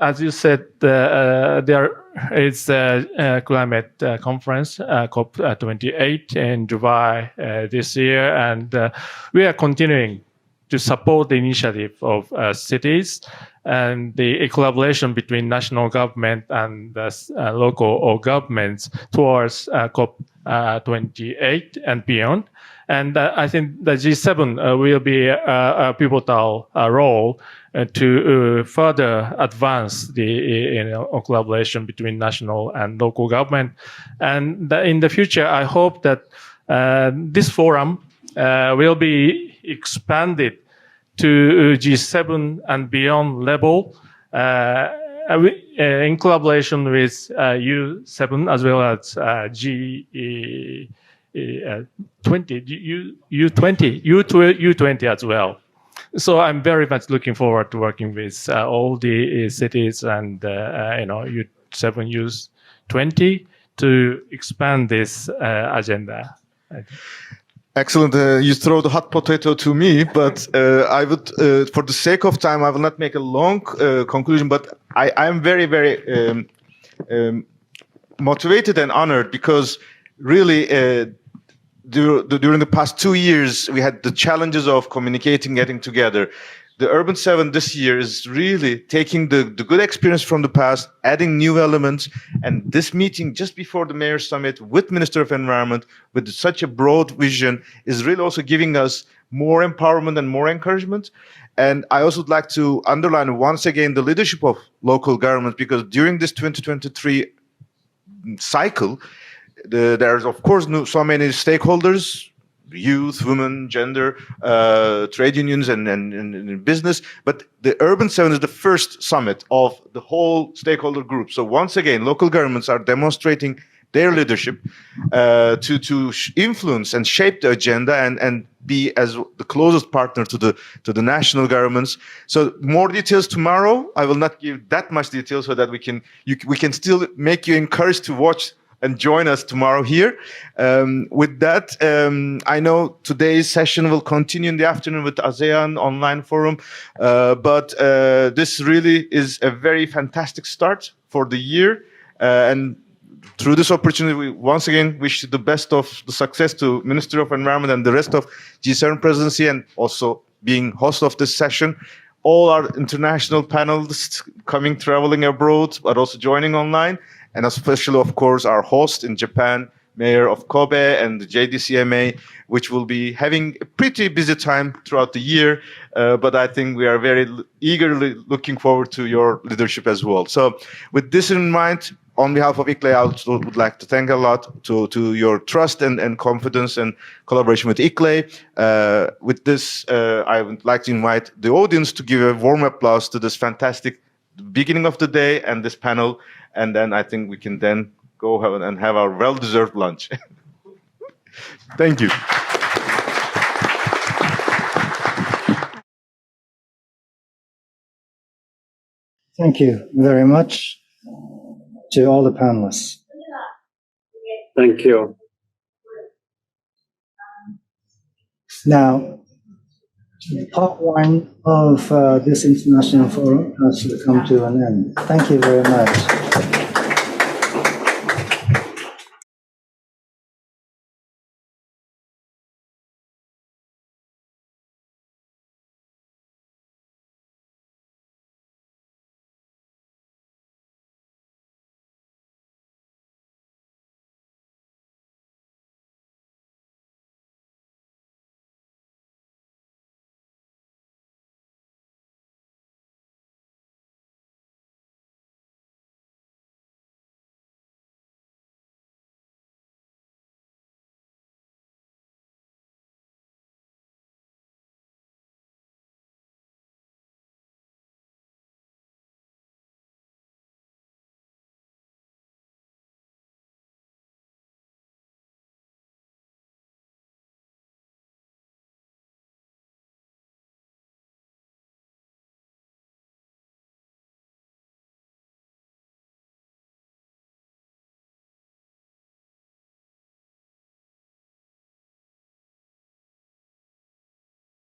Speaker 8: as you said, there is a climate conference, COP28 in Dubai this year, and we are continuing to support the initiative of cities and the collaboration between national government and local governments towards COP28 and beyond. And I think the G7 will be a pivotal role to further advance the collaboration between national and local government. And in the future, I hope that this forum will be expanded to G7 and beyond level in collaboration with U7 as well as U20 as well. So I'm very much looking forward to working with all the cities and U7, U20 to expand this agenda.
Speaker 14: Excellent. You throw the hot potato to me, but I would, for the sake of time, I will not make a long conclusion, but I'm very, very motivated and honored because really during the past 2 years, we had the challenges of communicating, getting together. The Urban 7 this year is really taking the good experience from the past, adding new elements, and this meeting just before the Mayor's Summit with Minister of Environment, with such a broad vision, is really also giving us more empowerment and more encouragement. And I also would like to underline once again the leadership of local government, because during this 2023 cycle, there's of course so many stakeholders, youth, women, gender, trade unions, and business. But the Urban 7 is the first summit of the whole stakeholder group. So once again, local governments are demonstrating their leadership to influence and shape the agenda and be as the closest partner to the national governments. So more details tomorrow. I will not give that much detail so that we can still make you encouraged to watch and join us tomorrow here. With that, I know today's session will continue in the afternoon with ASEAN online forum, but this really is a very fantastic start for the year. And through this opportunity, we once again wish the best of the success to Minister of Environment and the rest of G7 presidency, and also being host of this session. All our international panelists traveling abroad, but also joining online. And especially, of course, our host in Japan, Mayor of Kobe, and the JDCMA, which will be having a pretty busy time throughout the year. But I think we are very eagerly looking forward to your leadership as well. So with this in mind, on behalf of ICLEI, I also would like to thank a lot to your trust and confidence and collaboration with ICLEI. With this, I would like to invite the audience to give a warm applause to this fantastic beginning of the day and this panel. And then I think we can then go have our well-deserved lunch. Thank you.
Speaker 4: Thank you very much to all the panelists.
Speaker 15: Thank you.
Speaker 4: Now, part one of this international forum has come to an end. Thank you very much.